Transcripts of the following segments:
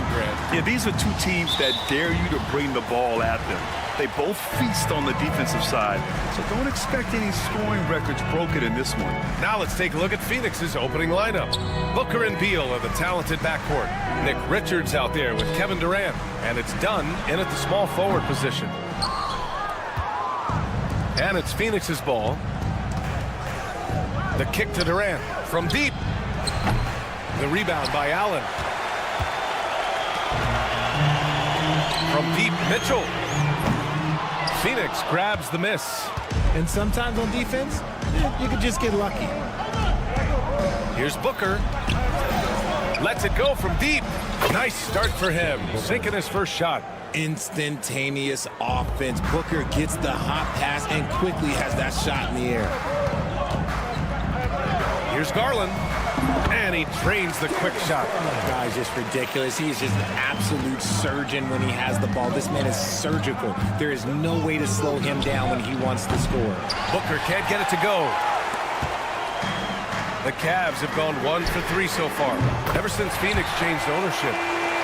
too, Grant. Yeah, these are two teams that dare you to bring the ball at them. They both feast on the defensive side, so don't expect any scoring records broken in this one. Now let's take a look at Phoenix's opening lineup. Booker and Beal are the talented backcourt. Nick Richards out there with Kevin Durant, and it's Dunn in at the small forward position. And it's Phoenix's ball. The kick to Durant from deep. The rebound by Allen. From deep, Mitchell. Phoenix grabs the miss. And sometimes on defense, you can just get lucky. Here's Booker. Lets it go from deep. Nice start for him. Sinking his first shot. Instantaneous offense. Booker gets the hot pass and quickly has that shot in the air. Here's Garland. And he trains the quick shot. The guy's just ridiculous. He is just an absolute surgeon when he has the ball. This man is surgical. There is no way to slow him down when he wants to score. Booker can't get it to go. The Cavs have gone 1 for 3 so far. Ever since Phoenix changed ownership,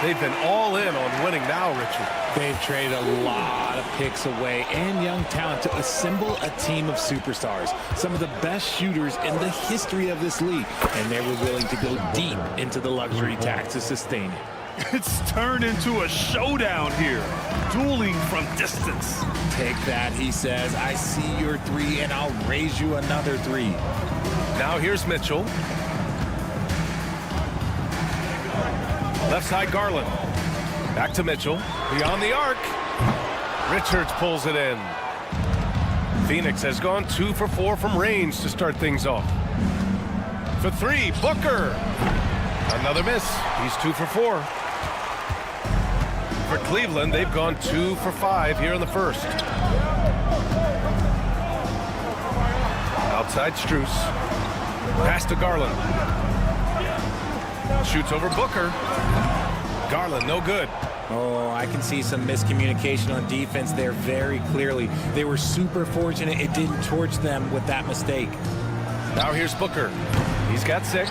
they've been all in on winning now, Richard. They've traded a lot of picks away and young talent to assemble a team of superstars. Some of the best shooters in the history of this league. And they were willing to go deep into the luxury tax to sustain it. It's turned into a showdown here. Dueling from distance. Take that, he says. I see your three, and I'll raise you another three. Now here's Mitchell. Left side Garland. Back to Mitchell. Beyond the arc. Richards pulls it in. Phoenix has gone 2 for 4 from range to start things off. For 3, Booker. Another miss. He's 2 for 4. For Cleveland, they've gone 2 for 5 here in the first. Outside Strus. Pass to Garland. Shoots over Booker. Garland, no good. Oh, I can see some miscommunication on defense there very clearly. They were super fortunate it didn't torch them with that mistake. Now here's Booker. He's got 6.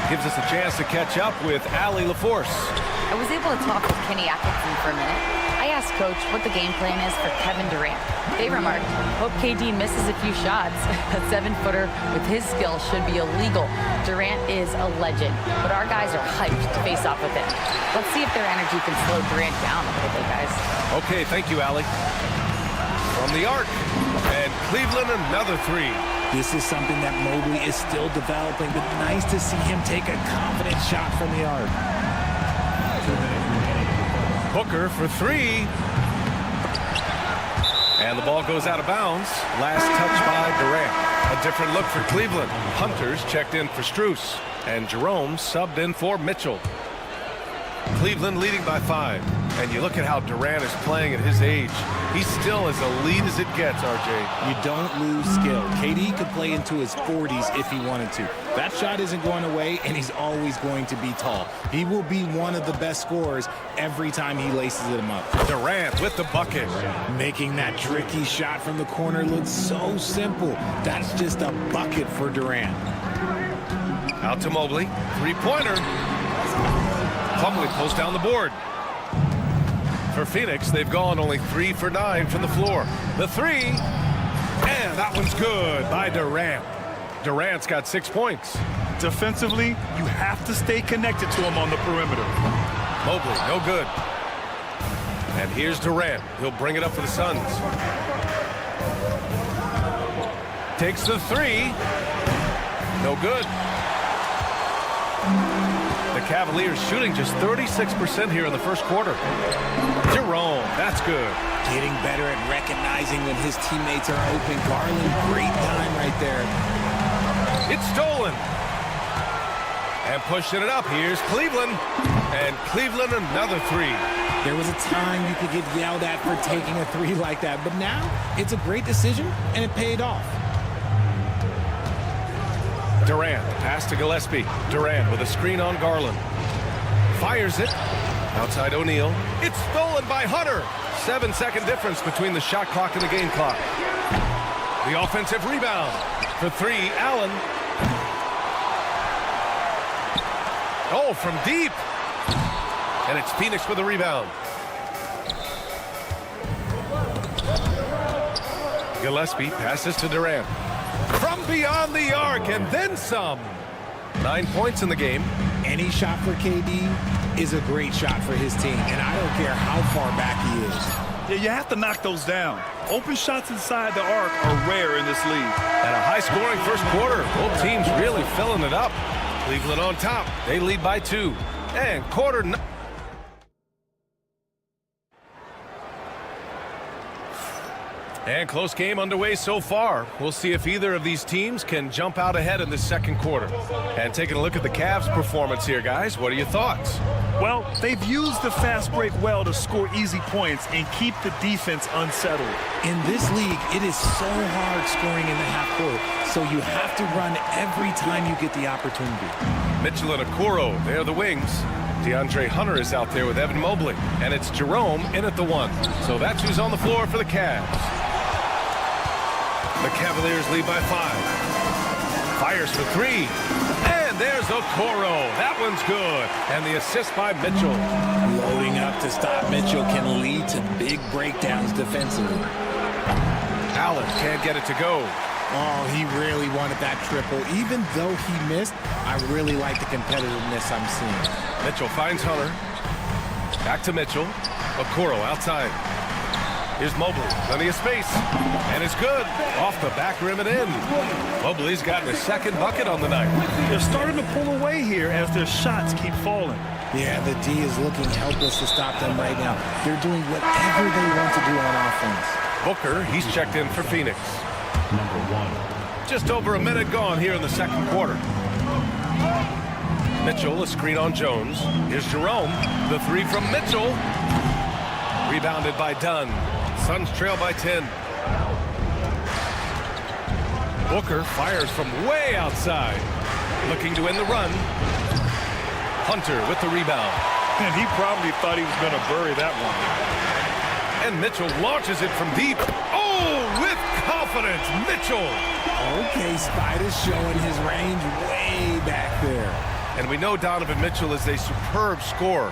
Gives us a chance to catch up with Allie LaForce. I was able to talk with Kenny Atkinson for a minute. I asked Coach what the game plan is for Kevin Durant. They remarked, hope KD misses a few shots. A 7-footer with his skill should be illegal. Durant is a legend, but our guys are hyped to face off with him. Let's see if their energy can slow Durant down a little bit, guys. Okay, thank you, Allie. From the arc, and Cleveland another 3. This is something that Mobley is still developing, but nice to see him take a confident shot from the arc. Booker for 3. And the ball goes out of bounds. Last touch by Durant. A different look for Cleveland. Hunters checked in for Strus. And Jerome subbed in for Mitchell. Cleveland leading by 5. And you look at how Durant is playing at his age. He's still as elite as it gets, RJ. You don't lose skill. KD could play into his 40s if he wanted to. That shot isn't going away, and he's always going to be tall. He will be one of the best scorers every time he laces them up. Durant with the bucket. Making that tricky shot from the corner look so simple. That's just a bucket for Durant. Out to Mobley. 3-pointer. Plumlee pulls down the board. For Phoenix, they've gone only 3 for 9 from the floor. The 3, and that one's good by Durant. Durant's got 6 points. Defensively, you have to stay connected to him on the perimeter. Mobley, no good. And here's Durant. He'll bring it up for the Suns. Takes the 3. No good. The Cavaliers shooting just 36% here in the first quarter. Jerome, that's good. Getting better at recognizing when his teammates are open. Garland, great time right there. It's stolen. And pushing it up. Here's Cleveland. And Cleveland another 3. There was a time you could get yelled at for taking a 3 like that, but now it's a great decision, and it paid off. Durant, pass to Gillespie. Durant with a screen on Garland. Fires it. Outside O'Neal. It's stolen by Hunter. 7-second difference between the shot clock and the game clock. The offensive rebound. For 3, Allen. Oh, from deep. And it's Phoenix with the rebound. Gillespie passes to Durant. From beyond the arc and then some. 9 points in the game. Any shot for KD is a great shot for his team, and I don't care how far back he is. Yeah, you have to knock those down. Open shots inside the arc are rare in this league. And a high-scoring first quarter. Both teams really filling it up. Cleveland on top. They lead by 2. And quarter. And close game underway so far. We'll see if either of these teams can jump out ahead in the second quarter. And taking a look at the Cavs' performance here, guys. What are your thoughts? Well, they've used the fast break well to score easy points and keep the defense unsettled. In this league, it is so hard scoring in the half court, so you have to run every time you get the opportunity. Mitchell and Okoro, they're the wings. DeAndre Hunter is out there with Evan Mobley. And it's Jerome in at the 1. So that's who's on the floor for the Cavs. The Cavaliers lead by 5. Fires for 3. And there's Okoro. That one's good. And the assist by Mitchell. Loading up to stop Mitchell can lead to big breakdowns defensively. Allen can't get it to go. Oh, he really wanted that triple. Even though he missed, I really like the competitiveness I'm seeing. Mitchell finds Hunter. Back to Mitchell. Okoro outside. Here's Mobley, plenty of space, and it's good. Off the back rim and in. Mobley's gotten his second bucket on the night. They're starting to pull away here as their shots keep falling. Yeah, the D is looking helpless to stop them right now. They're doing whatever they want to do on offense. Booker, he's checked in for Phoenix. Number 1. Just over a minute gone here in the second quarter. Mitchell, a screen on Jones. Here's Jerome, the 3 from Mitchell. Rebounded by Dunn. Suns trail by 10. Booker fires from way outside. Looking to win the run. Hunter with the rebound. And he probably thought he was going to bury that one. And Mitchell launches it from deep. Oh, with confidence, Mitchell. Okay, Spider's showing his range way back there. And we know Donovan Mitchell is a superb scorer.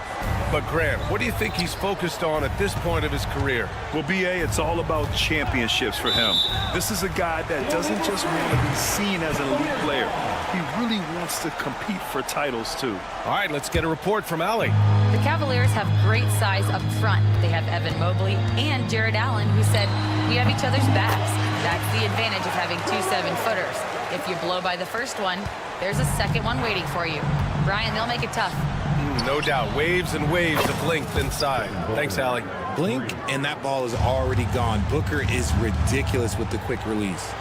But Grant, what do you think he's focused on at this point of his career? Well, B.A., it's all about championships for him. This is a guy that doesn't just want to be seen as an elite player. He really wants to compete for titles, too. All right, let's get a report from Allie. The Cavaliers have great size up front. They have Evan Mobley and Jared Allen, who said, "We have each other's backs." That's the advantage of having 2 7-footers. If you blow by the first one, there's a second one waiting for you. Brian, they'll make it tough. No doubt. Waves and waves of length inside. Thanks, Allie. Blink, and that ball is already gone. Booker is ridiculous with the quick release.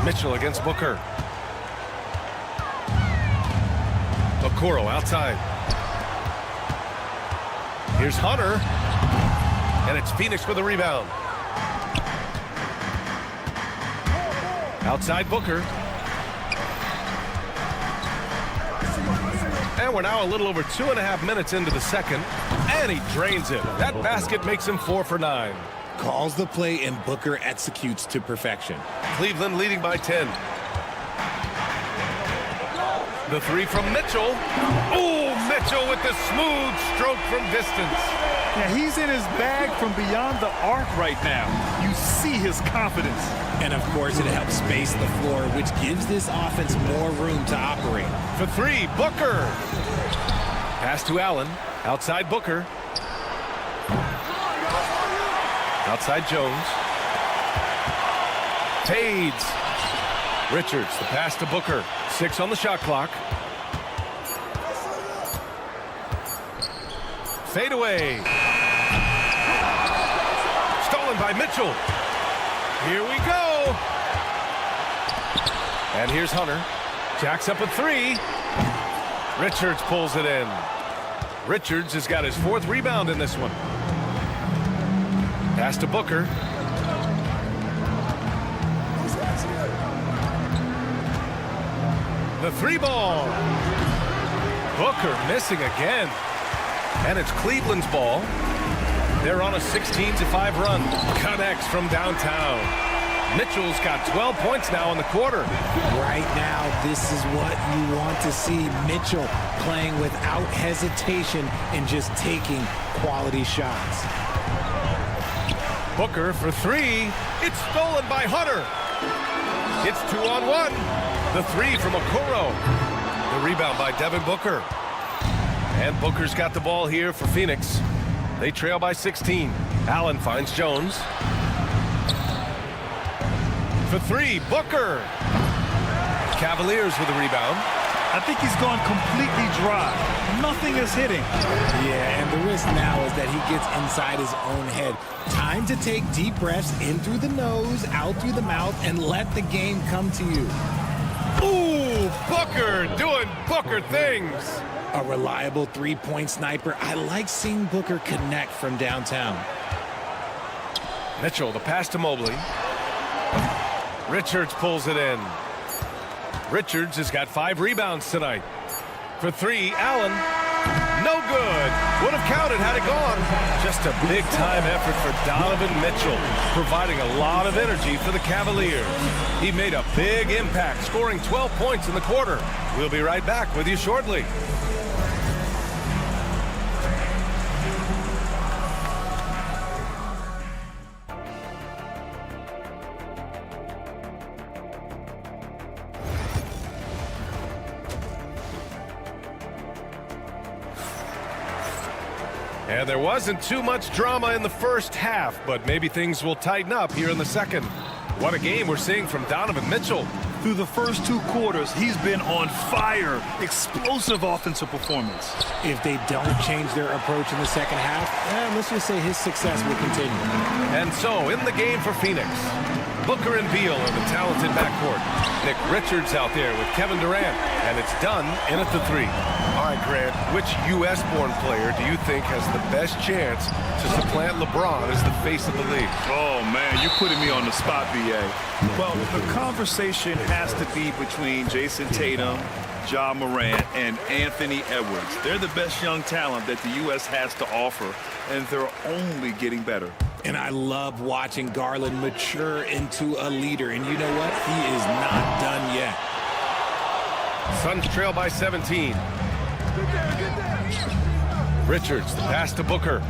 Mitchell against Booker. Okoro outside. Here's Hunter. And it's Phoenix with a rebound. Outside Booker. And we're now a little over 2.5 minutes into the second. And he drains it. That basket makes him 4 for 9. Calls the play, and Booker executes to perfection. Cleveland leading by 10. The 3 from Mitchell. Oh, Mitchell with the smooth stroke from distance. Yeah, he's in his bag from beyond the arc right now. You see his confidence. And, of course, it helps space the floor, which gives this offense more room to operate. For 3, Booker. Pass to Allen. Outside Booker. Outside Jones. Fades. Richards, the pass to Booker. 6 on the shot clock. Fade away. Stolen by Mitchell. Here we go. And here's Hunter. Jacks up a 3. Richards pulls it in. Richards has got his 4th rebound in this one. Pass to Booker. The 3 ball. Booker missing again. And it's Cleveland's ball. They're on a 16-5 run. Connects from downtown. Mitchell's got 12 points now in the quarter. Right now, This is what you want to see. Mitchell playing without hesitation and just taking quality shots. Booker for three. It's stolen by Hunter. It's 2-on-1. The three from Okoro. The rebound by Devin Booker. And Booker's got the ball here for Phoenix. They trail by 16. Allen finds Jones. For three, Booker. Cavaliers with a rebound. I think he's gone completely dry. Nothing is hitting. Yeah, and the risk now is that he gets inside his own head. Time to take deep breaths in through the nose, out through the mouth, and let the game come to you. Ooh, Booker doing Booker things. A reliable three-point sniper. I like seeing Booker connect from downtown. Mitchell, the pass to Mobley. Richards pulls it in. Richards has got 5 rebounds tonight. For three, Allen. No good. Would have counted had it gone. Just a big-time effort for Donovan Mitchell, providing a lot of energy for the Cavaliers. He made a big impact, scoring 12 points in the quarter. We'll be right back with you shortly. And there wasn't too much drama in the first half, but maybe things will tighten up here in the second. What a game we're seeing from Donovan Mitchell. Through the first 2 quarters, he's been on fire. Explosive offensive performance. If they don't change their approach in the second half, let's just say his success will continue. And so, in the game for Phoenix, Booker and Beal are the talented backcourt. Nick Richards out there with Kevin Durant, and it's done in at the 3. All right, Grant, which U.S.-born player do you think has the best chance to supplant LeBron as the face of the league? Oh, man, you're putting me on the spot, B.A. Well, the conversation has to be between Jason Tatum, Ja Morant, and Anthony Edwards. They're the best young talent that the U.S. has to offer, and they're only getting better. And I love watching Garland mature into a leader. And you know what? He is not done yet. Suns trail by 17. Richards, the pass to Booker.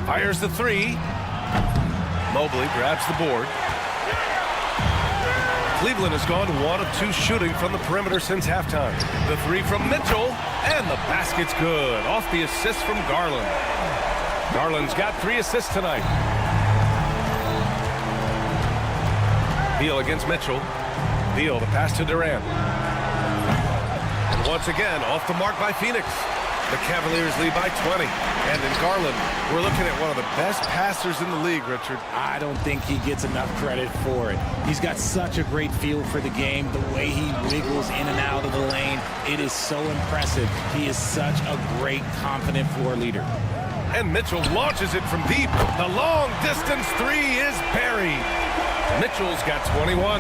Fires the 3. Mobley grabs the board. Cleveland has gone 1 of 2 shooting from the perimeter since halftime. The 3 from Mitchell, and the basket's good. Off the assist from Garland. Garland's got 3 assists tonight. Beal against Mitchell. Beal, the pass to Durant. And once again, off the mark by Phoenix. The Cavaliers lead by 20. And in Garland, we're looking at one of the best passers in the league, Richard. I don't think he gets enough credit for it. He's got such a great feel for the game, the way he wiggles in and out of the lane. It is so impressive. He is such a great, confident floor leader. And Mitchell launches it from deep. The long-distance 3 is buried. Mitchell's got 21.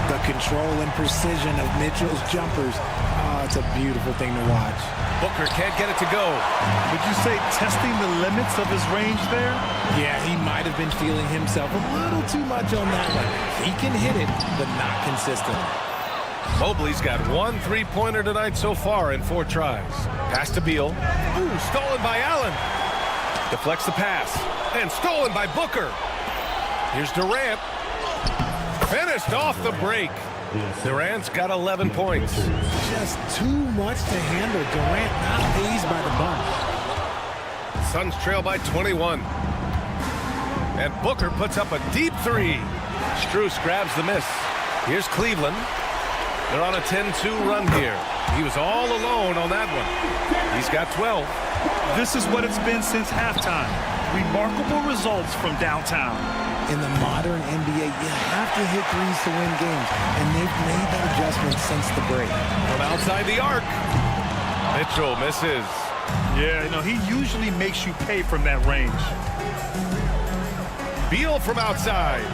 The control and precision of Mitchell's jumpers. Oh, it's a beautiful thing to watch. Booker can't get it to go. Would you say testing the limits of his range there? Yeah, he might have been feeling himself a little too much on that one. He can hit it, but not consistently. Mobley's got 1 3-pointer tonight so far in 4 tries. Pass to Beal. Ooh, stolen by Allen. Deflects the pass. And stolen by Booker. Here's Durant. Finished off the break. Durant's got 11 points. Just too much to handle. Durant not fazed by the bump. Suns trail by 21. And Booker puts up a deep 3. Strus grabs the miss. Here's Cleveland. They're on a 10-2 run here. He was all alone on that one. He's got 12. This is what it's been since halftime. Remarkable results from downtown. In the modern NBA, you have to hit threes to win games, and they've made that adjustment since the break. From outside the arc, Mitchell misses. Yeah, he usually makes you pay from that range. Beal from outside.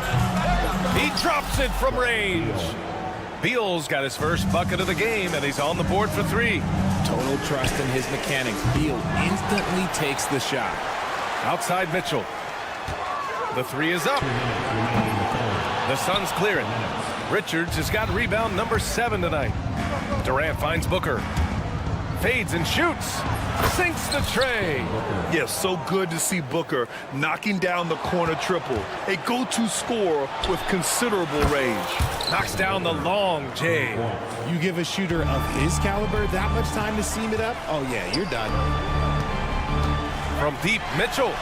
He drops it from range. Beal's got his first bucket of the game, and he's on the board for 3. Total trust in his mechanics. Beal instantly takes the shot. Outside Mitchell. The 3 is up. The Suns clear it. Richards has got rebound number 7 tonight. Durant finds Booker. Fades and shoots. Sinks the tray. Yes, so good to see Booker knocking down the corner triple. A go-to scorer with considerable range. Knocks down the long J. You give a shooter of his caliber that much time to seam it up, oh yeah, you're done. From deep, Mitchell.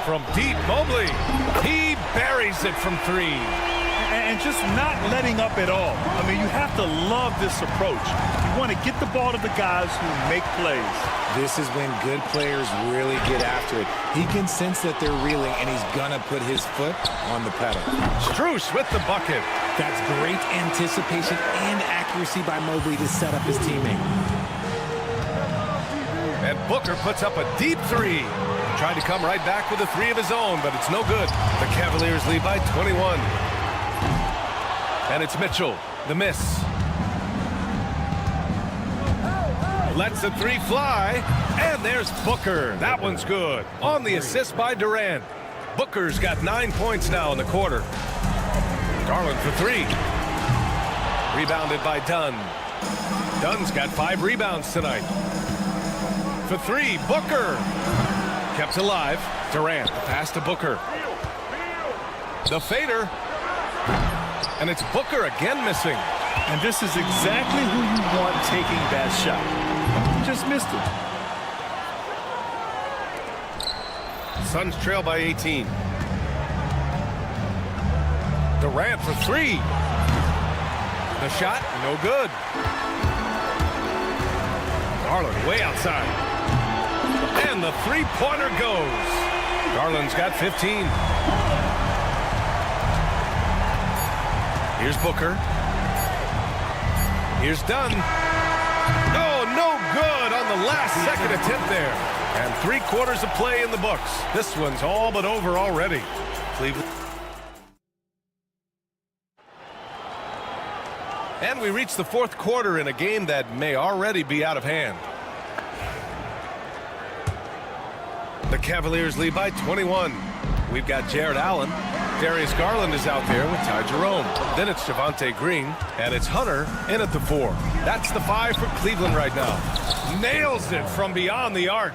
From deep, Mobley. He buries it from 3. And just not letting up at all. I mean, you have to love this approach. You want to get the ball to the guys who make plays. This is when good players really get after it. He can sense that they're reeling, and he's gonna put his foot on the pedal. Strus with the bucket. That's great anticipation and accuracy by Mobley to set up his teammate. And Booker puts up a deep 3. Tried to come right back with a 3 of his own, but it's no good. The Cavaliers lead by 21. And it's Mitchell, the miss. Lets the 3 fly, and there's Booker. That one's good. On the assist by Durant. Booker's got 9 points now in the quarter. Garland for 3. Rebounded by Dunn. Dunn's got 5 rebounds tonight. For 3, Booker. Kept alive. Durant, pass to Booker. The fader. And it's Booker again missing. And this is exactly who you want taking that shot. Just missed it. Suns trail by 18. Durant for 3. The shot, no good. Garland way outside. And the 3-pointer goes. Garland's got 15. Here's Booker. Here's Dunn. Oh, no good on the last second attempt there. And 3 quarters of play in the books. This one's all but over already. Cleveland. And we reach the 4th quarter in a game that may already be out of hand. The Cavaliers lead by 21. We've got Jared Allen. Darius Garland is out there with Ty Jerome. Then it's Javonte Green, and it's Hunter in at the 4. That's the 5 for Cleveland right now. Nails it from beyond the arc.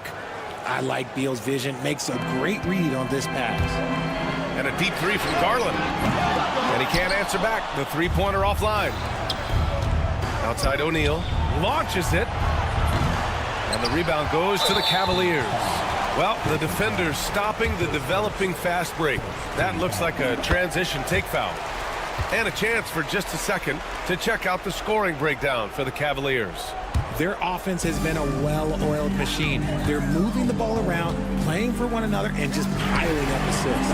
I like Beal's vision. Makes a great read on this pass. And a deep 3 from Garland. And he can't answer back. The 3-pointer offline. Outside O'Neal. Launches it. And the rebound goes to the Cavaliers. Well, the defender's stopping the developing fast break. That looks like a transition take foul. And a chance for just a second to check out the scoring breakdown for the Cavaliers. Their offense has been a well-oiled machine. They're moving the ball around, playing for one another, and just piling up assists.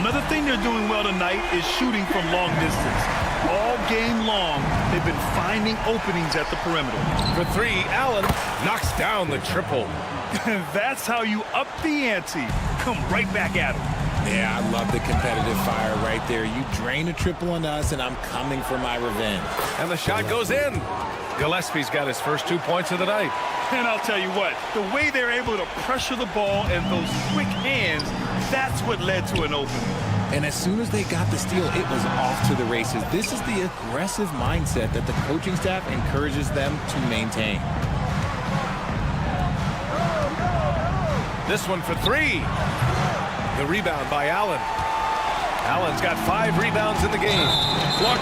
Another thing they're doing well tonight is shooting from long distance. All game long, they've been finding openings at the perimeter. For 3, Allen knocks down the triple. That's how you up the ante. Come right back at him. Yeah, I love the competitive fire right there. You drain a triple on us, and I'm coming for my revenge. And the shot goes in. Gillespie's got his first 2 points of the night. And I'll tell you what, the way they're able to pressure the ball and those quick hands, that's what led to an opening. And as soon as they got the steal, it was off to the races. This is the aggressive mindset that the coaching staff encourages them to maintain. This one for 3. The rebound by Allen. Allen's got 5 rebounds in the game. Clark.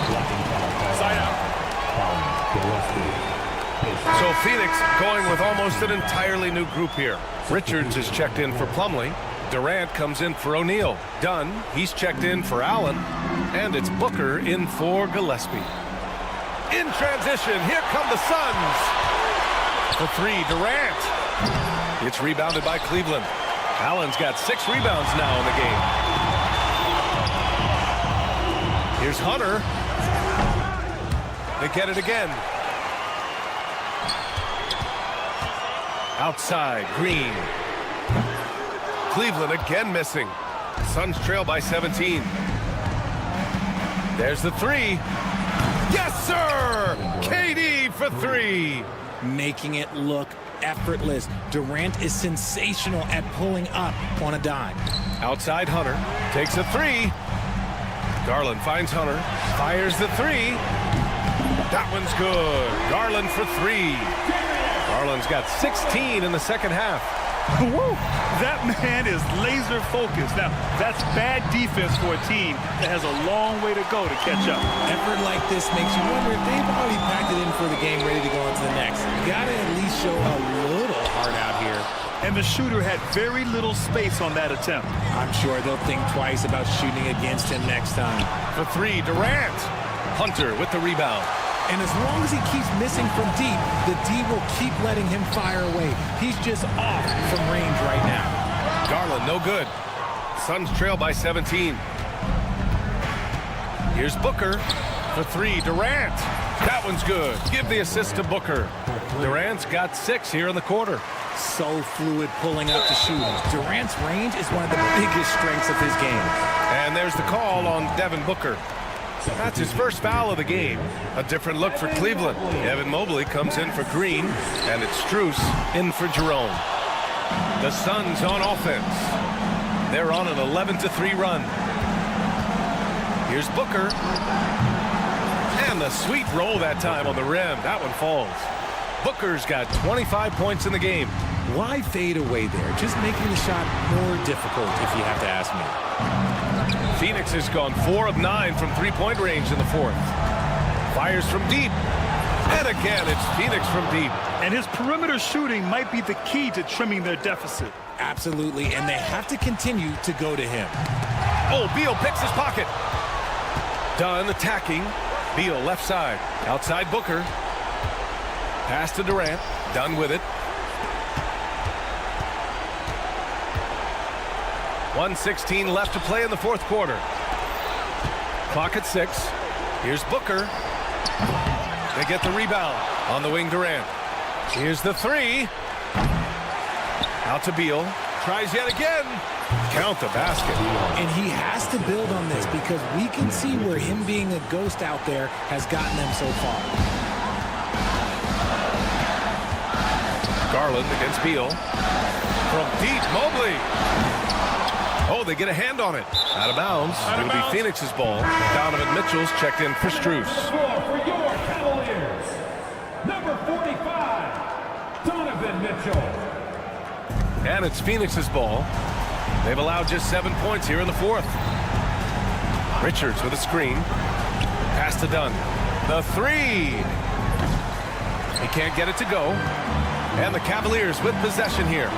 Side out. So Phoenix going with almost an entirely new group here. Richards is checked in for Plumlee. Durant comes in for O'Neal. Dunn, he's checked in for Allen. And it's Booker in for Gillespie. In transition, here come the Suns. For 3, Durant. It's rebounded by Cleveland. Allen's got 6 rebounds now in the game. Here's Hunter. They get it again. Outside, Green. Cleveland again missing. Suns trail by 17. There's the 3. Yes, sir! KD for 3. Making it look effortless. Durant is sensational at pulling up on a dime. Outside Hunter takes a 3. Garland finds Hunter, fires the three. That one's good. Garland for three. Garland's got 16 in the second half. Woo! That man is laser focused. Now, that's bad defense for a team that has a long way to go to catch up. Effort like this makes you wonder if they've already packed it in for the game, ready to go on to the next. You gotta at least show a little heart out here. And the shooter had very little space on that attempt. I'm sure they'll think twice about shooting against him next time. For three, Durant. Hunter with the rebound. And as long as he keeps missing from deep, the D will keep letting him fire away. He's just off from range right now. Garland, no good. Suns trail by 17. Here's Booker for three. Durant. That one's good. Give the assist to Booker. Durant's got 6 here in the quarter. So fluid pulling up to shoot. Durant's range is one of the biggest strengths of his game. And there's the call on Devin Booker. That's his first foul of the game. A different look for Cleveland. Evan Mobley comes in for Green, and it's Strus in for Jerome. The Suns on offense. They're on an 11-3 run. Here's Booker. And the sweet roll that time on the rim. That one falls. Booker's got 25 points in the game. Why fade away there? Just making the shot more difficult, if you have to ask me. Phoenix has gone 4 of 9 from three-point range in the fourth. Fires from deep. And again, it's Phoenix from deep. And his perimeter shooting might be the key to trimming their deficit. Absolutely, and they have to continue to go to him. Oh, Beal picks his pocket. Dunn attacking. Beal left side. Outside Booker. Pass to Durant. Dunn with it. 1:16 left to play in the fourth quarter. Clock at 6. Here's Booker. They get the rebound on the wing. Durant. Here's the three. Out to Beal. Tries yet again. Count the basket. And he has to build on this because we can see where him being a ghost out there has gotten them so far. Garland against Beal. From deep, Mobley. Oh, they get a hand on it. Out of bounds. It'll be Phoenix's ball. Donovan Mitchell's checked in for Strus. Score for your Cavaliers, number 45, Donovan Mitchell. And it's Phoenix's ball. They've allowed just 7 points here in the fourth. Richards with a screen. Pass to Dunn. The three. He can't get it to go. And the Cavaliers with possession here.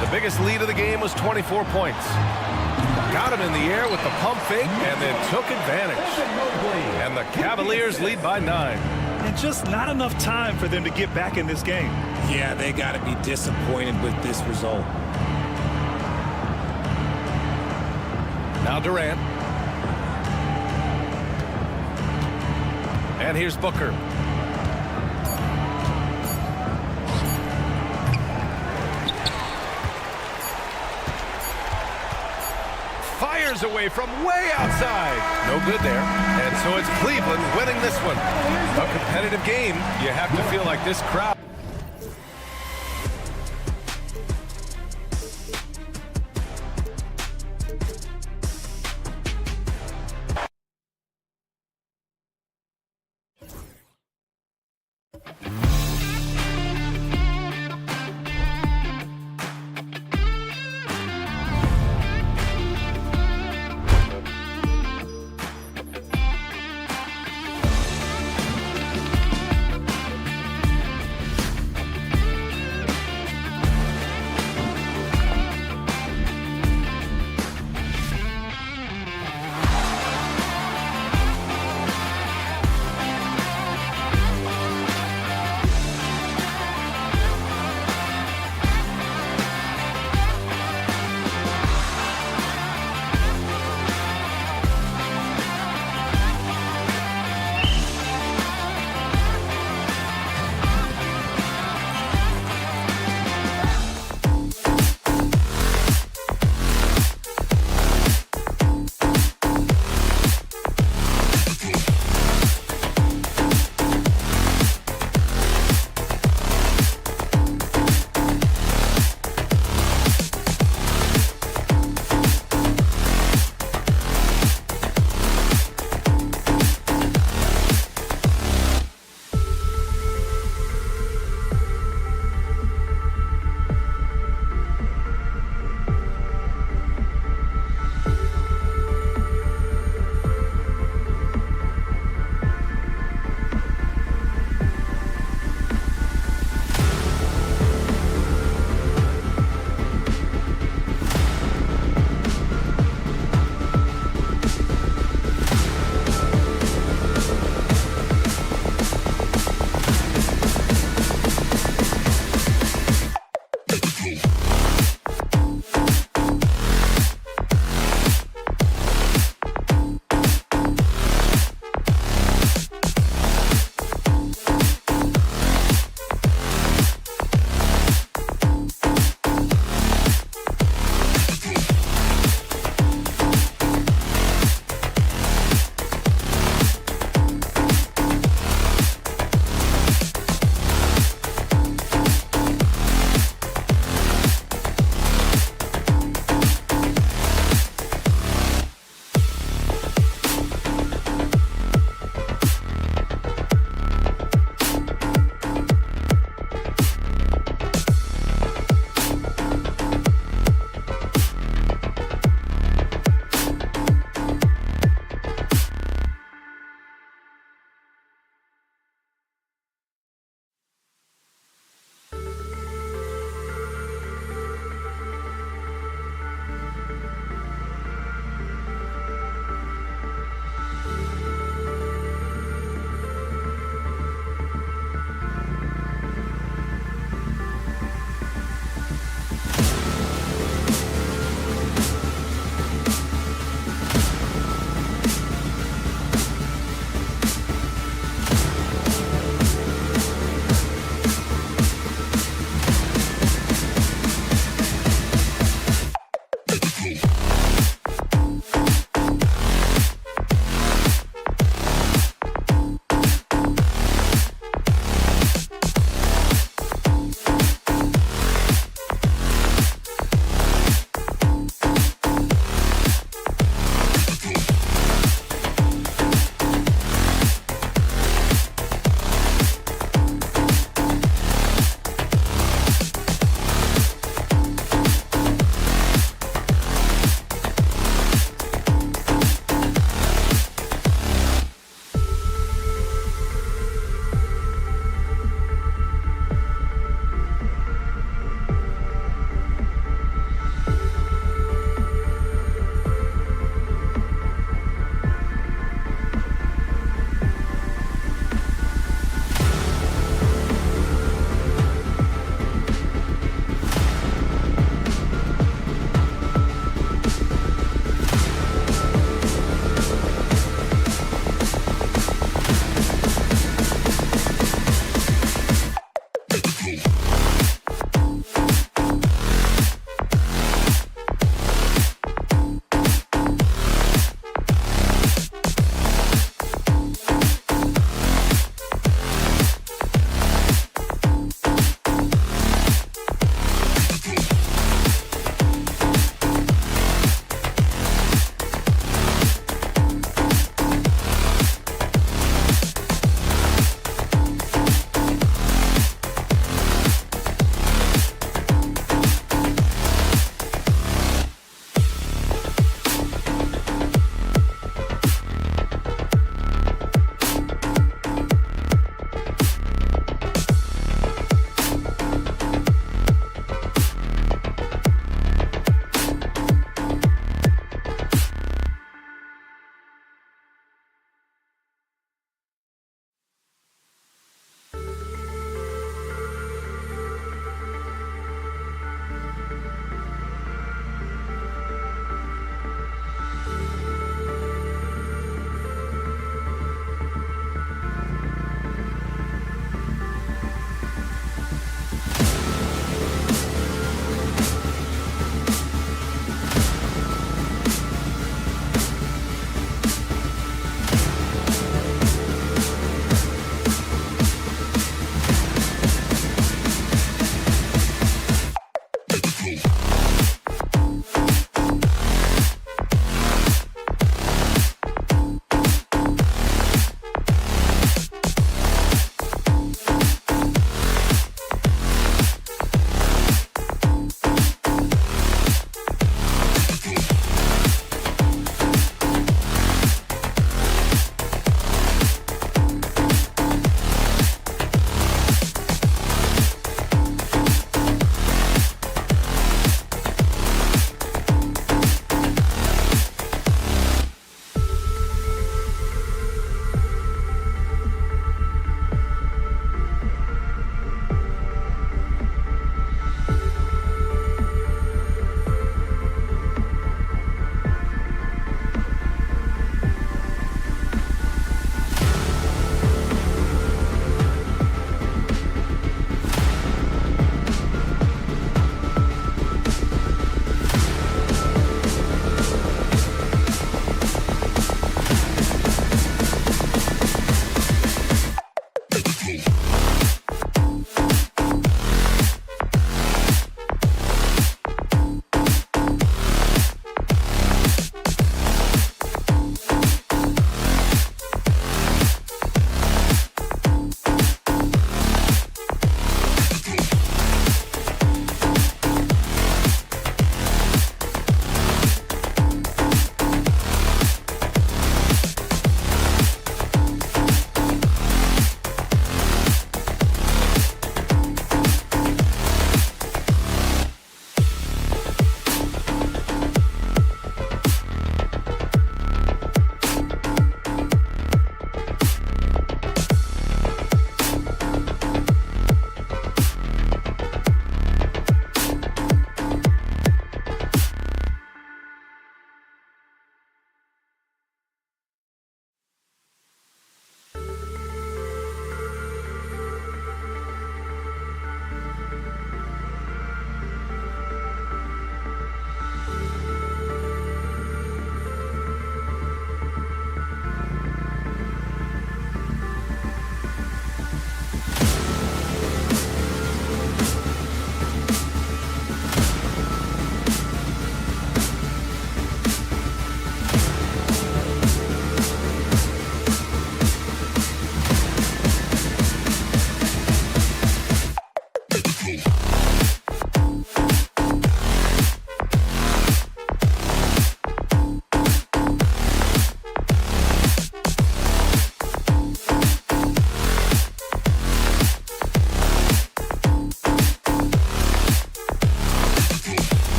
The biggest lead of the game was 24 points. Got him in the air with the pump fake and then took advantage. And the Cavaliers lead by 9. And just not enough time for them to get back in this game. Yeah, they got to be disappointed with this result. Now Durant. And here's Booker. Fires away from way outside. No good there. And so it's Cleveland winning this one. A competitive game. You have to feel like this crowd.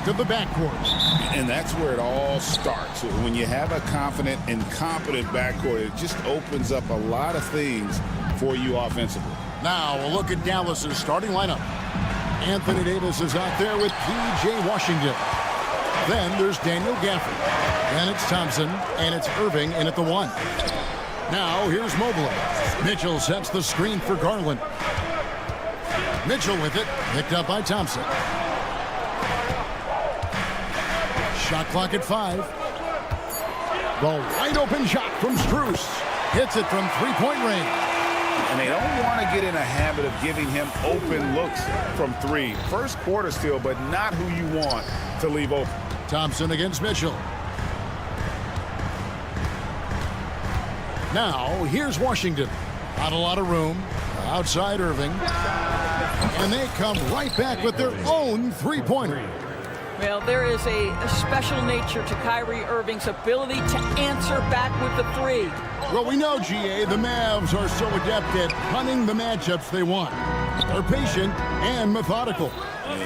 to the backcourt. And that's where it all starts. When you have a confident and competent backcourt, it just opens up a lot of things for you offensively. Now a look at Dallas's starting lineup. Anthony Davis is out there with P.J. Washington. Then there's Daniel Gafford. Then it's Thompson, and it's Irving in at the 1. Now here's Mobley. Mitchell sets the screen for Garland. Mitchell with it, picked up by Thompson. Shot clock at 5. The wide open shot from Strus. Hits it from three-point range. And they don't want to get in a habit of giving him open looks from 3. First quarter still, but not who you want to leave open. Thompson against Mitchell. Now, here's Washington. Not a lot of room. Outside Irving. And they come right back with their own three-pointer. Well, there is a special nature to Kyrie Irving's ability to answer back with the 3. Well, we know, GA, the Mavs are so adept at hunting the matchups they want. They're patient and methodical.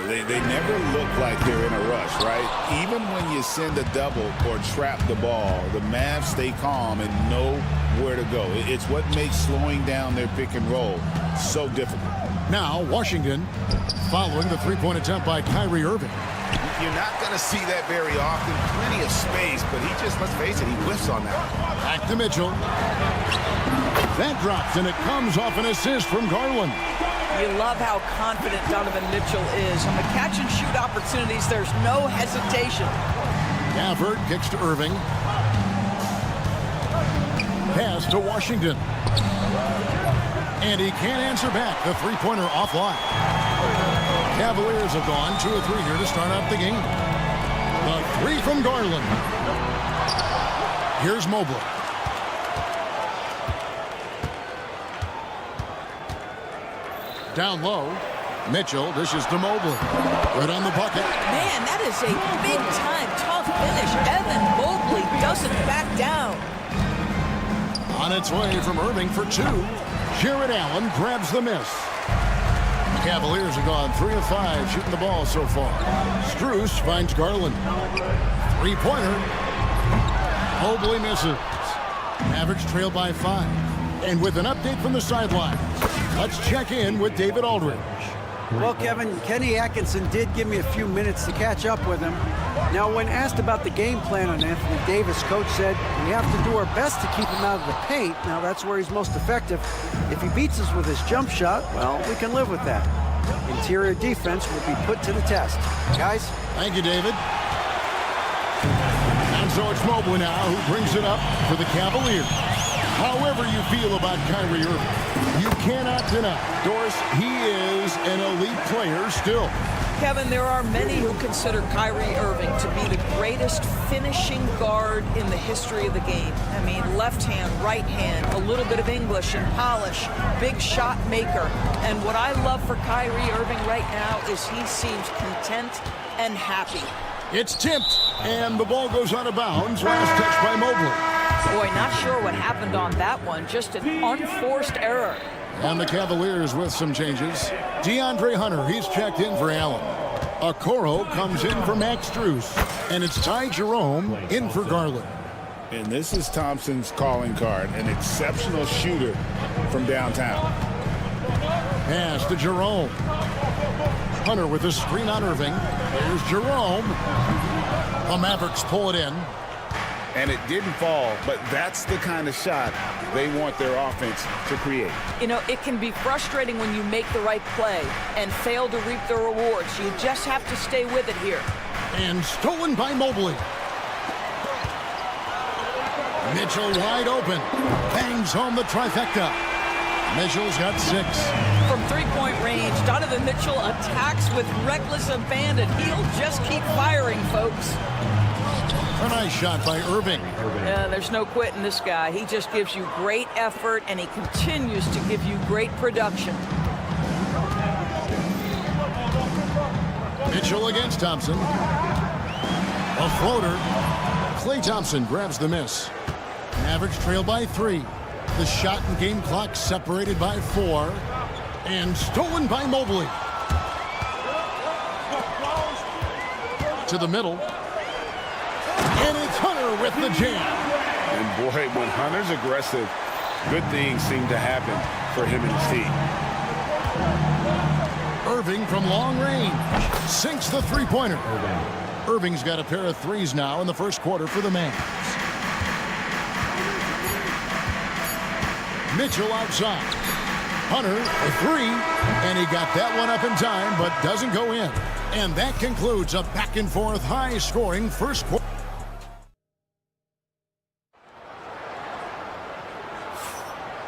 They never look like they're in a rush, right? Even when you send a double or trap the ball, the Mavs stay calm and know where to go. It's what makes slowing down their pick and roll so difficult. Now, Washington following the three-point attempt by Kyrie Irving. You're not going to see that very often. Plenty of space, but he just, let's face it, he whiffs on that. Back to Mitchell. That drops, and it comes off an assist from Garland. You love how confident Donovan Mitchell is. On the catch-and-shoot opportunities, there's no hesitation. Gafford kicks to Irving. Pass to Washington. And he can't answer back. The three-pointer offline. Cavaliers have gone 2 of 3 here to start out the game. The 3 from Garland. Here's Mobley. Down low. Mitchell dishes to Mobley. Good on the bucket. Man, that is a big-time tough finish. Evan Mobley doesn't back down. On its way from Irving for 2. Jared Allen grabs the miss. Cavaliers have gone 3 of 5 shooting the ball so far. Strus finds Garland. Three-pointer. Mobley misses. Mavericks trail by 5. And with an update from the sidelines, let's check in with David Aldridge. Well, Kevin, Kenny Atkinson did give me a few minutes to catch up with him. Now, when asked about the game plan on Anthony Davis, coach said, we have to do our best to keep him out of the paint. Now, that's where he's most effective. If he beats us with his jump shot, well, we can live with that. Interior defense will be put to the test. Guys? Thank you, David. And so it's Mobley now who brings it up for the Cavaliers. However you feel about Kyrie Irving, you cannot deny, Doris, he is an elite player still. Kevin, there are many who consider Kyrie Irving to be the greatest finishing guard in the history of the game. I mean, left hand, right hand, a little bit of English and polish, big shot maker. And what I love for Kyrie Irving right now is he seems content and happy. It's tipped, and the ball goes out of bounds. Last touch by Mobley. Boy, not sure what happened on that one. Just an unforced error. And the Cavaliers with some changes. DeAndre Hunter, he's checked in for Allen. Okoro comes in for Max Strus. And it's Ty Jerome in for Garland. And this is Thompson's calling card, an exceptional shooter from downtown. Pass to Jerome. Hunter with a screen on Irving. There's Jerome. The Mavericks pull it in. And it didn't fall, but that's the kind of shot they want their offense to create. You know, it can be frustrating when you make the right play and fail to reap the rewards. You just have to stay with it here. And stolen by Mobley. Mitchell wide open. Bangs home the trifecta. Mitchell's got 6. From three-point range, Donovan Mitchell attacks with reckless abandon. He'll just keep firing, folks. A nice shot by Irving. There's no quitting this guy. He just gives you great effort, and he continues to give you great production. Mitchell against Thompson. A floater. Klay Thompson grabs the miss. Mavericks trail by 3. The shot and game clock separated by 4. And stolen by Mobley. to the middle. And it's Hunter with the jam. And boy, when Hunter's aggressive, good things seem to happen for him and his team. Irving from long range sinks the three-pointer. Irving's got a pair of threes now in the first quarter for the Mavs. Mitchell outside. Hunter, a three, and he got that one up in time, but doesn't go in. And that concludes a back-and-forth, high-scoring first quarter.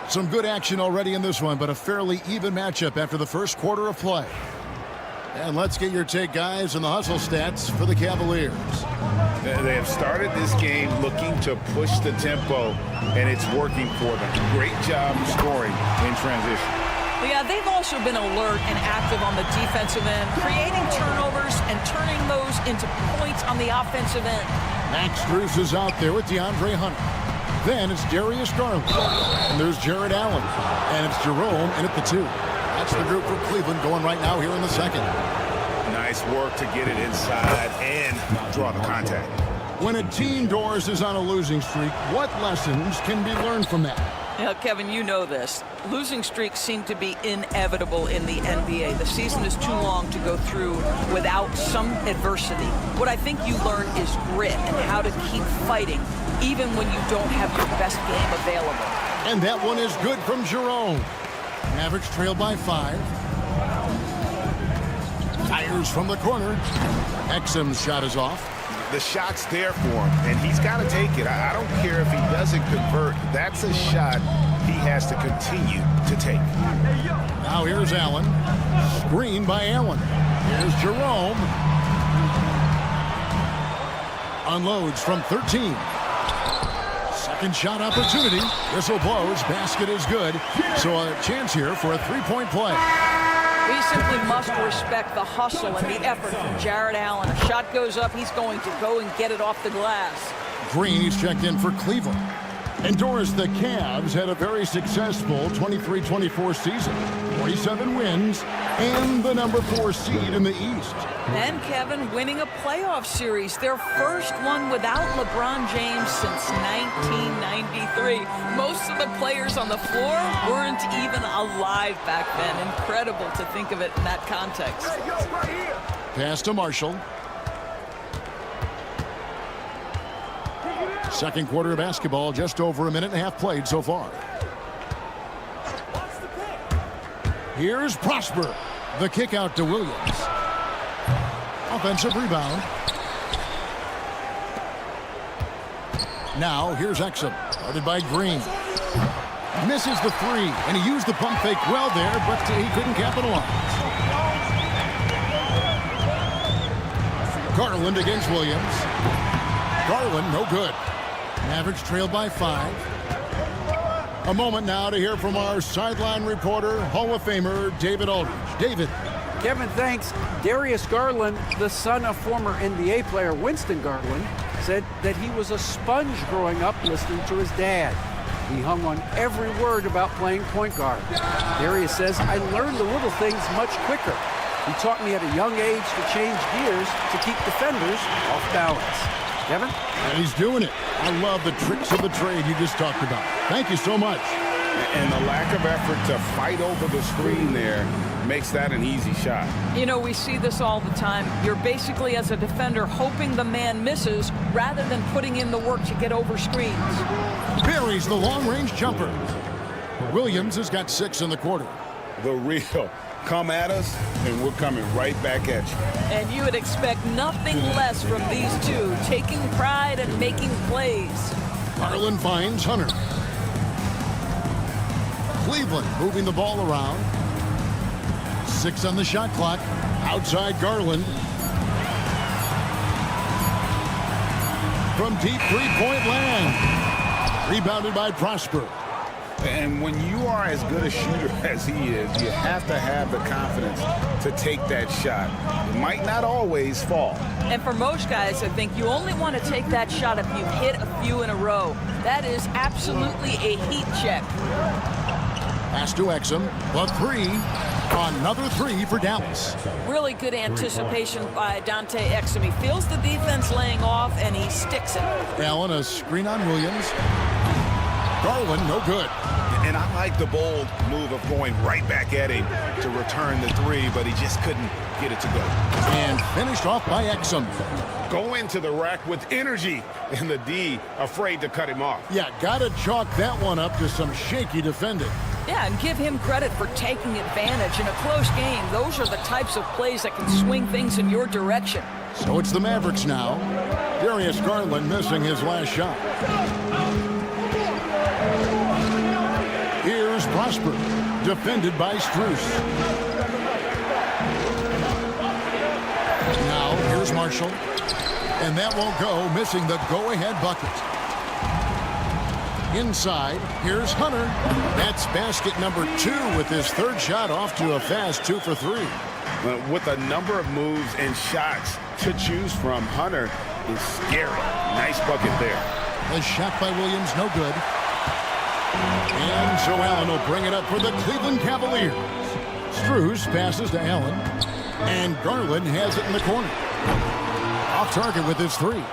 Some good action already in this one, but a fairly even matchup after the first quarter of play. And let's get your take, guys, on the hustle stats for the Cavaliers. They have started this game looking to push the tempo, and it's working for them. Great job scoring in transition. Yeah, they've also been alert and active on the defensive end, creating turnovers and turning those into points on the offensive end. Max Strus is out there with DeAndre Hunter. Then it's Darius Garland. And there's Jared Allen. And it's Jerome in at the 2. That's the group for Cleveland going right now here in the second. Nice work to get it inside and draw the contact. When a team Doors is on a losing streak, what lessons can be learned from that? Yeah, Kevin, you know this. Losing streaks seem to be inevitable in the NBA. The season is too long to go through without some adversity. What I think you learn is grit and how to keep fighting, even when you don't have your best game available. And that one is good from Jerome. Mavericks trail by 5. Fires from the corner. Exum's shot is off. The shot's there for him, and he's got to take it. I don't care if he doesn't convert. That's a shot he has to continue to take. Now here's Allen. Screen by Allen. Here's Jerome. Unloads from 13. Second shot opportunity. Whistle blows. Basket is good. So a chance here for a three-point play. We simply must respect the hustle and the effort from Jared Allen. A shot goes up, he's going to go and get it off the glass. Green, he's checked in for Cleveland. And Doris, the Cavs had a very successful 23-24 season. 47 wins and the number 4 seed in the East. And Kevin winning a playoff series, their first one without LeBron James since 1993. Most of the players on the floor weren't even alive back then. Incredible to think of it in that context. Pass to Marshall. Second quarter of basketball, just over a minute and a half played so far. Here's Prosper. The kick out to Williams. Offensive rebound. Now here's Exum. Guarded by Green. Misses the 3, and he used the pump fake well there, but he couldn't capitalize. Garland against Williams. Garland, no good. Mavericks trailed by 5. A moment now to hear from our sideline reporter, Hall of Famer David Aldridge. David. Kevin, thanks. Darius Garland, the son of former NBA player Winston Garland, said that he was a sponge growing up listening to his dad. He hung on every word about playing point guard. Darius says, I learned the little things much quicker. He taught me at a young age to change gears to keep defenders off balance. Kevin? And he's doing it. I love the tricks of the trade you just talked about. Thank you so much. And the lack of effort to fight over the screen there makes that an easy shot. You know, we see this all the time. You're basically, as a defender, hoping the man misses rather than putting in the work to get over screens. Buries the long-range jumper. Williams has got 6 in the quarter. The real. Come at us, and we're coming right back at you. And you would expect nothing less from these two, taking pride and making plays. Garland finds Hunter. Cleveland moving the ball around. 6 on the shot clock. Outside Garland. From deep three-point land. Rebounded by Prosper. And when you are as good a shooter as he is, you have to have the confidence to take that shot. It might not always fall. And for most guys, I think you only want to take that shot if you've hit a few in a row. That is absolutely a heat check. Pass to Exum. The 3. Another three for Dallas. Really good anticipation by Dante Exum. He feels the defense laying off, and he sticks it. Allen, a screen on Williams. Garland, no good. And I like the bold move of going right back at him to return the three, but he just couldn't get it to go. And finished off by Exum. Go into the rack with energy, and the D afraid to cut him off. Yeah, got to chalk that one up to some shaky defending. Yeah, and give him credit for taking advantage in a close game. Those are the types of plays that can swing things in your direction. So it's the Mavericks now. Darius Garland missing his last shot. Here's Prosper, defended by Strus. Now here's Marshall. And that won't go, missing the go-ahead bucket. Inside, here's Hunter. That's basket number 2 with his third shot off to a fast 2 for 3. With a number of moves and shots to choose from, Hunter is scary. Nice bucket there. A shot by Williams, no good. And so Allen will bring it up for the Cleveland Cavaliers. Strus passes to Allen. And Garland has it in the corner. Off target with his 3.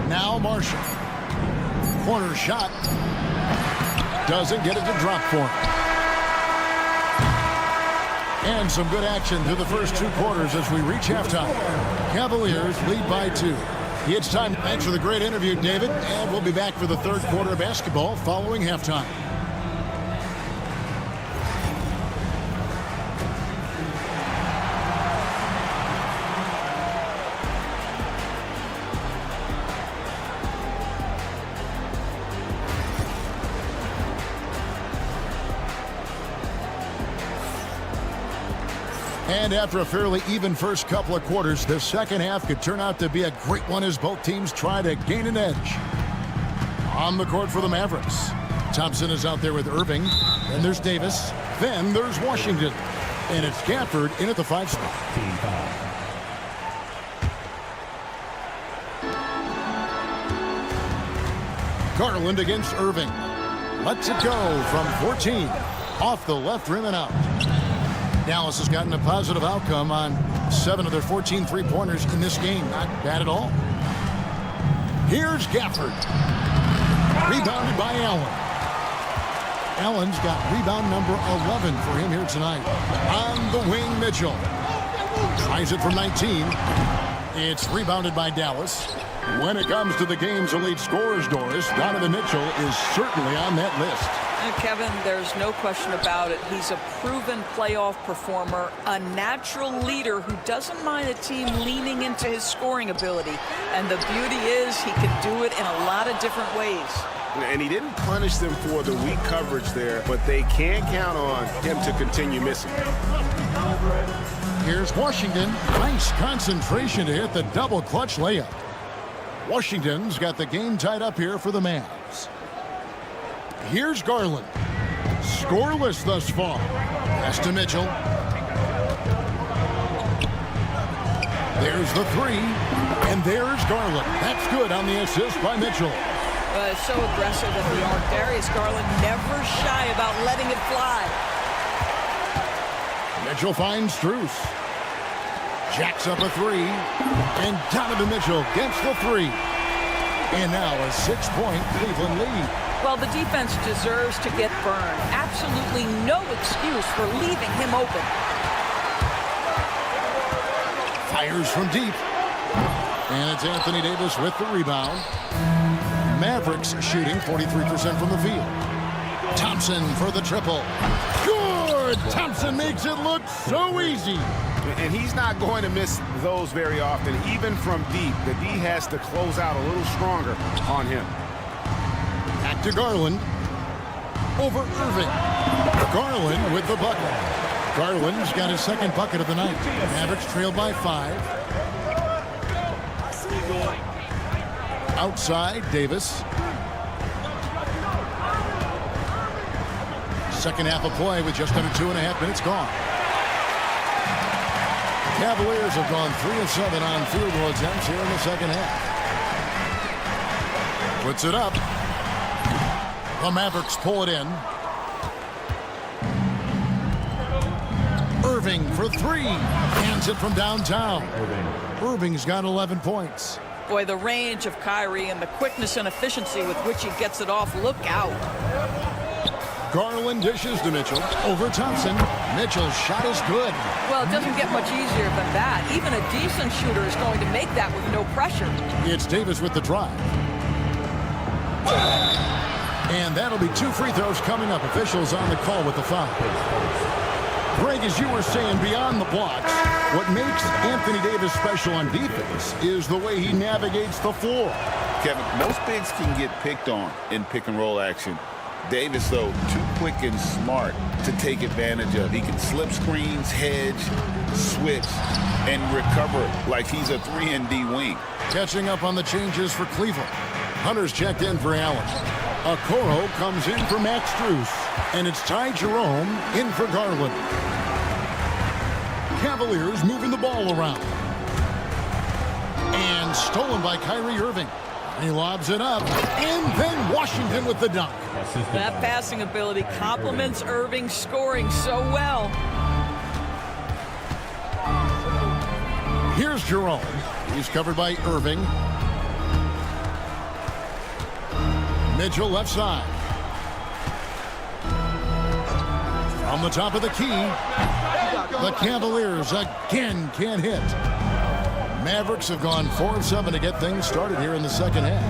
Now Marshall. Corner shot. Doesn't get it to drop for him. And some good action through the first 2 quarters as we reach halftime. Cavaliers lead by 2. It's time. Thanks for the great interview, David. And we'll be back for the third quarter of basketball following halftime. And after a fairly even first couple of quarters, the second half could turn out to be a great one as both teams try to gain an edge. On the court for the Mavericks. Thompson is out there with Irving. Then there's Davis. Then there's Washington. And it's Gafford in at the 5 spot. Garland against Irving. Lets it go from 14. Off the left rim and out. Dallas has gotten a positive outcome on 7 of their 14 three-pointers in this game. Not bad at all. Here's Gafford. Rebounded by Allen. Allen's got rebound number 11 for him here tonight. On the wing, Mitchell. Tries it from 19. It's rebounded by Dallas. When it comes to the game's elite scorers, Doris, Donovan Mitchell is certainly on that list. And Kevin, there's no question about it. He's a proven playoff performer, a natural leader who doesn't mind a team leaning into his scoring ability. And the beauty is he can do it in a lot of different ways. And he didn't punish them for the weak coverage there, but they can count on him to continue missing. Here's Washington. Nice concentration to hit the double clutch layup. Washington's got the game tied up here for the Mavs. Here's Garland. Scoreless thus far. Pass to Mitchell. There's the 3. And there's Garland. That's good on the assist by Mitchell. So aggressive at the arc. Darius Garland never shy about letting it fly. Mitchell finds Strus. Jacks up a 3. And Donovan Mitchell gets the 3. And now a 6-point Cleveland lead. Well, the defense deserves to get burned. Absolutely no excuse for leaving him open. Fires from deep. And it's Anthony Davis with the rebound. Mavericks shooting 43% from the field. Thompson for the triple. Good! Thompson makes it look so easy. And he's not going to miss those very often. Even from deep, the D has to close out a little stronger on him. Back to Garland. Over Irving. Garland with the bucket. Garland's got his second bucket of the night. Mavericks trail by 5. Outside, Davis. Second half of play with just under 2.5 minutes gone. Cavaliers have gone 3 of 7 on field goal attempts here in the second half. Puts it up. The Mavericks pull it in. Irving for three. Hands it from downtown. Irving's got 11 points. Boy, the range of Kyrie and the quickness and efficiency with which he gets it off. Look out. Garland dishes to Mitchell. Over Thompson. Mitchell's shot is good. Well, it doesn't get much easier than that. Even a decent shooter is going to make that with no pressure. It's Davis with the drive. And that'll be 2 free throws coming up. Officials on the call with the foul. Greg, as you were saying, beyond the blocks, what makes Anthony Davis special on defense is the way he navigates the floor. Kevin, most bigs can get picked on in pick-and-roll action. Davis, though, too quick and smart to take advantage of. He can slip screens, hedge, switch, and recover like he's a 3-and-D wing. Catching up on the changes for Cleveland. Hunter's checked in for Allen. Okoro comes in for Max Strus. And it's Ty Jerome in for Garland. Cavaliers moving the ball around. And stolen by Kyrie Irving. He lobs it up. And then Washington with the dunk. That passing ability complements Irving's scoring so well. Here's Jerome. He's covered by Irving. Mitchell left side. From the top of the key, the Cavaliers again can't hit. Mavericks have gone 4 of 7 to get things started here in the second half.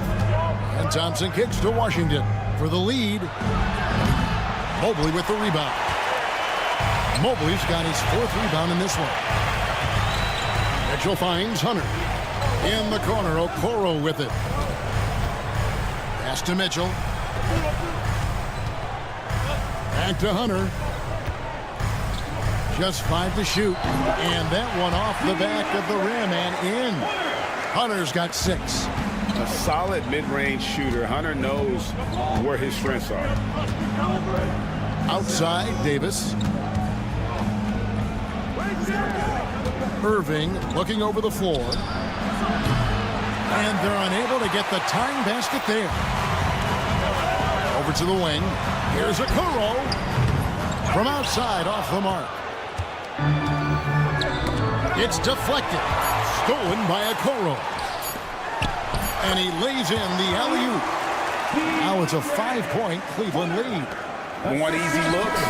And Thompson kicks to Washington for the lead. Mobley with the rebound. Mobley's got his 4th rebound in this one. Mitchell finds Hunter. In the corner, Okoro with it. Pass to Mitchell. Back to Hunter. Just 5 to shoot. And that one off the back of the rim and in. Hunter's got 6. A solid mid-range shooter. Hunter knows where his strengths are. Outside, Davis. Irving looking over the floor. And they're unable to get the tying basket there. Over to the wing. Here's Okoro. From outside, off the mark. It's deflected. Stolen by Okoro. And he lays in the alley-oop. Now it's a 5-point Cleveland lead. Want easy looks?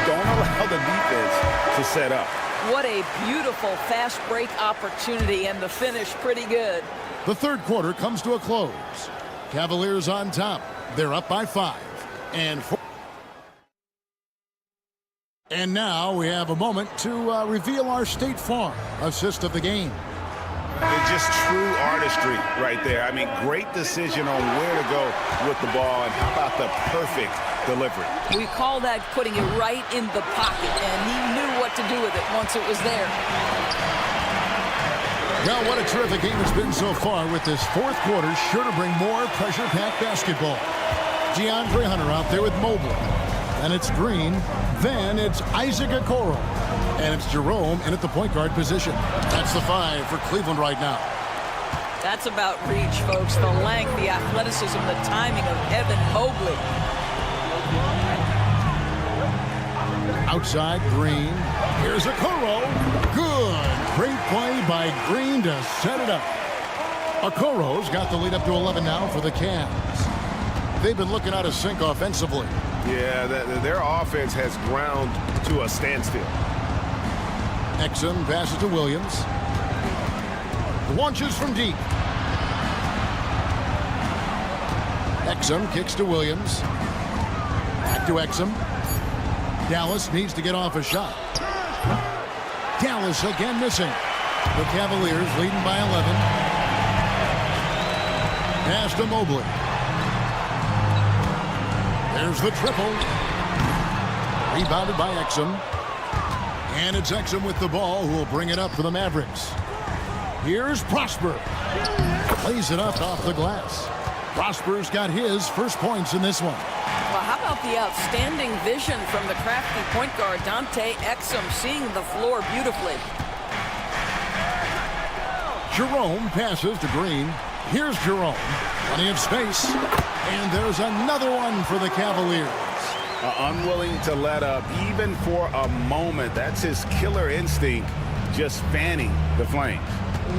Don't allow the defense to set up. What a beautiful fast break opportunity, and the finish pretty good. The third quarter comes to a close. Cavaliers on top. They're up by 5. And now we have a moment to reveal our State Farm assist of the game. It's just true artistry right there. I mean, great decision on where to go with the ball, and how about the perfect delivery? We call that putting it right in the pocket, and he knew what to do with it once it was there. Well, what a terrific game it's been so far, with this fourth quarter sure to bring more pressure-packed basketball. DeAndre Hunter out there with Mobley. And it's Green. Then it's Isaac Okoro. And it's Jerome in at the point guard position. That's the 5 for Cleveland right now. That's about reach, folks. The length, the athleticism, the timing of Evan Mobley. Outside, Green. Here's Okoro. Good. Great play by Green to set it up. Okoro's got the lead up to 11 now for the Cavs. They've been looking out of sync offensively. Yeah, their offense has ground to a standstill. Exum passes to Williams. Launches from deep. Exum kicks to Williams. Back to Exum. Dallas needs to get off a shot. Dallas again missing. The Cavaliers leading by 11. Pass to Mobley. There's the triple. Rebounded by Exum. And it's Exum with the ball, who will bring it up for the Mavericks. Here's Prosper. Plays it up off the glass. Prosper's got his first points in this one. Well, how about the outstanding vision from the crafty point guard, Dante Exum, seeing the floor beautifully. Jerome passes to Green. Here's Jerome. Plenty of space. And there's another one for the Cavaliers. Unwilling to let up even for a moment. That's his killer instinct, just fanning the flames.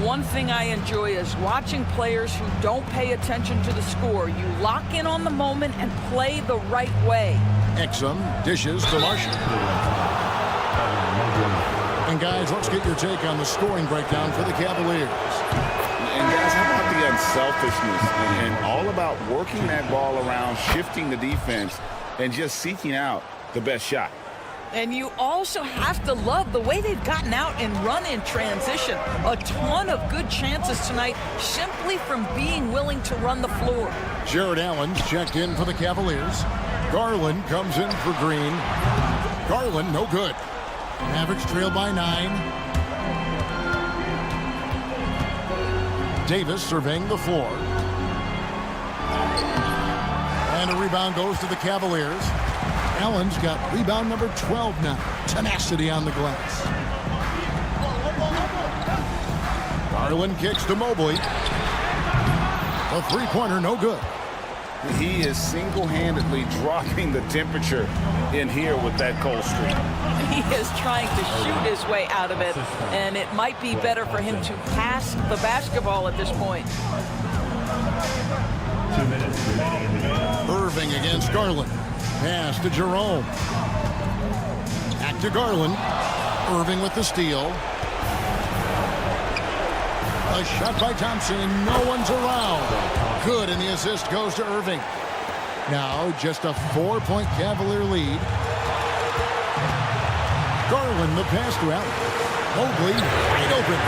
One thing I enjoy is watching players who don't pay attention to the score. You lock in on the moment and play the right way. Exum dishes to Marshall. And guys, let's get your take on the scoring breakdown for the Cavaliers. And guys, how about the unselfishness and all about working that ball around, shifting the defense, and just seeking out the best shot. And you also have to love the way they've gotten out and run in transition. A ton of good chances tonight simply from being willing to run the floor. Jared Allen's checked in for the Cavaliers. Garland comes in for Green. Garland, no good. Mavericks trail by 9. Davis surveying the floor. And a rebound goes to the Cavaliers. Allen's got rebound number 12 now. Tenacity on the glass. Garland kicks to Mobley. The three-pointer, no good. He is single-handedly dropping the temperature in here with that cold streak. He is trying to shoot his way out of it, and it might be better for him to pass the basketball at this point. Irving against Garland. Pass to Jerome. Back to Garland. Irving with the steal. A shot by Thompson. No one's around. Good, and the assist goes to Irving. Now just a 4-point Cavalier lead. Garland, the pass to Allen. Mobley wide open.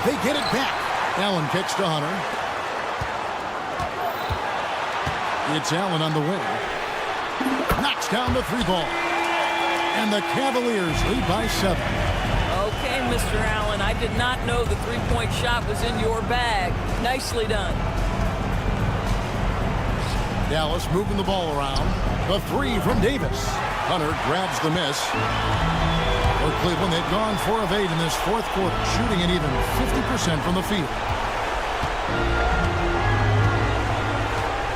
They get it back. Allen kicks to Hunter. It's Allen on the wing. Knocks down the three ball. And the Cavaliers lead by 7. Okay, Mr. Allen, I did not know the three-point shot was in your bag. Nicely done. Dallas moving the ball around. The three from Davis. Hunter grabs the miss. For Cleveland, they've gone 4 of 8 in this fourth quarter, shooting an even 50% from the field.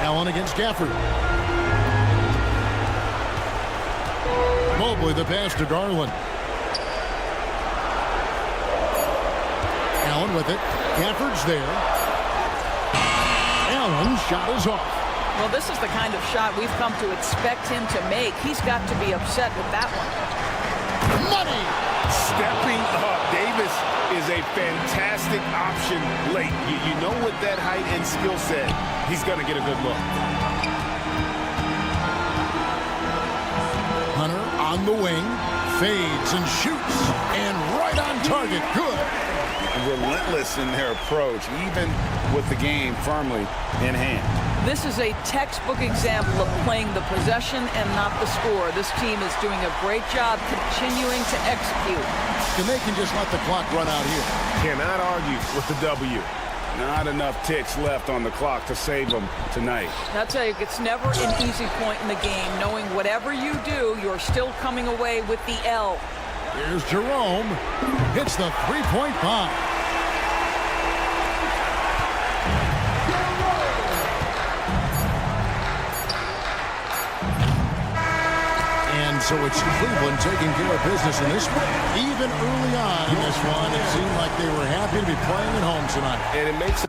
Allen against Gafford. Mobley the pass to Garland. Allen with it. Gafford's there. Allen's shot is off. Well, this is the kind of shot we've come to expect him to make. He's got to be upset with that one. Money! Stepping up. Davis is a fantastic option late. You know, with that height and skill set, he's going to get a good look. Hunter on the wing, fades and shoots, and right on target. Good. Relentless in their approach, even with the game firmly in hand. This is a textbook example of playing the possession and not the score. This team is doing a great job continuing to execute. And they can just let the clock run out here. Cannot argue with the W. Not enough ticks left on the clock to save them tonight. I'll tell you, it's never an easy point in the game, knowing whatever you do, you're still coming away with the L. Here's Jerome. Hits the three-point bomb. And so it's Cleveland taking care of business in this one. Even early on in this one, it seemed like they were happy to be playing at home tonight. And it makes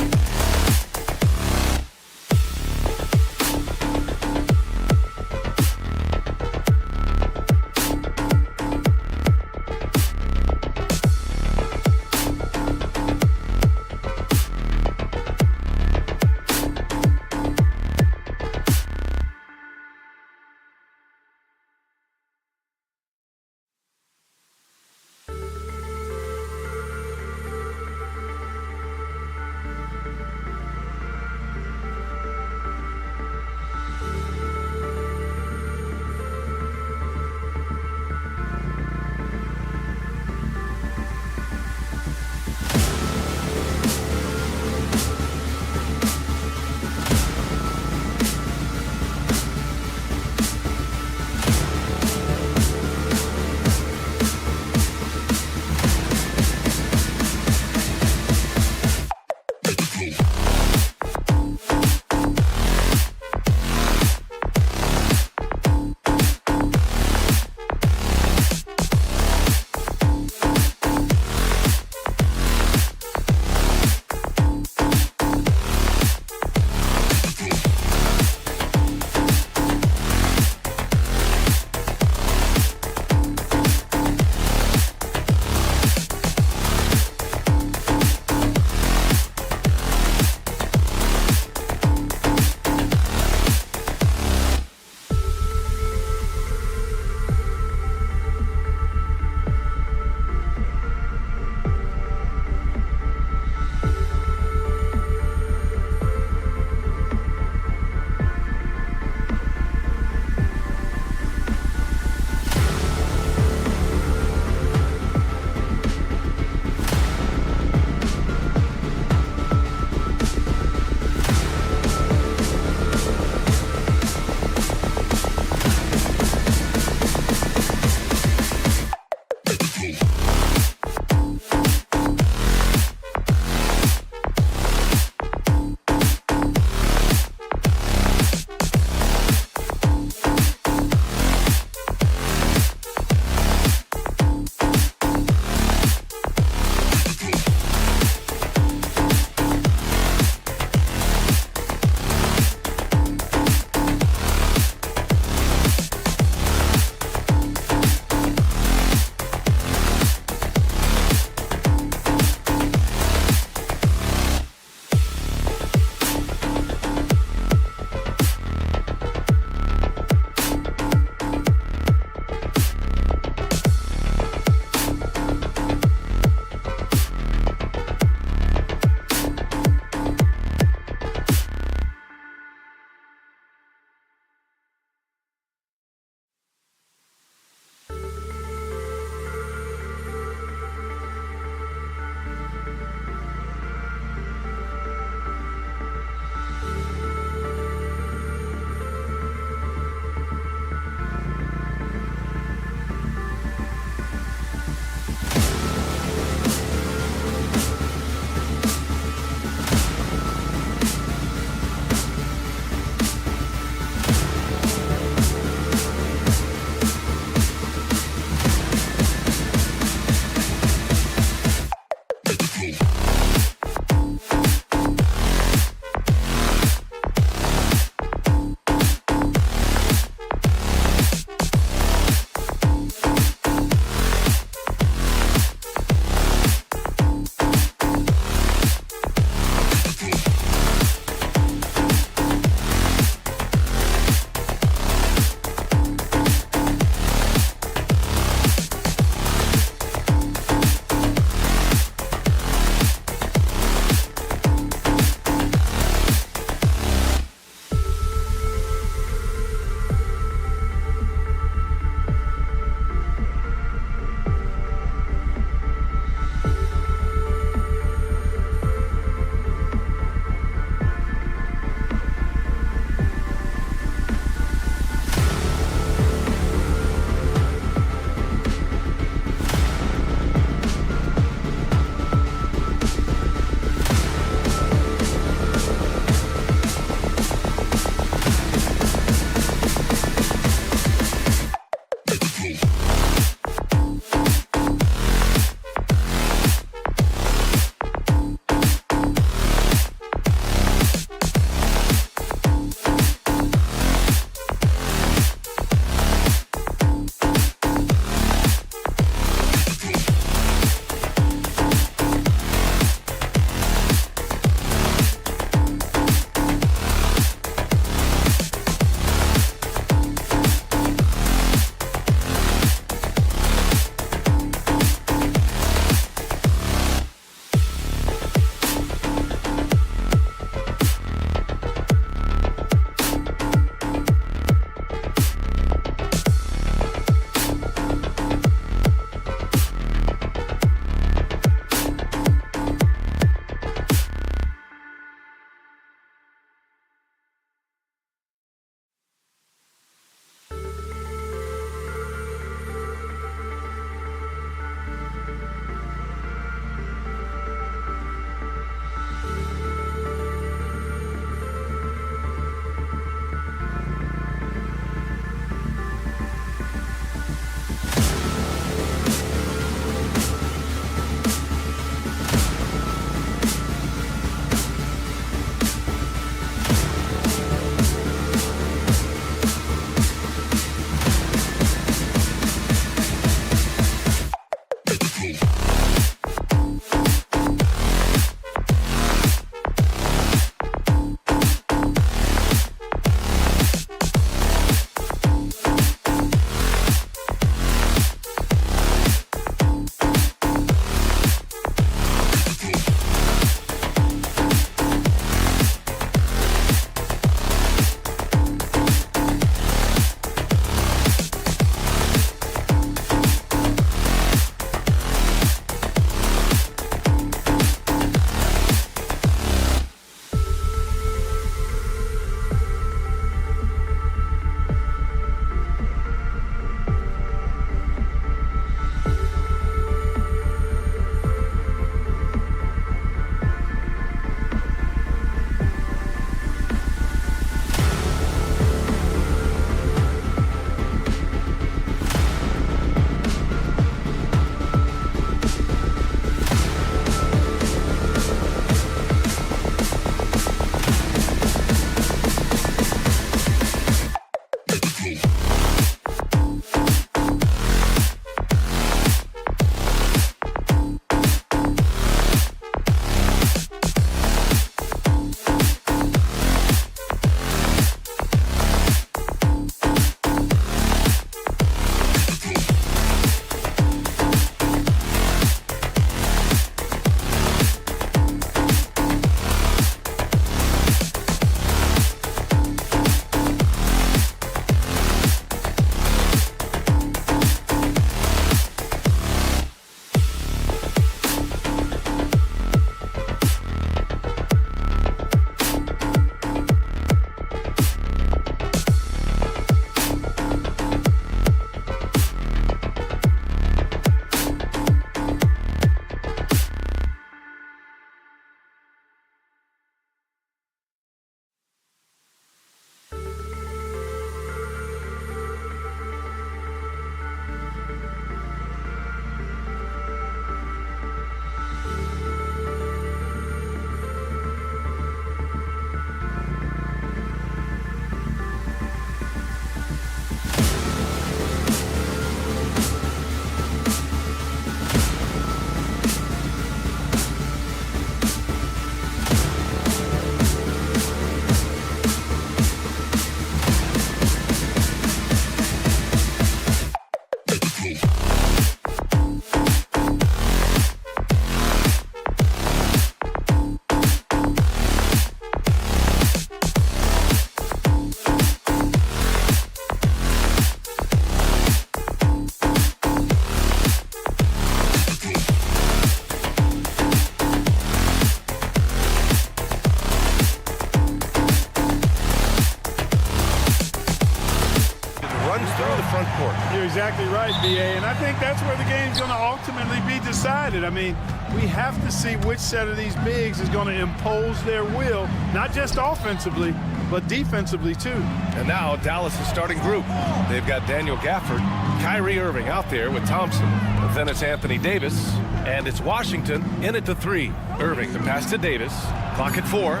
You're exactly right, B.A., and I think that's where the game's going to ultimately be decided. I mean, we have to see which set of these bigs is going to impose their will, not just offensively, but defensively, too. And now Dallas' starting group. They've got Daniel Gafford, Kyrie Irving out there with Thompson. Then it's Anthony Davis, and it's Washington in at the 3. Irving, the pass to Davis. Clock at 4.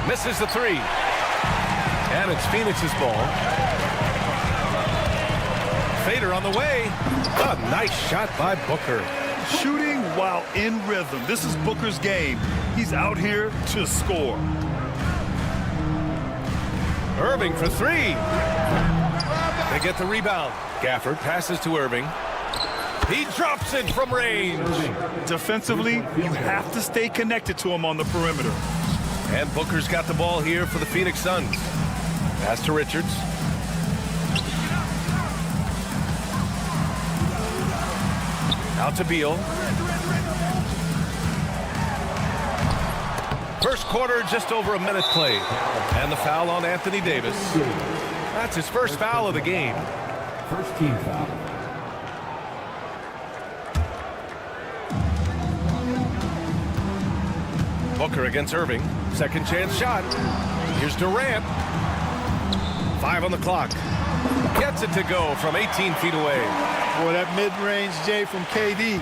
Misses the 3. And it's Phoenix's ball. Fader on the way. A nice shot by Booker. Shooting while in rhythm. This is Booker's game. He's out here to score. Irving for 3. They get the rebound. Gafford passes to Irving. He drops it from range. Defensively, you have to stay connected to him on the perimeter. And Booker's got the ball here for the Phoenix Suns. Pass to Richards. Out to Beal. First quarter, just over a minute played. And the foul on Anthony Davis. That's his first foul of the game. First team foul. Booker against Irving. Second chance shot. Here's Durant. 5 on the clock. Gets it to go from 18 feet away. Boy, that mid-range J from KD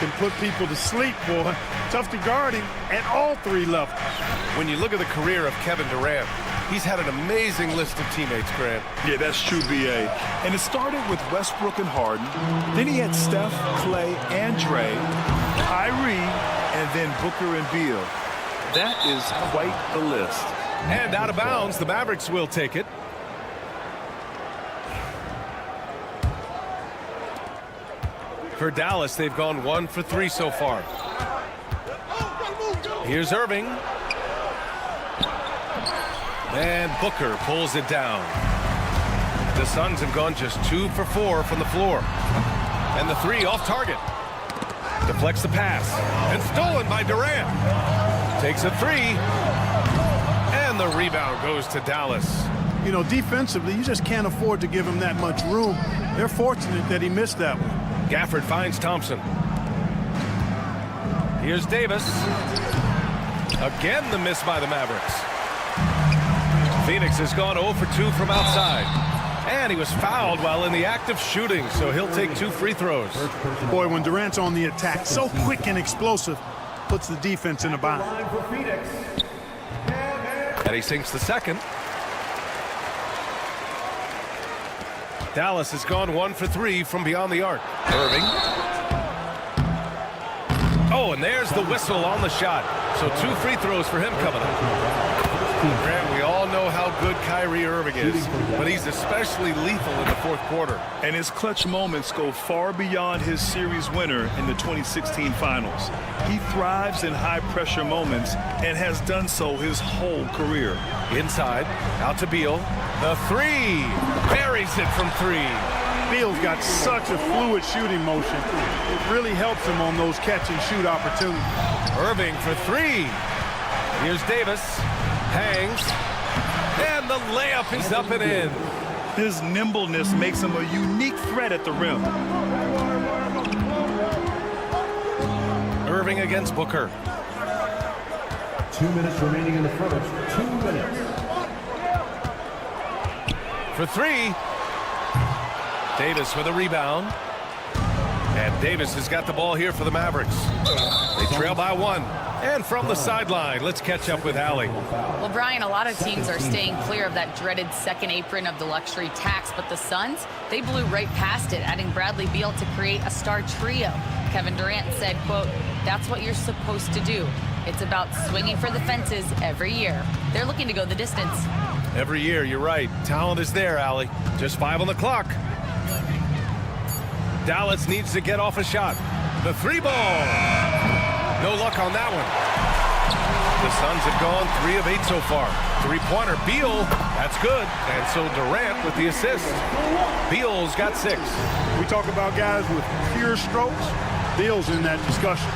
can put people to sleep, boy. Tough to guard him at all 3 levels. When you look at the career of Kevin Durant, he's had an amazing list of teammates, Grant. Yeah, that's true, B.A. And it started with Westbrook and Harden. Then he had Steph, Clay, and Dre, Kyrie, and then Booker and Beal. That is quite the list. And out of bounds, the Mavericks will take it. For Dallas, they've gone 1 for 3 so far. Here's Irving. And Booker pulls it down. The Suns have gone just 2 for 4 from the floor. And the 3 off target. Deflects the pass. And stolen by Durant. Takes a 3. And the rebound goes to Dallas. You know, defensively, you just can't afford to give him that much room. They're fortunate that he missed that one. Gafford finds Thompson. Here's Davis. Again, the miss by the Mavericks. Phoenix has gone 0 for 2 from outside. And he was fouled while in the act of shooting, so he'll take 2 free throws. Boy, when Durant's on the attack, so quick and explosive, puts the defense in a bind. And he sinks the second. Dallas has gone 1 for 3 from beyond the arc. Irving. Oh, and there's the whistle on the shot. So 2 free throws for him coming up. Grant, we all know how good Kyrie Irving is, but he's especially lethal in the fourth quarter. And his clutch moments go far beyond his series winner in the 2016 finals. He thrives in high-pressure moments and has done so his whole career. Inside, out to Beal. The 3. Buries it from 3. Beal's got such a fluid shooting motion. It really helps him on those catch-and-shoot opportunities. Irving for 3. Here's Davis. Hangs. And the layup is up and in. His nimbleness makes him a unique threat at the rim. Irving against Booker. 2 minutes remaining in the first. 2 minutes. For 3. Davis with a rebound. And Davis has got the ball here for the Mavericks. They trail by 1. And from the sideline, let's catch up with Allie. Well, Brian, a lot of teams are staying clear of that dreaded second apron of the luxury tax, but the Suns, they blew right past it, adding Bradley Beal to create a star trio. Kevin Durant said, quote, "That's what you're supposed to do. It's about swinging for the fences every year." They're looking to go the distance. Every year, you're right. Talent is there, Allie. Just 5 on the clock. Dallas needs to get off a shot. The three ball. No luck on that one. The Suns have gone 3 of 8 so far. Three-pointer, Beal, that's good. And so Durant with the assist. Beal's got 6. We talk about guys with pure strokes. Beal's in that discussion.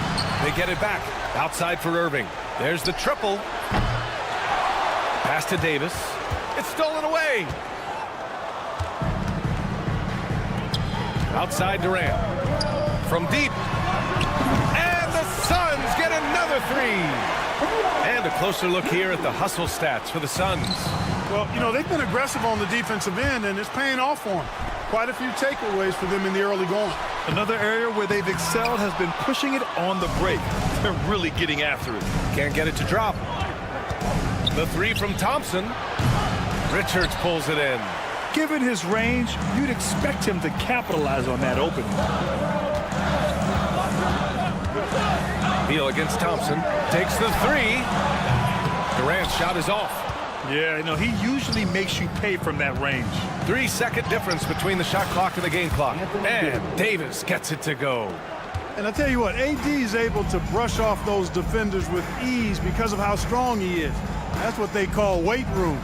They get it back. Outside for Irving. There's the triple. Pass to Davis. It's stolen away. Outside Durant. From deep. And the Suns get another 3. And a closer look here at the hustle stats for the Suns. Well, you know, they've been aggressive on the defensive end, and it's paying off for them. Quite a few takeaways for them in the early going. Another area where they've excelled has been pushing it on the break. They're really getting after it. Can't get it to drop. The 3 from Thompson. Richards pulls it in. Given his range, you'd expect him to capitalize on that opening. Beal against Thompson. Takes the 3. Durant's shot is off. Yeah, you know, he usually makes you pay from that range. 3-second difference between the shot clock and the game clock. And Davis gets it to go. And I tell you what, AD is able to brush off those defenders with ease because of how strong he is. That's what they call weight room.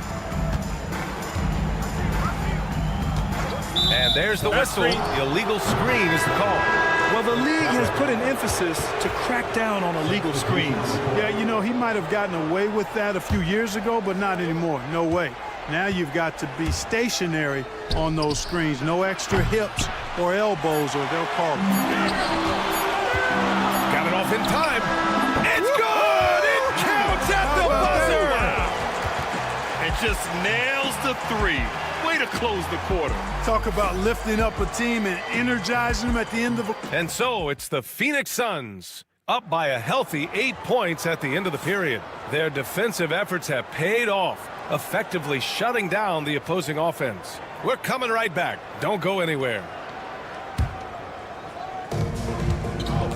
And there's the whistle. Illegal screen is the call. Well, the league has put an emphasis to crack down on illegal screens. Yeah, you know, he might have gotten away with that a few years ago, but not anymore. No way. Now you've got to be stationary on those screens. No extra hips or elbows, or they'll call it. Got it off in time. It's good! It counts at the buzzer! And just nails the 3. Way to close the quarter. Talk about lifting up a team and energizing them at the end of a... And so it's the Phoenix Suns, up by a healthy 8 points at the end of the period. Their defensive efforts have paid off, effectively shutting down the opposing offense. We're coming right back. Don't go anywhere.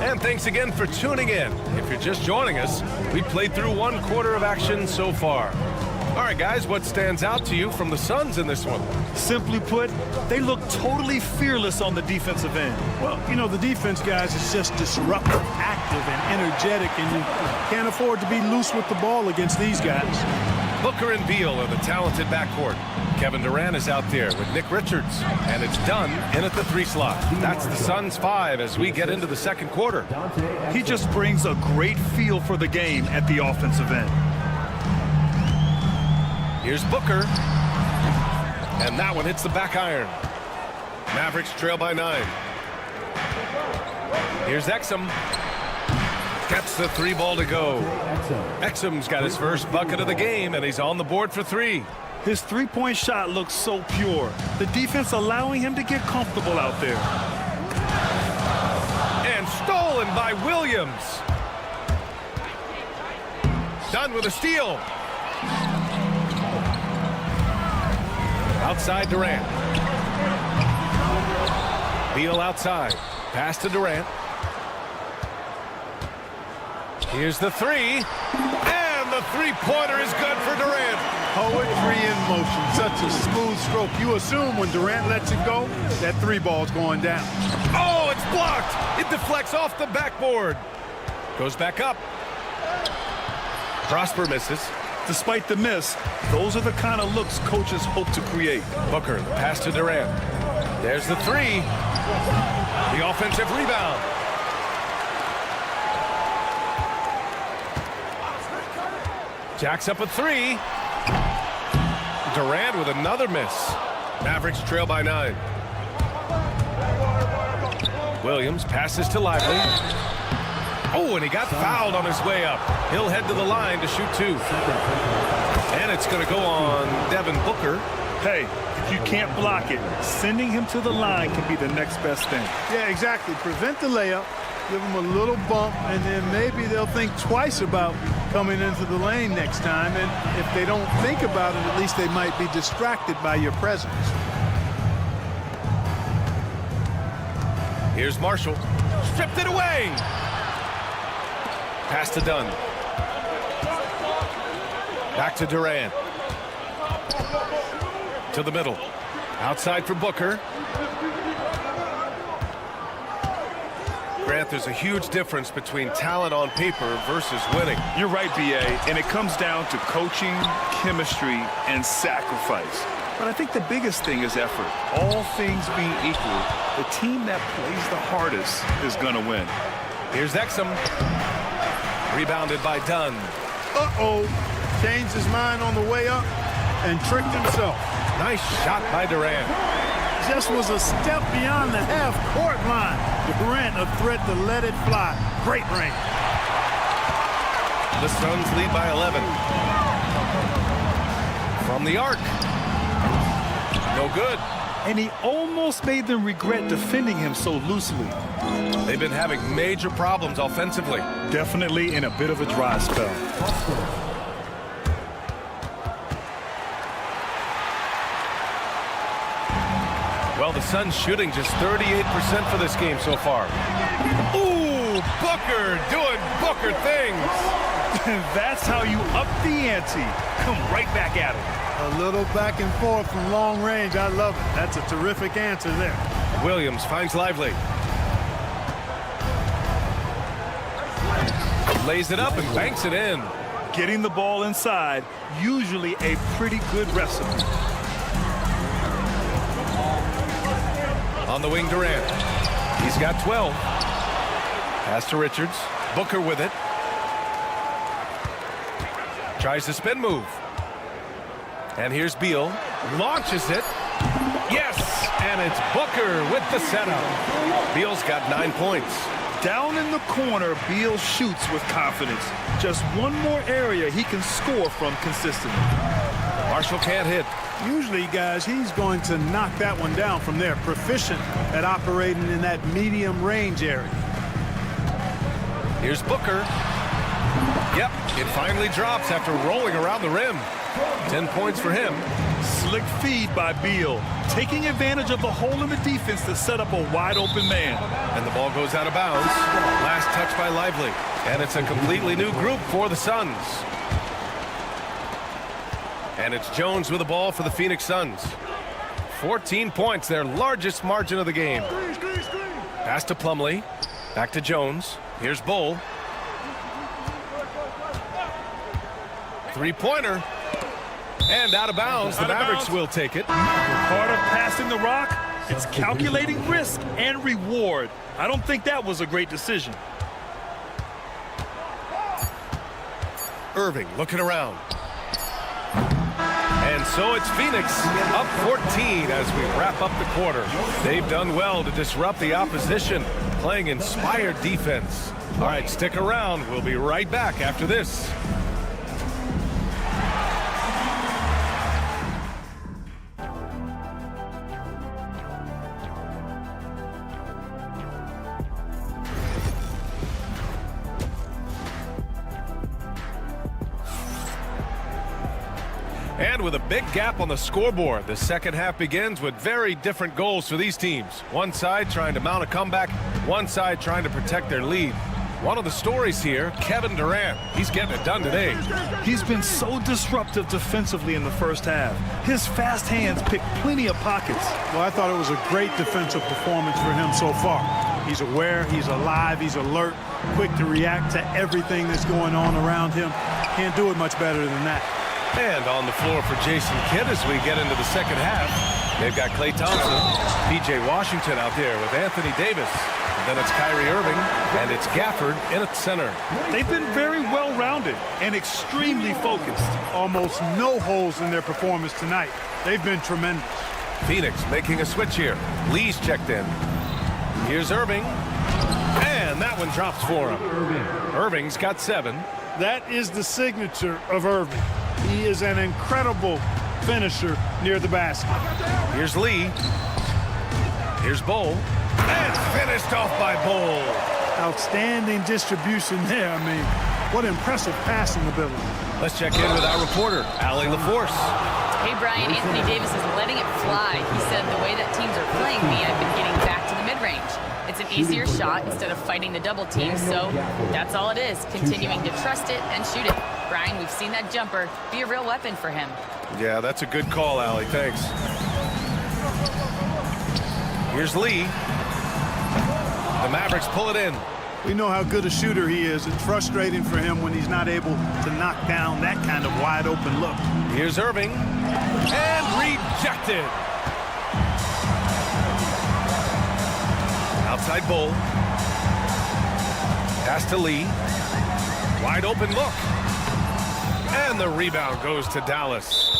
And thanks again for tuning in. If you're just joining us, we played through 1 quarter of action so far. All right, guys, what stands out to you from the Suns in this one? Simply put, they look totally fearless on the defensive end. Well, you know, the defense, guys, is just disruptive, active, and energetic, and you can't afford to be loose with the ball against these guys. Booker and Beal are the talented backcourt. Kevin Durant is out there with Nick Richards, and it's done in at the 3 slot. That's the Suns 5 as we get into the second quarter. He just brings a great feel for the game at the offensive end. Here's Booker. And that one hits the back iron. Mavericks trail by 9. Here's Exum. Gets the 3 ball to go. Exum's got his first bucket of the game, and he's on the board for 3. His 3-point shot looks so pure. The defense allowing him to get comfortable out there. And stolen by Williams. Done with a steal. Outside Durant. Beal outside. Pass to Durant. Here's the 3. And the 3-pointer is good for Durant. Poetry in motion. Such a smooth stroke. You assume when Durant lets it go, that 3 ball's going down. Oh, it's blocked. It deflects off the backboard. Goes back up. Prosper misses. Despite the miss, those are the kind of looks coaches hope to create. Booker, the pass to Durant. There's the 3. The offensive rebound. Jacks up a 3. Durant with another miss. Mavericks trail by 9. Williams passes to Lively. Oh, and he got fouled on his way up. He'll head to the line to shoot 2. And it's going to go on Devin Booker. Hey, if you can't block it, sending him to the line can be the next best thing. Yeah, exactly. Prevent the layup, give him a little bump, and then maybe they'll think twice about coming into the lane next time. And if they don't think about it, at least they might be distracted by your presence. Here's Marshall. Stripped it away. Pass to Dunn. Back to Durant. To the middle. Outside for Booker. Grant, there's a huge difference between talent on paper versus winning. You're right, B.A., and it comes down to coaching, chemistry, and sacrifice. But I think the biggest thing is effort. All things being equal, the team that plays the hardest is going to win. Here's Exum. Rebounded by Dunn. Uh-oh. Changed his mind on the way up and tricked himself. Nice shot by Durant. Just was a step beyond the half-court line. Durant a threat to let it fly. Great range. The Suns lead by 11. From the arc. No good. And he almost made them regret defending him so loosely. They've been having major problems offensively. Definitely in a bit of a dry spell. Well, the Suns shooting just 38% for this game so far. Ooh, Booker doing Booker things. That's how you up the ante. Come right back at him. A little back and forth from long range. I love it. That's a terrific answer there. Williams finds Lively. Lays it up and banks it in. Getting the ball inside, usually a pretty good recipe. On the wing, Durant. He's got 12. Pass to Richards. Booker with it. Tries the spin move. And here's Beal. Launches it. Yes! And it's Booker with the setup. Beal's got 9 points. Down in the corner, Beal shoots with confidence. Just one more area he can score from consistently. Marshall can't hit. Usually, guys, he's going to knock that one down from there. Proficient at operating in that medium range area. Here's Booker. Yep, it finally drops after rolling around the rim. 10 points for him. Slick feed by Beal, taking advantage of the hole in the defense to set up a wide open man. And the ball goes out of bounds. Last touch by Lively. And it's a completely new group for the Suns. And it's Jones with the ball for the Phoenix Suns. 14 points, their largest margin of the game. Pass to Plumlee. Back to Jones. Here's Bull. Three-pointer. And out of bounds. The Mavericks will take it. Part of passing the rock, it's calculating risk and reward. I don't think that was a great decision. Irving looking around. And so it's Phoenix up 14 as we wrap up the quarter. They've done well to disrupt the opposition, playing inspired defense. All right, stick around. We'll be right back after this. And with a big gap on the scoreboard, the second half begins with very different goals for these teams. One side trying to mount a comeback, one side trying to protect their lead. One of the stories here, Kevin Durant. He's getting it done today. He's been so disruptive defensively in the first half. His fast hands pick plenty of pockets. Well, I thought it was a great defensive performance for him so far. He's aware, he's alive, he's alert, quick to react to everything that's going on around him. Can't do it much better than that. And on the floor for Jason Kidd as we get into the second half. They've got Klay Thompson, P.J. Washington out there with Anthony Davis. And then it's Kyrie Irving, and it's Gafford in at center. They've been very well-rounded and extremely focused. Almost no holes in their performance tonight. They've been tremendous. Phoenix making a switch here. Lee's checked in. Here's Irving. And that one drops for him. Irving's got 7. That is the signature of Irving. He is an incredible finisher near the basket. Here's Lee. Here's Bull. And finished off by Bull. Outstanding distribution there. I mean, what impressive passing ability. Let's check in with our reporter, Allie LaForce. Hey, Brian, Anthony Davis is letting it fly. He said the way that teams are playing me, I've been getting back to the mid-range. It's an easier shot instead of fighting the double team, so that's all it is, continuing to trust it and shoot it. Brian, we've seen that jumper be a real weapon for him. Yeah, that's a good call, Allie. Thanks. Here's Lee. The Mavericks pull it in. We know how good a shooter he is. It's frustrating for him when he's not able to knock down that kind of wide open look. Here's Irving. And rejected. Outside Bull. Pass to Lee. Wide open look. And the rebound goes to Dallas.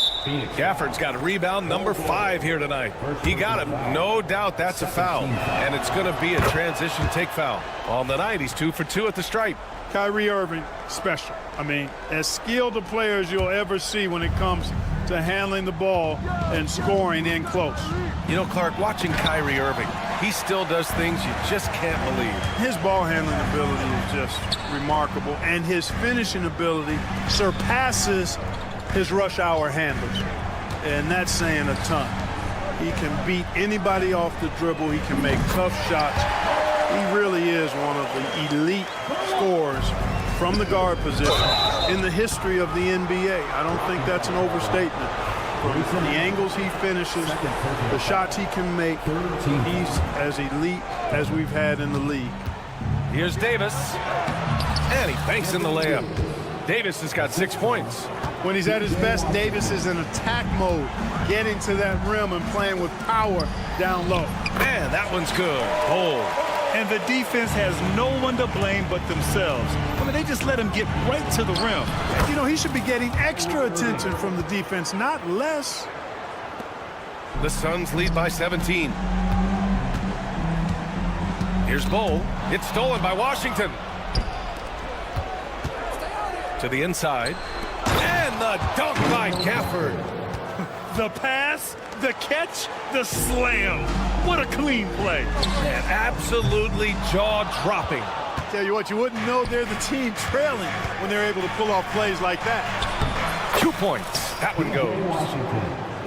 Gafford's got a rebound number 5 here tonight. He got him. No doubt that's a foul. And it's going to be a transition take foul. On the night, he's 2 for 2 at the stripe. Kyrie Irving, special. I mean, as skilled a player as you'll ever see when it comes to handling the ball and scoring in close. You know, Clark, watching Kyrie Irving, he still does things you just can't believe. His ball handling ability is just remarkable, and his finishing ability surpasses his rush hour handles, and that's saying a ton. He can beat anybody off the dribble. He can make tough shots. He really is one of the elite scorers from the guard position in the history of the NBA. I don't think that's an overstatement. From the angles he finishes, the shots he can make, he's as elite as we've had in the league. Here's Davis, and he banks in the layup. Davis has got 6 points. When he's at his best, Davis is in attack mode, getting to that rim and playing with power down low. Man, that one's good. Hold. And the defense has no one to blame but themselves. I mean, they just let him get right to the rim. You know, he should be getting extra attention from the defense, not less. The Suns lead by 17. Here's Bull. It's stolen by Washington. To the inside. And the dunk by Gafford. The pass, the catch, the slam. What a clean play. Man, absolutely jaw-dropping. Tell you what, you wouldn't know they're the team trailing when they're able to pull off plays like that. 2 points. That one goes.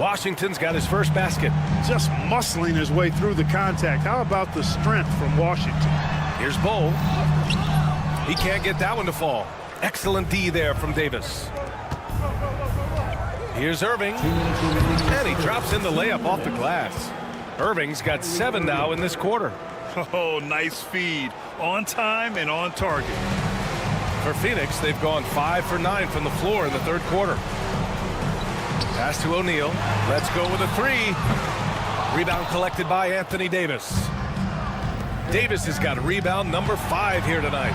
Washington's got his first basket. Just muscling his way through the contact. How about the strength from Washington? Here's Bull. He can't get that one to fall. Excellent D there from Davis. Here's Irving. And he drops in the layup off the glass. Irving's got 7 now in this quarter. Oh, nice feed. On time and on target. For Phoenix, they've gone 5 for 9 from the floor in the third quarter. Pass to O'Neal. Let's go with a 3. Rebound collected by Anthony Davis. Davis has got rebound number 5 here tonight.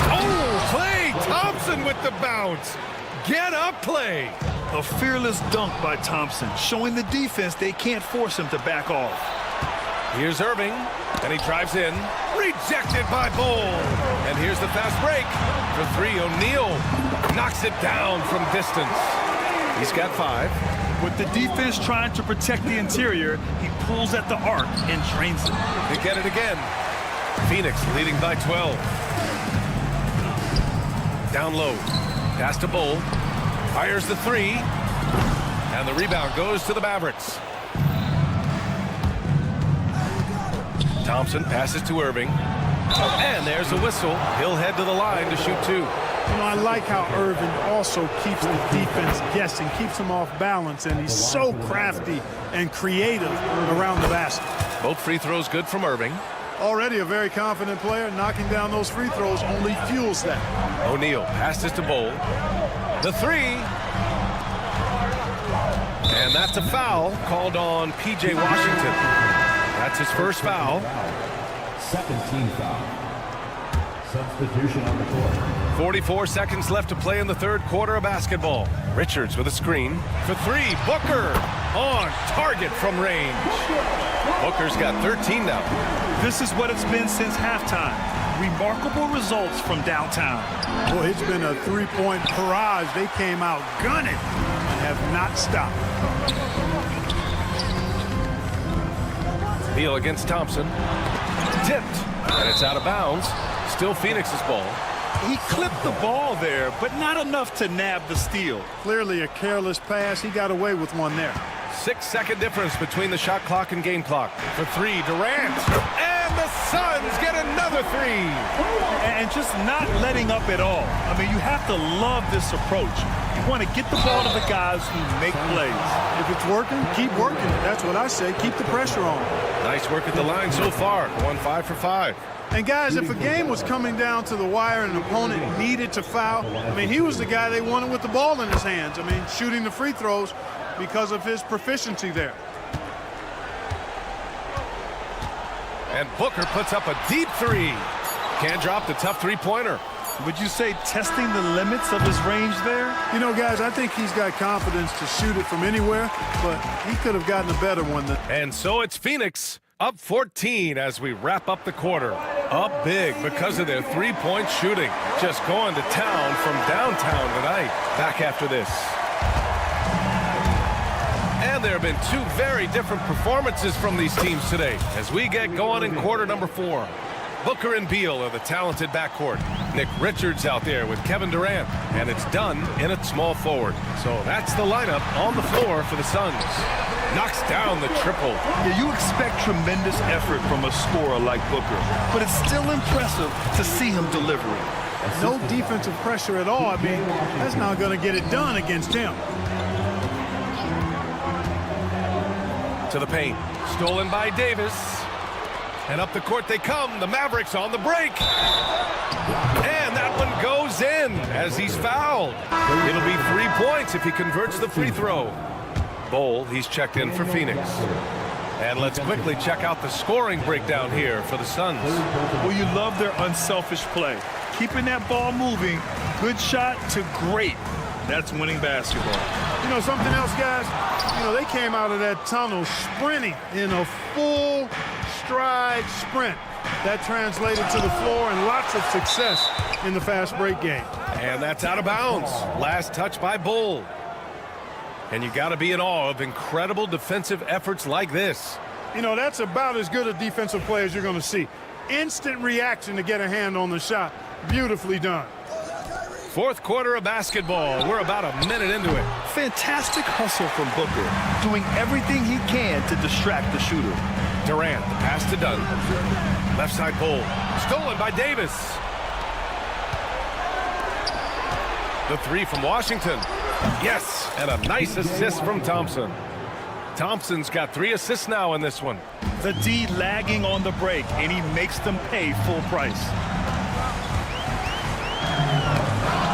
Oh, Klay Thompson with the bounce. Get up, Klay. A fearless dunk by Thompson, showing the defense they can't force him to back off. Here's Irving, and he drives in. Rejected by Bull. And here's the fast break. For 3, O'Neal knocks it down from distance. He's got 5. With the defense trying to protect the interior, he pulls at the arc and drains it. They get it again. Phoenix leading by 12. Down low. Pass to Bull. Fires the 3. And the rebound goes to the Mavericks. Thompson passes to Irving. And there's a whistle. He'll head to the line to shoot 2. You know, I like how Irving also keeps the defense guessing, keeps them off balance, and he's so crafty and creative around the basket. Both free throws good from Irving. Already a very confident player. Knocking down those free throws only fuels that. O'Neal passes to Bull. The 3. And that's a foul called on P.J. Washington. That's his first foul. Second team foul. Substitution on the court. 44 seconds left to play in the third quarter of basketball. Richards with a screen. For 3, Booker on target from range. Booker's got 13 now. This is what it's been since halftime. Remarkable results from downtown. Boy, it's been a three-point barrage. They came out gunning and have not stopped. Beal against Thompson. Tipped. And it's out of bounds. Still Phoenix's ball. He clipped the ball there, but not enough to nab the steal. Clearly a careless pass. He got away with one there. 6-second difference between the shot clock and game clock. For 3, Durant. And the Suns get another 3. and just not letting up at all. I mean, you have to love this approach. You want to get the ball to the guys who make plays. If it's working, keep working it. That's what I say. Keep the pressure on. Nice work at the line so far. Going 5 for 5. And guys, if a game was coming down to the wire and an opponent needed to foul, I mean, he was the guy they wanted with the ball in his hands. I mean, shooting the free throws because of his proficiency there. And Booker puts up a deep three. Can't drop the tough three-pointer. Would you say testing the limits of his range there? You know, guys, I think he's got confidence to shoot it from anywhere, but he could have gotten a better one. And so it's Phoenix up 14 as we wrap up the quarter. Up big because of their three-point shooting. Just going to town from downtown tonight. Back after this. And there have been two very different performances from these teams today as we get going in quarter number 4. Booker and Beal are the talented backcourt. Nick Richards out there with Kevin Durant. And it's done in a small forward. So that's the lineup on the floor for the Suns. Knocks down the triple. Yeah, you expect tremendous effort from a scorer like Booker, but it's still impressive to see him delivering. No defensive pressure at all. I mean, that's not going to get it done against him. To the paint. Stolen by Davis. And up the court they come. The Mavericks on the break. And that one goes in as he's fouled. It'll be 3 points if he converts the free throw. Bowl, he's checked in for Phoenix. And let's quickly check out the scoring breakdown here for the Suns. Well, you love their unselfish play. Keeping that ball moving, good shot to great. That's winning basketball. You know something else, guys? You know, they came out of that tunnel sprinting in a full stride sprint. That translated to the floor and lots of success in the fast break game. And that's out of bounds. Last touch by Bull. And you got to be in awe of incredible defensive efforts like this. You know, that's about as good a defensive play as you're going to see. Instant reaction to get a hand on the shot. Beautifully done. Fourth quarter of basketball. We're about a minute into it. Fantastic hustle from Booker, doing everything he can to distract the shooter. Durant, the pass to Dunn. Left side Bull. Stolen by Davis. The three from Washington. Yes, and a nice assist from Thompson. Thompson's got 3 assists now in this one. The D lagging on the break, and he makes them pay full price.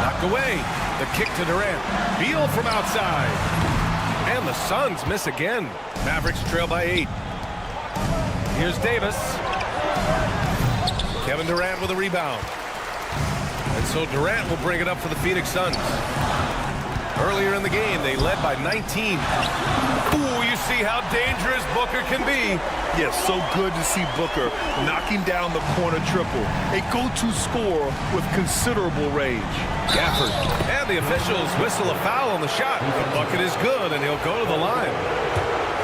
Knocked away. The kick to Durant. Beal from outside. And the Suns miss again. Mavericks trail by 8. Here's Davis. Kevin Durant with a rebound. And so Durant will bring it up for the Phoenix Suns. Earlier in the game, they led by 19. Ooh, you see how dangerous Booker can be. Yes, so good to see Booker knocking down the corner triple. A go-to scorer with considerable range. Gafford. And the officials whistle a foul on the shot. The bucket is good, and he'll go to the line.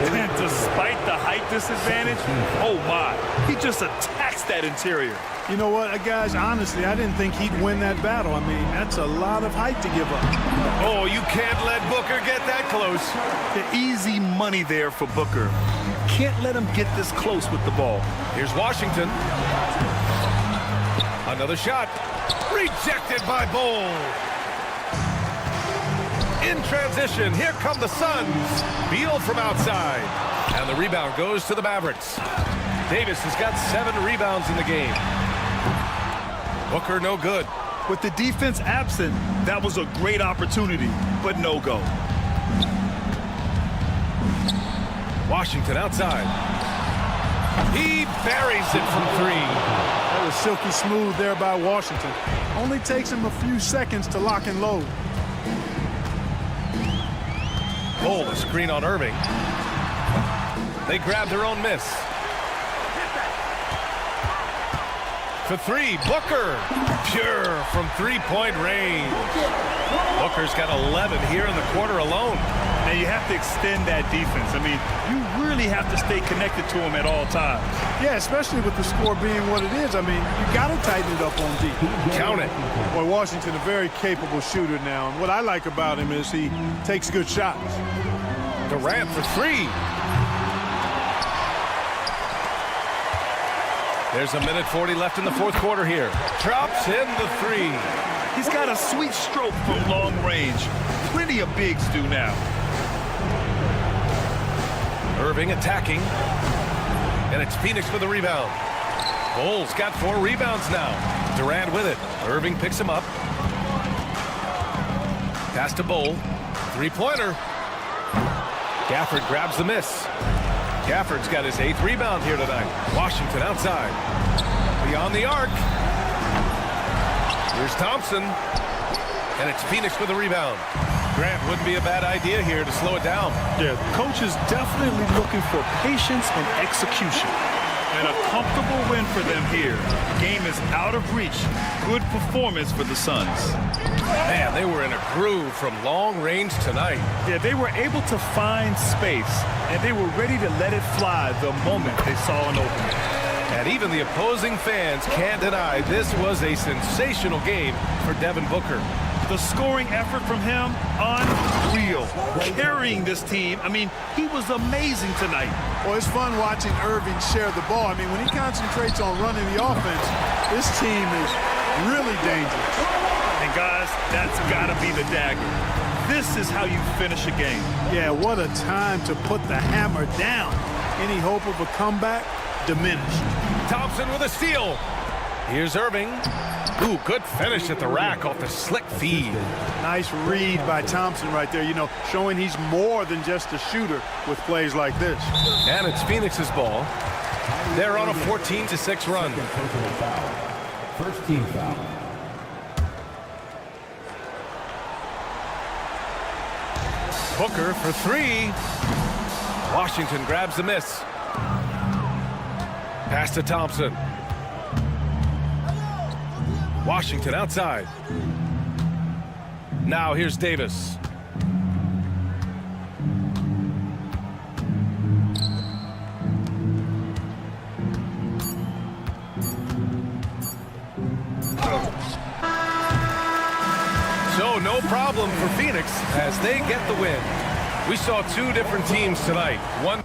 And despite the height disadvantage, oh my, he just attacks that interior. You know what, guys, honestly, I didn't think he'd win that battle. I mean, that's a lot of height to give up. Oh, you can't let Booker get that close. The easy money there for Booker. You can't let him get this close with the ball. Here's Washington. Another shot. Rejected by Bull. In transition, here come the Suns. Beal from outside. And the rebound goes to the Mavericks. Davis has got 7 rebounds in the game. Booker no good. With the defense absent, that was a great opportunity, but no go. Washington outside. He buries it from 3. That was silky smooth there by Washington. Only takes him a few seconds to lock and load. Oh, the screen on Irving. They grab their own miss. For 3, Booker. Pure from 3-point range. Booker's got 11 here in the quarter alone. Now you have to extend that defense. I mean, you really have to stay connected to him at all times. Yeah, especially with the score being what it is. I mean, you got to tighten it up on D. Count it. Boy, Washington, a very capable shooter now. And what I like about him is he takes good shots. Durant for 3. There's a minute 40 left in the fourth quarter here. Drops in the three. He's got a sweet stroke from long range. Plenty of bigs do now. Irving attacking. And it's Phoenix with the rebound. Bull's got 4 rebounds now. Durant with it. Irving picks him up. Pass to Bull. Three-pointer. Gafford grabs the miss. Gafford's got his 8th rebound here tonight. Washington outside. Beyond the arc. Here's Thompson. And it's Phoenix with the rebound. Grant, wouldn't be a bad idea here to slow it down. Yeah, the coach is definitely looking for patience and execution. And a comfortable win for them here. Game is out of reach. Good performance for the Suns. Man, they were in a groove from long range tonight. Yeah, they were able to find space, and they were ready to let it fly the moment they saw an opening. And even the opposing fans can't deny this was a sensational game for Devin Booker. The scoring effort from him, unreal. Carrying this team, I mean, he was amazing tonight. Well, it's fun watching Irving share the ball. I mean, when he concentrates on running the offense, this team is really dangerous. And guys, that's got to be the dagger. This is how you finish a game. Yeah, what a time to put the hammer down. Any hope of a comeback diminished. Thompson with a steal. Here's Irving. Ooh, good finish at the rack off the slick feed. Nice read by Thompson right there, you know, showing he's more than just a shooter with plays like this. And it's Phoenix's ball. They're on a 14-6 run. First team foul. Booker for 3. Washington grabs the miss. Pass to Thompson. Washington outside. Now here's Davis. So no problem for Phoenix as they get the win. We saw 2 different teams tonight. One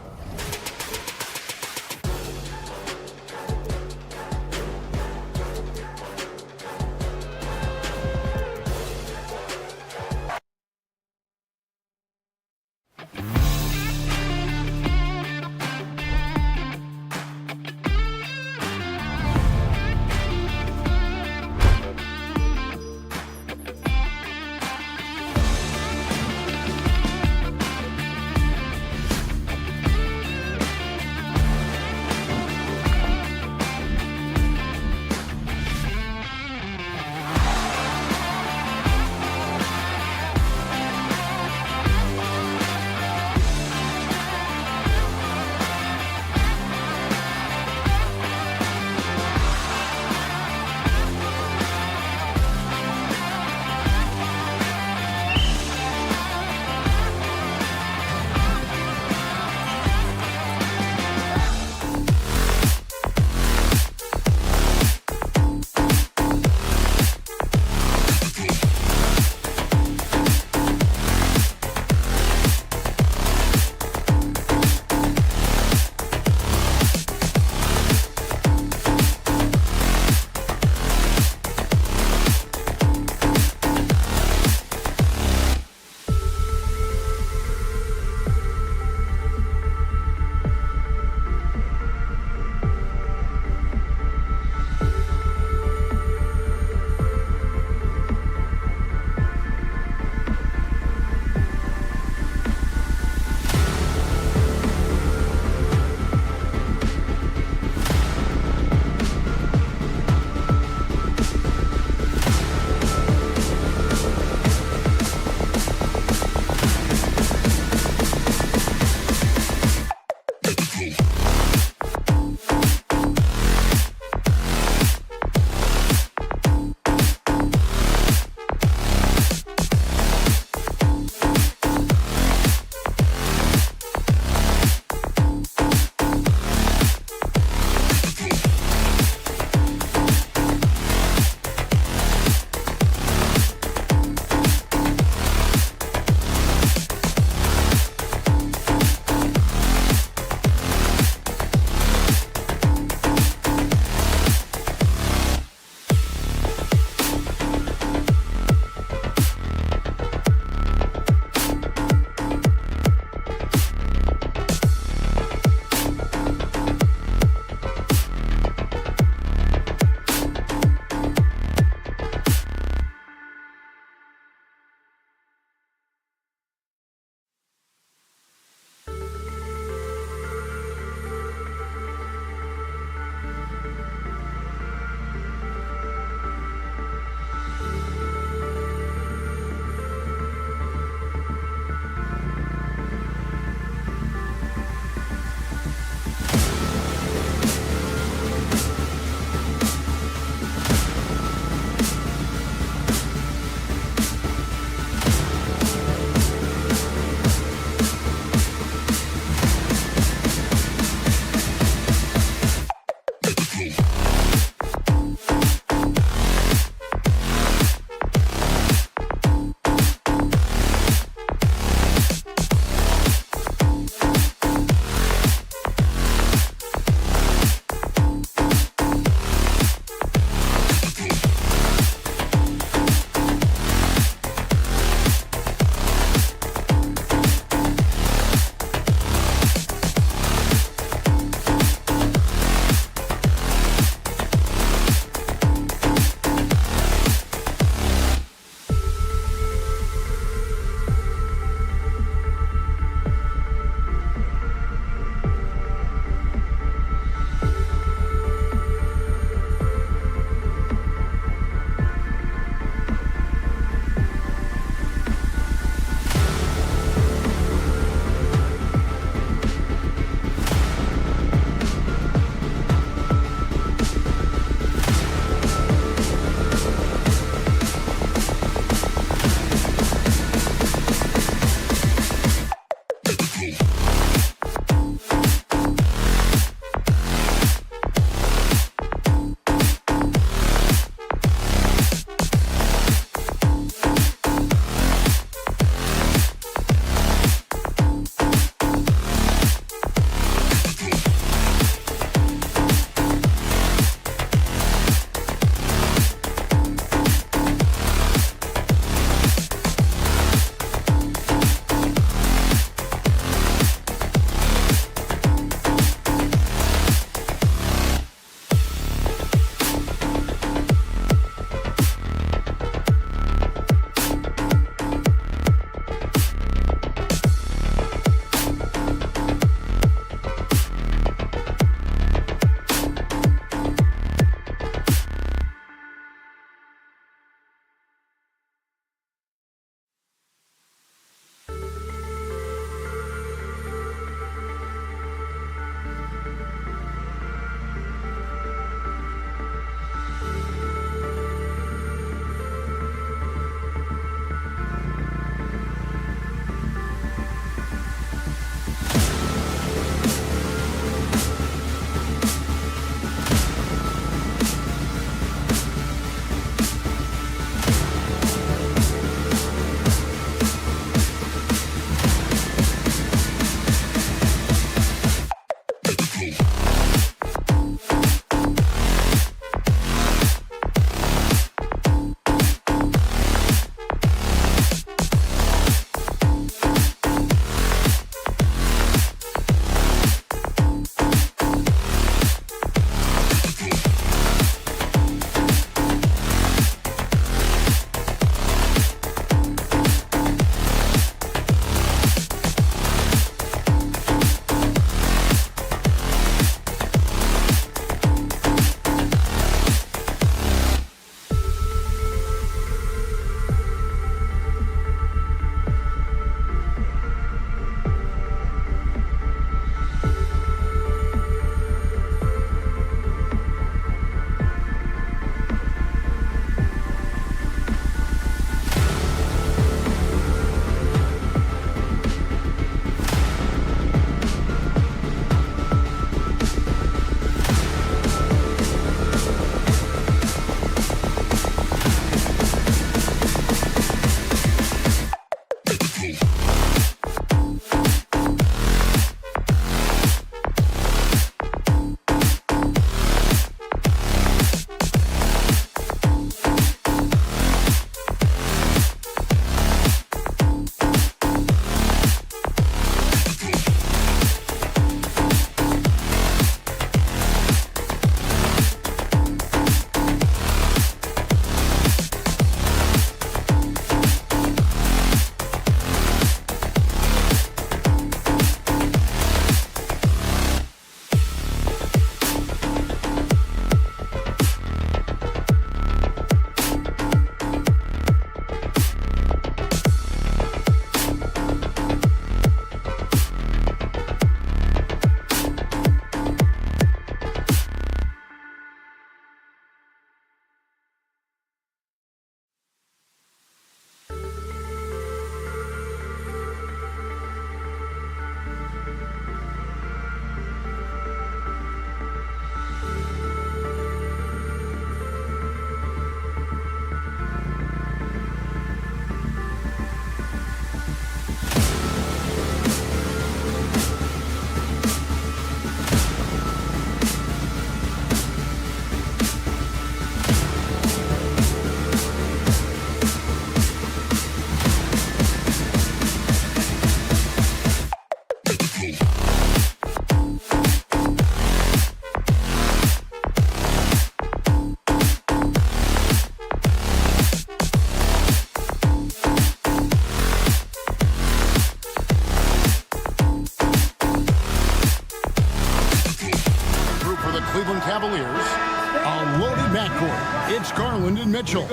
It's Garland and Mitchell.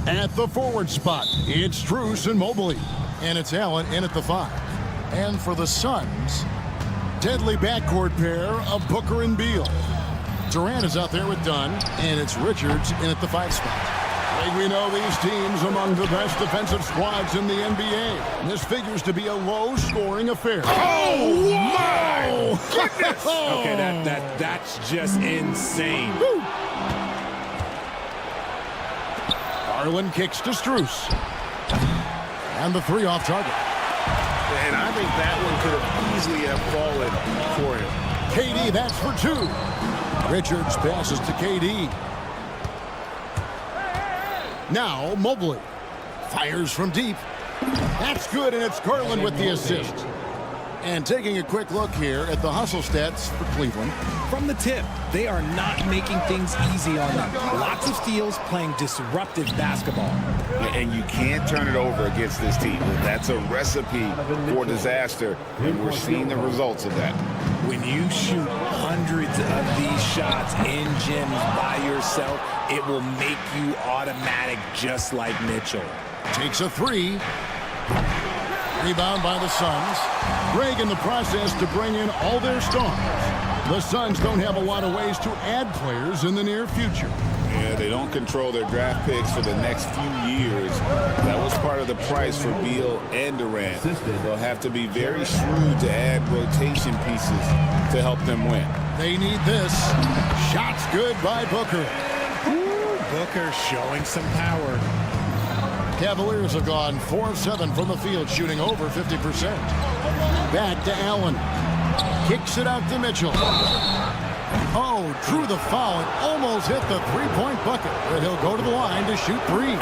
At the forward spot, it's Strus and Mobley. And it's Allen in at the 5. And for the Suns, deadly backcourt pair of Booker and Beal. Durant is out there with Dunn, and it's Richards in at the 5 spot. Like we know, these teams among the best defensive squads in the NBA. This figures to be a low-scoring affair. Oh, my goodness! Okay, that's just insane. Woo. Garland kicks to Strus. And the 3 off target. And I think that one could have easily have fallen for him. KD, that's for 2. Richards passes to KD. Now Mobley fires from deep. That's good, and it's Garland with the assist. And taking a quick look here at the hustle stats for Cleveland. From the tip, they are not making things easy on them. Lots of steals, playing disruptive basketball. And you can't turn it over against this team. That's a recipe for disaster, and we're seeing the results of that. When you shoot hundreds of these shots in gyms by yourself, it will make you automatic just like Mitchell. Takes a 3. Rebound by the Suns. Greg in the process to bring in all their stars. The Suns don't have a lot of ways to add players in the near future. Yeah, they don't control their draft picks for the next few years. That was part of the price for Beal and Durant. They'll have to be very shrewd to add rotation pieces to help them win. They need this. Shots good by Booker. Ooh, Booker showing some power. Cavaliers have gone 4 of 7 from the field, shooting over 50%. Back to Allen. Kicks it out to Mitchell. Oh, drew the foul and almost hit the 3-point bucket. But he'll go to the line to shoot 3.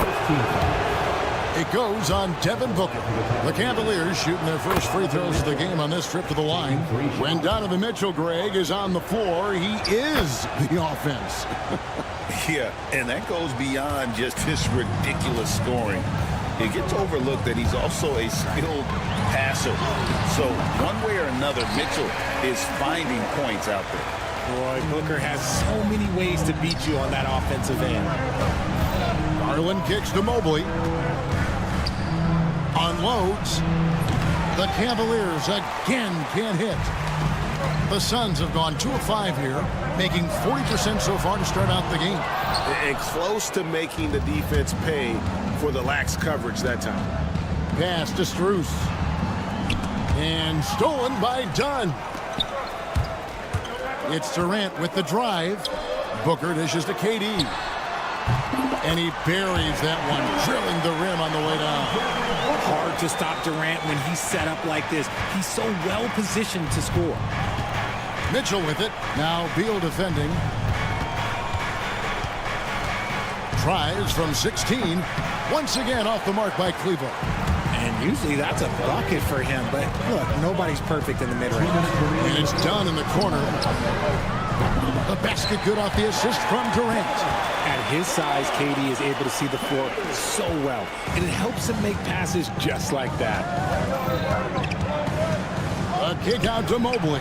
It goes on Devin Booker. The Cavaliers shooting their first free throws of the game on this trip to the line. When Donovan Mitchell, Greg, is on the floor, he is the offense. Yeah, and that goes beyond just his ridiculous scoring. It gets overlooked that he's also a skilled passer. So one way or another, Mitchell is finding points out there. Boy, Booker has so many ways to beat you on that offensive end. Garland kicks to Mobley. Unloads. The Cavaliers again can't hit. The Suns have gone 2 of 5 here, making 40% so far to start out the game. And close to making the defense pay for the lax coverage that time. Pass to Strus. And stolen by Dunn. It's Durant with the drive. Booker dishes to KD. And he buries that one, drilling the rim on the way down. Hard to stop Durant when he's set up like this. He's so well positioned to score. Mitchell with it. Now Beal defending. Tries from 16. Once again off the mark by Cleveland. And usually that's a bucket for him. But look, nobody's perfect in the mid-range. And it's done in the corner. The basket good off the assist from Durant. At his size, KD is able to see the floor so well. And it helps him make passes just like that. A kick out to Mobley.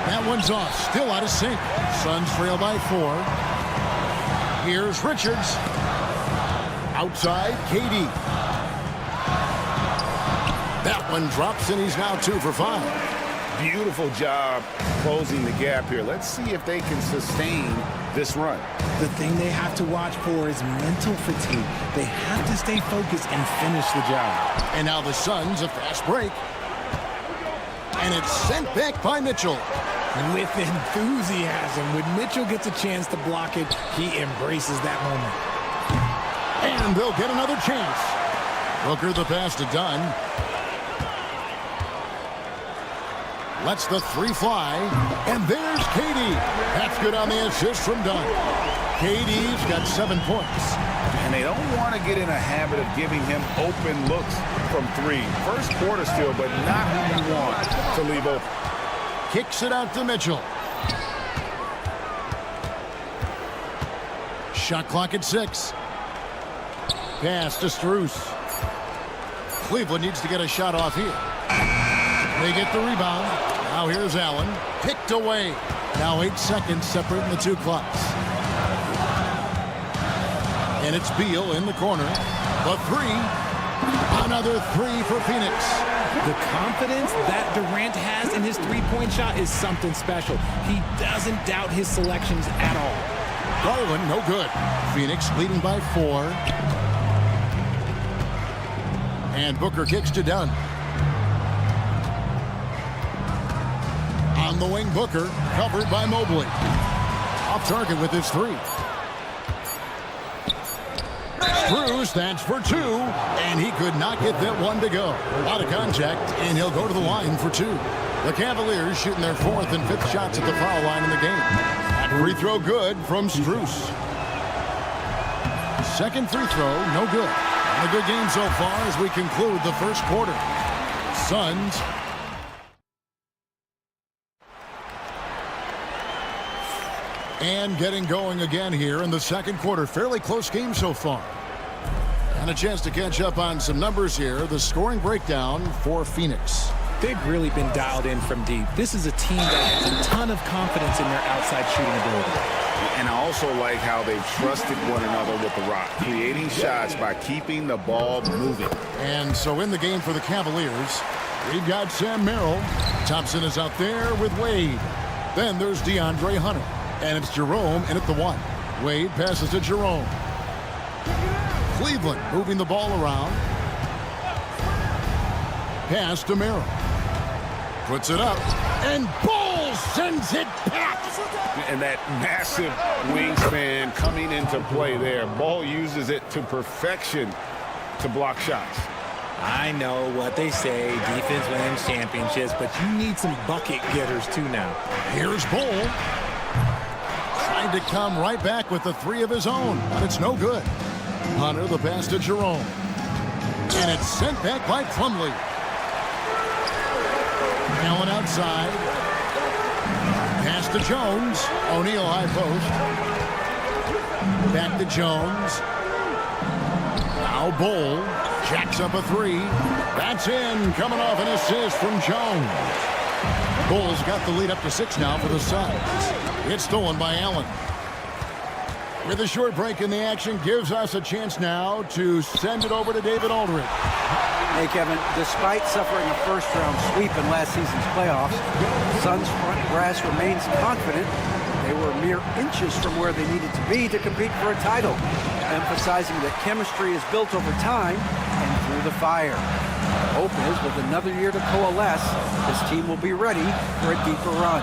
That one's off. Still out of sync. Suns trail by 4. Here's Richards. Outside, KD. That one drops, and he's now 2 for 5. Beautiful job closing the gap here. Let's see if they can sustain this run. The thing they have to watch for is mental fatigue. They have to stay focused and finish the job. And now the Suns, a fast break. And it's sent back by Mitchell. With enthusiasm. When Mitchell gets a chance to block it, he embraces that moment. And they'll get another chance. Booker the pass to Dunn. Lets the 3 fly. And there's KD. That's good on the assist from Dunn. KD's got 7 points. And they don't want to get in a habit of giving him open looks from 3. First quarter still, but not who you want to leave open. Kicks it out to Mitchell. Shot clock at 6. Pass to Strus. Cleveland needs to get a shot off here. They get the rebound. Now here's Allen. Picked away. Now 8 seconds separating the 2 clocks. And it's Beal in the corner. The three. Another three for Phoenix. The confidence that Durant has in his three-point shot is something special. He doesn't doubt his selections at all. Garland, no good. Phoenix leading by 4. And Booker kicks to Dunn. On the wing, Booker, covered by Mobley. Off target with his 3. Strus, that's for 2, and he could not get that one to go. Out of contact, and he'll go to the line for 2. The Cavaliers shooting their 4th and 5th shots at the foul line in the game. That free throw good from Strus. Second free throw, no good. A good game so far as we conclude the first quarter. Suns and getting going again here in the second quarter. Fairly close game so far. And a chance to catch up on some numbers here. The scoring breakdown for Phoenix. They've really been dialed in from deep. This is a team that has a ton of confidence in their outside shooting ability. And I also like how they've trusted one another with the rock, creating shots by keeping the ball moving. And so in the game for the Cavaliers, we've got Sam Merrill. Thompson is out there with Wade. Then there's DeAndre Hunter. And it's Jerome in at the 1. Wade passes to Jerome. Cleveland moving the ball around. Pass to Merrill. Puts it up. And Ball sends it back. And that massive wingspan coming into play there. Ball uses it to perfection to block shots. I know what they say, defense wins championships, but you need some bucket getters too now. Here's Ball. Trying to come right back with the 3 of his own, but it's no good. Hunter, the pass to Jerome. And it's sent back by Plumlee. Allen outside. Pass to Jones. O'Neal high post. Back to Jones. Now Bull jacks up a 3. That's in. Coming off an assist from Jones. Bull's got the lead up to 6 now for the Suns. It's stolen by Allen. With a short break in the action, gives us a chance now to send it over to David Aldridge. Hey, Kevin, despite suffering a first-round sweep in last season's playoffs, Suns front brass remains confident they were mere inches from where they needed to be to compete for a title, emphasizing that chemistry is built over time and through the fire. Hope is, with another year to coalesce, this team will be ready for a deeper run.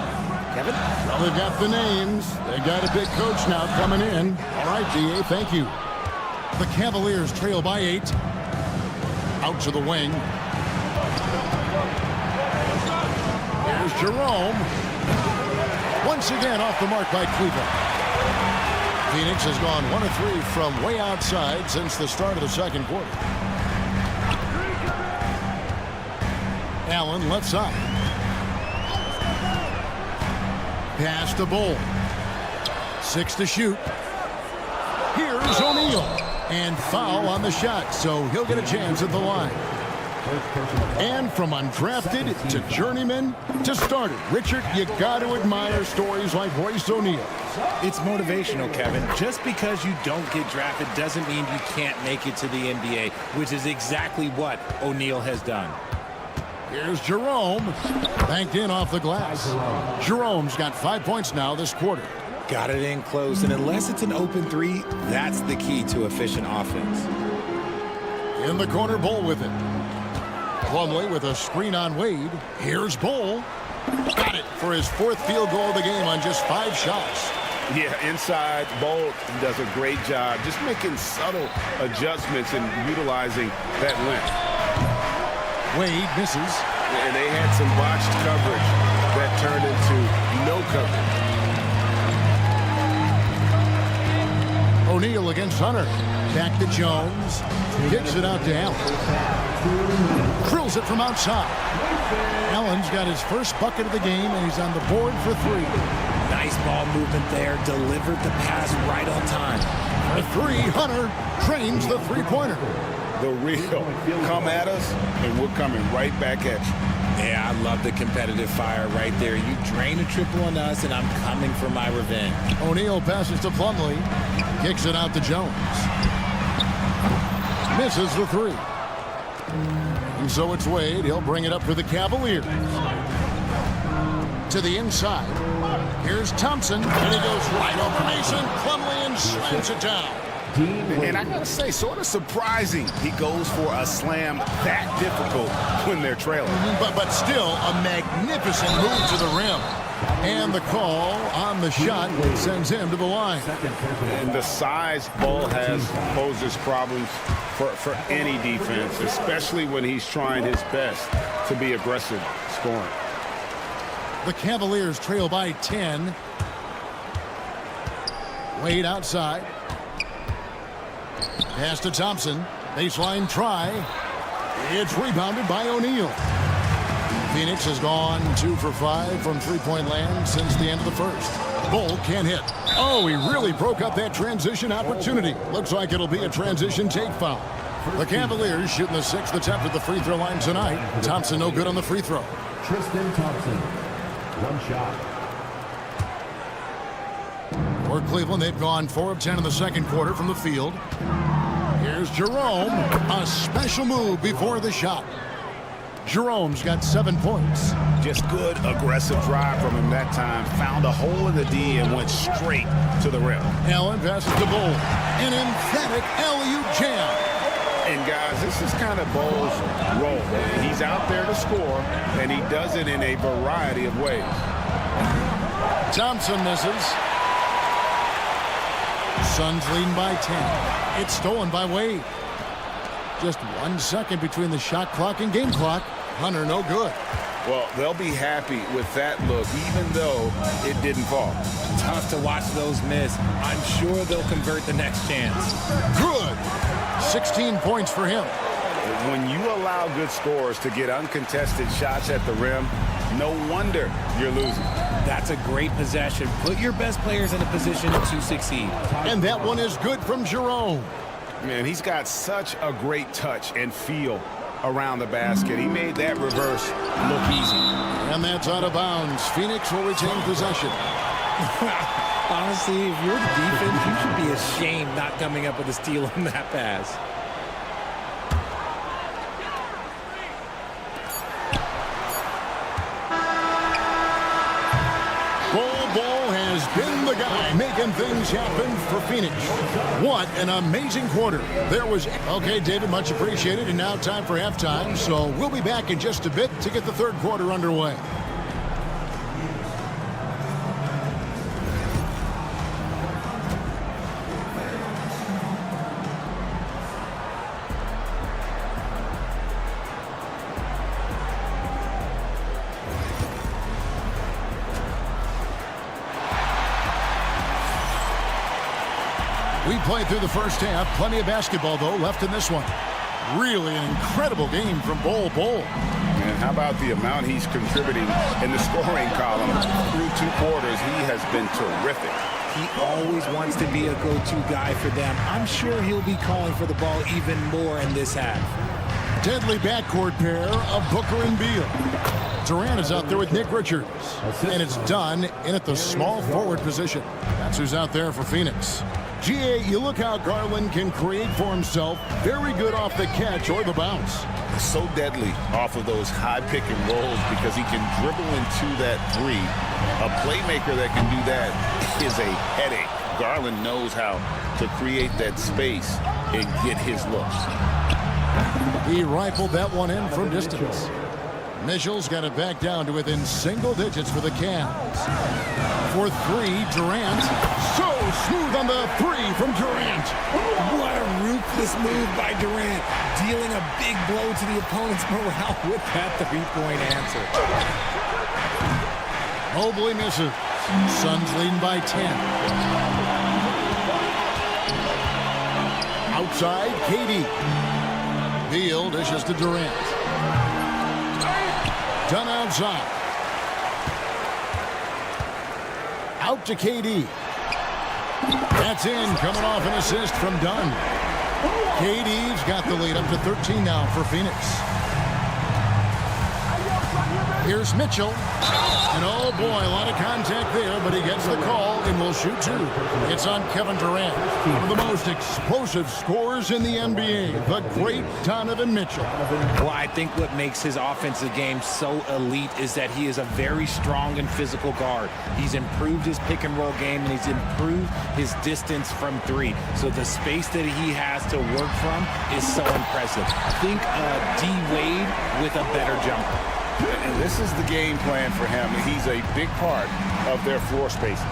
Kevin? Well, they've got the names. They got a big coach now coming in. All right, D.A., thank you. The Cavaliers trail by 8. Out to the wing. Here's Jerome. Once again off the mark by Cleveland. Phoenix has gone 1 of 3 from way outside since the start of the second quarter. Allen left side. Pass to Bull. 6 to shoot. Here's O'Neal. And foul on the shot, so he'll get a chance at the line. And from undrafted to journeyman to starter. Richard, you got to admire stories like Royce O'Neal. It's motivational, Kevin. Just because you don't get drafted doesn't mean you can't make it to the NBA, which is exactly what O'Neal has done. Here's Jerome. Banked in off the glass. Jerome's got 5 points now this quarter. Got it in close, and unless it's an open 3, that's the key to efficient offense. In the corner, Bull with it. Plumlee with a screen on Wade. Here's Bull. Got it for his 4th field goal of the game on just 5 shots. Yeah, inside, Bull does a great job just making subtle adjustments and utilizing that length. Wade misses. And they had some botched coverage that turned into no coverage. O'Neal against Hunter. Back to Jones. Kicks it out to Allen. Drills it from outside. Allen's got his first bucket of the game, and he's on the board for 3. Nice ball movement there. Delivered the pass right on time. For 3, Hunter trains the three-pointer. The real come at us, and we're coming right back at you. Yeah, I love the competitive fire right there. You drain a triple on us, and I'm coming for my revenge. O'Neal passes to Plumlee. Kicks it out to Jones. Misses the three. And so it's Wade. He'll bring it up for the Cavaliers. To the inside. Here's Thompson. And he goes right over Mason. Plumlee and slams it down. And I gotta say, sort of surprising he goes for a slam that difficult when they're trailing. But still a magnificent move to the rim. And the call on the shot sends him to the line. And the size Ball has poses problems for any defense, especially when he's trying his best to be aggressive scoring. The Cavaliers trail by 10. Wade outside. Pass to Thompson. Baseline try. It's rebounded by O'Neal. Phoenix has gone 2 for 5 from three-point land since the end of the first. Bull can't hit. Oh, he really broke up that transition opportunity. Looks like it'll be a transition take foul. The Cavaliers shooting the 6th attempt at the free throw line tonight. Thompson no good on the free throw. Tristan Thompson, 1 shot. For Cleveland, they've gone 4 of 10 in the second quarter from the field. Here's Jerome. A special move before the shot. Jerome's got 7 points. Just good aggressive drive from him that time. Found a hole in the D and went straight to the rim. Allen passes to Bull. An emphatic alley-oop jam. And guys, this is kind of Bull's role. He's out there to score, and he does it in a variety of ways. Thompson misses. Suns leading by 10. It's stolen by Wade. Just 1 second between the shot clock and game clock. Hunter no good. Well, they'll be happy with that look, even though it didn't fall. Tough to watch those miss. I'm sure they'll convert the next chance. Good. 16 points for him. When you allow good scorers to get uncontested shots at the rim, no wonder you're losing. That's a great possession. Put your best players in a position to succeed. And that one is good from Jerome. Man, he's got such a great touch and feel around the basket. He made that reverse look easy. And that's out of bounds. Phoenix will retain possession. Honestly, if you're the defense, you should be ashamed not coming up with a steal on that pass. Ball has been the guy making things happen for Phoenix. What an amazing quarter. There was... Okay, David, much appreciated. And now time for halftime. So we'll be back in just a bit to get the third quarter underway. We played through the first half. Plenty of basketball, though, left in this one. Really an incredible game from Bol. And how about the amount he's contributing in the scoring column? Through 2 quarters, he has been terrific. He always wants to be a go-to guy for them. I'm sure he'll be calling for the ball even more in this half. Deadly backcourt pair of Booker and Beal. Durant is out there with Nick Richards. And it's done in at the small forward position. That's who's out there for Phoenix. GA, you look how Garland can create for himself. Very good off the catch or the bounce. So deadly off of those high pick and rolls because he can dribble into that 3. A playmaker that can do that is a headache. Garland knows how to create that space and get his looks. He rifled that one in from distance. Mitchell's got it back down to within single digits for the Cavs. For 3, Durant. So smooth on the 3 from Durant. What a ruthless move by Durant. Dealing a big blow to the opponent's morale with that three-point answer. Mobley misses. Suns leading by 10. Outside, KD. Beal dishes to Durant. Done outside. Out to KD. That's in, coming off an assist from Dunn. KD's got the lead up to 13 now for Phoenix. Here's Mitchell. And oh boy, a lot of contact there, but he gets the call and will shoot two. It's on Kevin Durant, one of the most explosive scorers in the NBA, the great Donovan Mitchell. Well, I think what makes his offensive game so elite is that he is a very strong and physical guard. He's improved his pick and roll game, and he's improved his distance from three. So the space that he has to work from is so impressive. Think D-Wade with a better jumper. And this is the game plan for him. He's a big part of their floor spacing.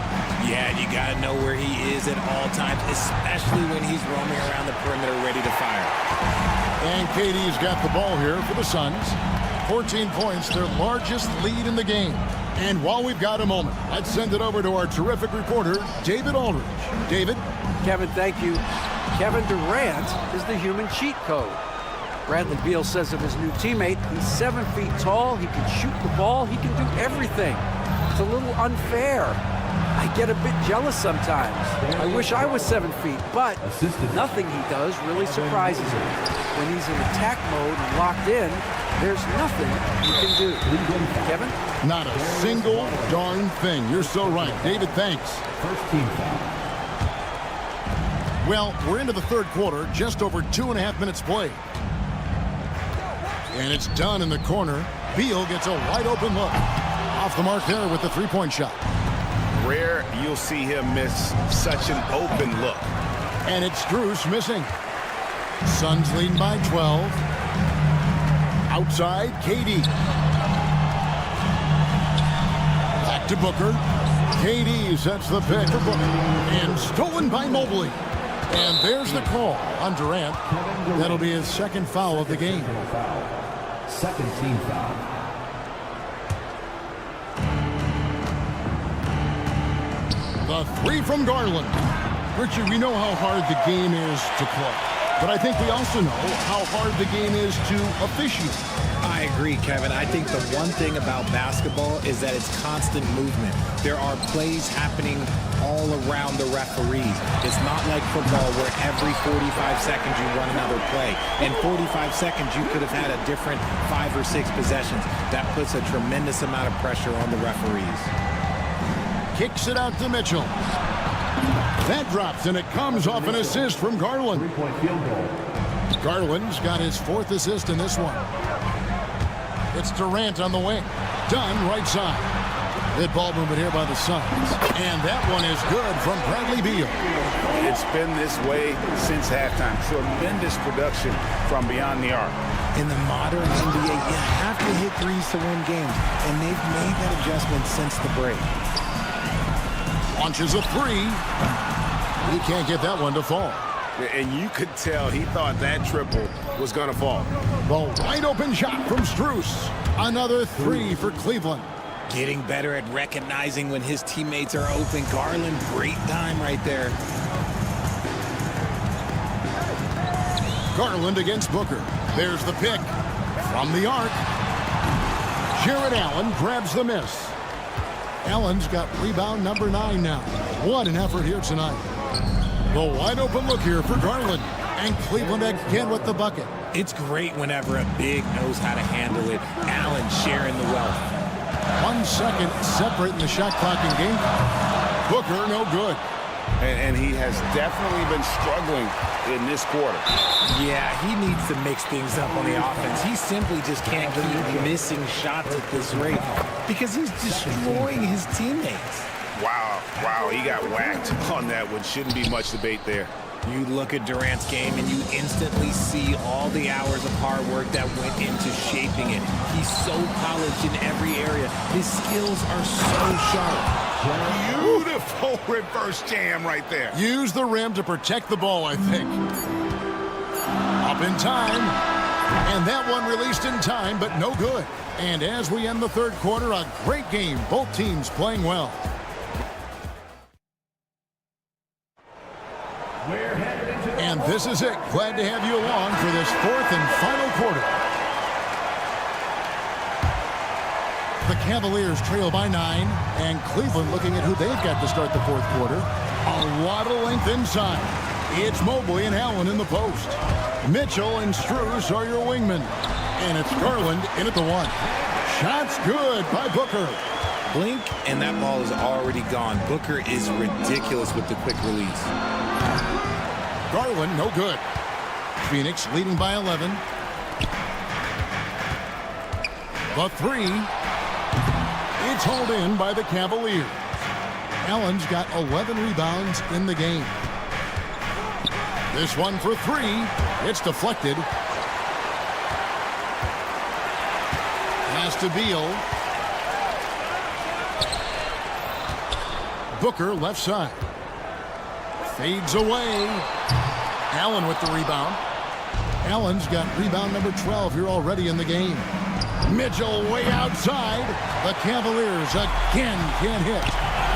Yeah, you got to know where he is at all times, especially when he's roaming around the perimeter ready to fire. And KD's got the ball here for the Suns. 14 points, their largest lead in the game. And while we've got a moment, let's send it over to our terrific reporter, David Aldridge. David? Kevin, thank you. Kevin Durant is the human cheat code. Bradley Beal says of his new teammate, he's 7 feet tall, he can shoot the ball, he can do everything. It's a little unfair. I get a bit jealous sometimes. I wish I was 7 feet, but nothing he does really surprises me. When he's in attack mode and locked in, there's nothing you can do. Kevin? Not a single darn thing. You're so right. David, thanks. First team foul. Well, we're into the third quarter, just over 2.5 minutes played. And it's done in the corner. Beal gets a wide open look. Off the mark there with the three-point shot. Rare you'll see him miss such an open look. And it's Strus missing. Suns leading by 12. Outside, KD. Back to Booker. KD sets the pick for Booker. And stolen by Mobley. And there's the call on Durant. That'll be his second foul of the game. Second team foul. The three from Garland. Richard, we know how hard the game is to play. But I think we also know how hard the game is to officiate. I agree, Kevin. I think the one thing about basketball is that it's constant movement. There are plays happening all around the referees. It's not like football where every 45 seconds you run another play. In 45 seconds, you could have had a different 5 or 6 possessions. That puts a tremendous amount of pressure on the referees. Kicks it out to Mitchell. That drops, and it comes off an assist from Garland. Three-point field goal. Garland's got his 4th assist in this one. It's Durant on the wing. Dunn right side. Good ball movement here by the Suns. And that one is good from Bradley Beal. It's been this way since halftime. Tremendous production from beyond the arc. In the modern NBA, you have to hit threes to win games, and they've made that adjustment since the break. Launches a three. He can't get that one to fall. And you could tell he thought that triple was going to fall. The wide open shot from Strus. Another three for Cleveland. Getting better at recognizing when his teammates are open. Garland, great time right there. Garland against Booker. There's the pick from the arc. Jared Allen grabs the miss. Allen's got rebound number 9 now. What an effort here tonight. The wide open look here for Garland. And Cleveland again with the bucket. It's great whenever a big knows how to handle it. Allen sharing the wealth. 1 second separating the shot clock in game. Booker no good. And he has definitely been struggling in this quarter. Yeah, he needs to mix things up on the offense. He simply just can't keep missing shots at this rate because he's destroying his teammates. Wow, he got whacked on that one. Shouldn't be much debate there. You look at Durant's game and you instantly see all the hours of hard work that went into shaping it. He's so polished in every area. His skills are so sharp. Beautiful reverse jam right there. Use the rim to protect the ball, I think. Up in time. And that one released in time, but no good. And as we end the third quarter, a great game. Both teams playing well. And this is it. Glad to have you along for this 4th and final quarter. The Cavaliers trail by 9, and Cleveland looking at who they've got to start the 4th quarter. A lot of length inside. It's Mobley and Allen in the post. Mitchell and Strus are your wingmen. And it's Garland in at the 1. Shot's good by Booker. Blink, and that ball is already gone. Booker is ridiculous with the quick release. Garland, no good. Phoenix leading by 11. The three. It's hauled in by the Cavaliers. Allen's got 11 rebounds in the game. This one for three. It's deflected. Pass to Beal. Booker left side. Fades away. Allen with the rebound. Allen's got rebound number 12 here already in the game. Mitchell way outside. The Cavaliers again can't hit.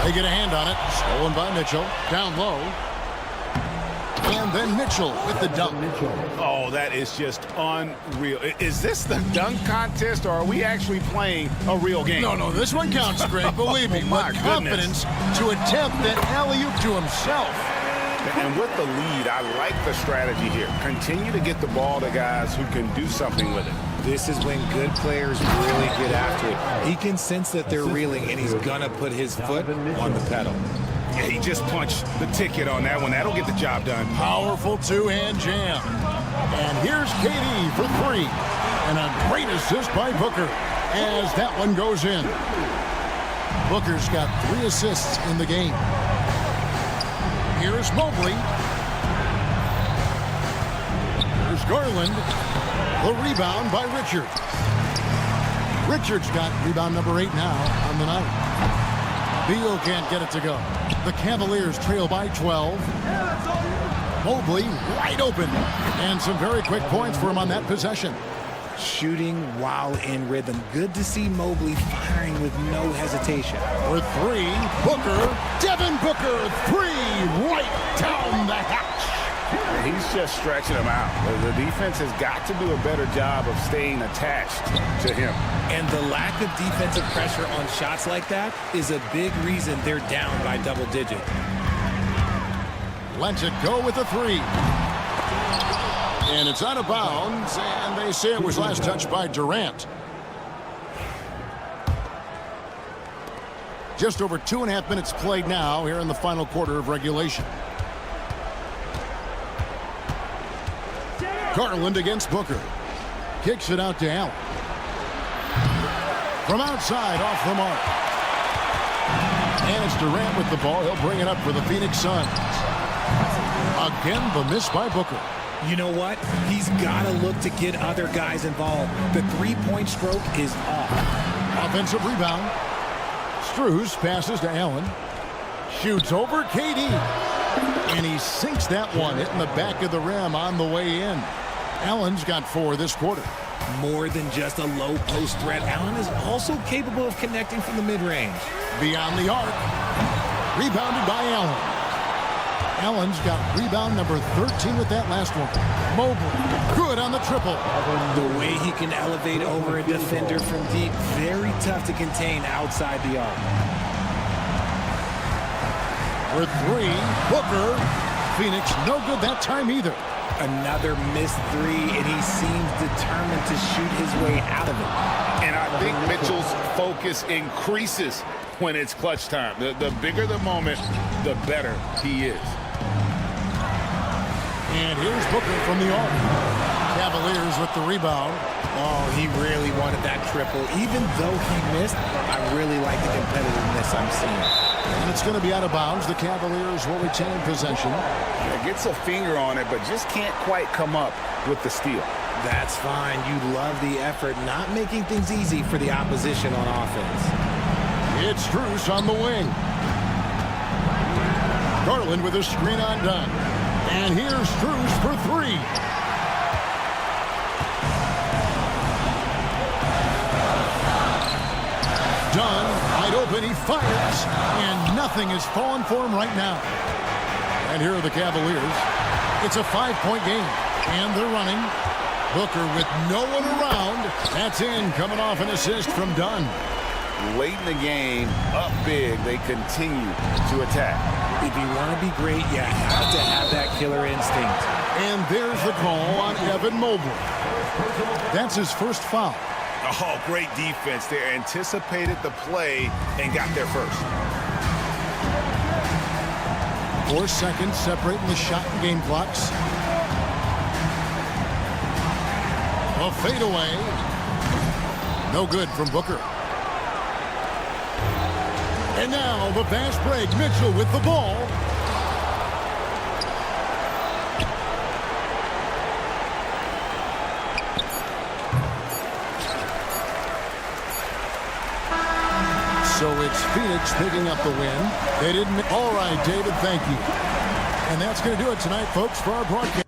They get a hand on it. Stolen by Mitchell. Down low. And then Mitchell with the dunk. Oh, that is just unreal. Is this the dunk contest, or are we actually playing a real game? No, this one counts, Greg. Believe me. My with confidence to attempt that alley-oop to himself. And with the lead, I like the strategy here. Continue to get the ball to guys who can do something with it. This is when good players really get after it. He can sense that they're reeling, and he's going to put his foot on the pedal. Yeah, he just punched the ticket on that one. That'll get the job done. Powerful two-hand jam. And here's KD for three. And a great assist by Booker as that one goes in. Booker's got 3 assists in the game. Here's Mobley. Here's Garland. The rebound by Richards. Richards got rebound number 8 now on the night. Beal can't get it to go. The Cavaliers trail by 12. Mobley wide open. And some very quick points for him on that possession. Shooting while in rhythm. Good to see Mobley firing with no hesitation. For three, Booker. Devin Booker, three, right down the hatch. He's just stretching him out. The defense has got to do a better job of staying attached to him. And the lack of defensive pressure on shots like that is a big reason they're down by double digit. Lets it go with a three. And it's out of bounds, and they say it was last touched by Durant. Just over 2.5 minutes played now here in the final quarter of regulation. Garland against Booker. Kicks it out to Allen. From outside, off the mark. And it's Durant with the ball. He'll bring it up for the Phoenix Suns. Again, the miss by Booker. You know what? He's got to look to get other guys involved. The three-point stroke is off. Offensive rebound. Strus passes to Allen. Shoots over KD. And he sinks that one, hitting the back of the rim on the way in. Allen's got 4 this quarter. More than just a low post threat, Allen is also capable of connecting from the mid-range. Beyond the arc. Rebounded by Allen. Allen's got rebound number 13 with that last one. Mobley, good on the triple. The way he can elevate over a defender from deep, very tough to contain outside the arc. For three, Booker. Phoenix, no good that time either. Another missed three, and he seems determined to shoot his way out of it. And I think Mitchell's focus increases when it's clutch time. The bigger the moment, the better he is. And here's Booker from the arc. Cavaliers with the rebound. Oh, he really wanted that triple. Even though he missed, I really like the competitiveness I'm seeing. And it's going to be out of bounds. The Cavaliers will retain possession. Yeah, gets a finger on it, but just can't quite come up with the steal. That's fine. You love the effort, not making things easy for the opposition on offense. It's Strus on the wing. Garland with a screen on Dunn. And here's Strus for three. Dunn, wide open, he fires. And nothing is falling for him right now. And here are the Cavaliers. It's a 5-point game. And they're running. Booker with no one around. That's in, coming off an assist from Dunn. Late in the game, up big, they continue to attack. If you want to be great, you have to have that killer instinct. And there's the call on Evan Mobley. That's his first foul. Oh, great defense there. Anticipated the play and got there first. 4 seconds separating the shot and game clocks. A fadeaway. No good from Booker. And now the fast break. Mitchell with the ball. So it's Phoenix picking up the win. They didn't. All right, David, thank you. And that's going to do it tonight, folks, for our broadcast.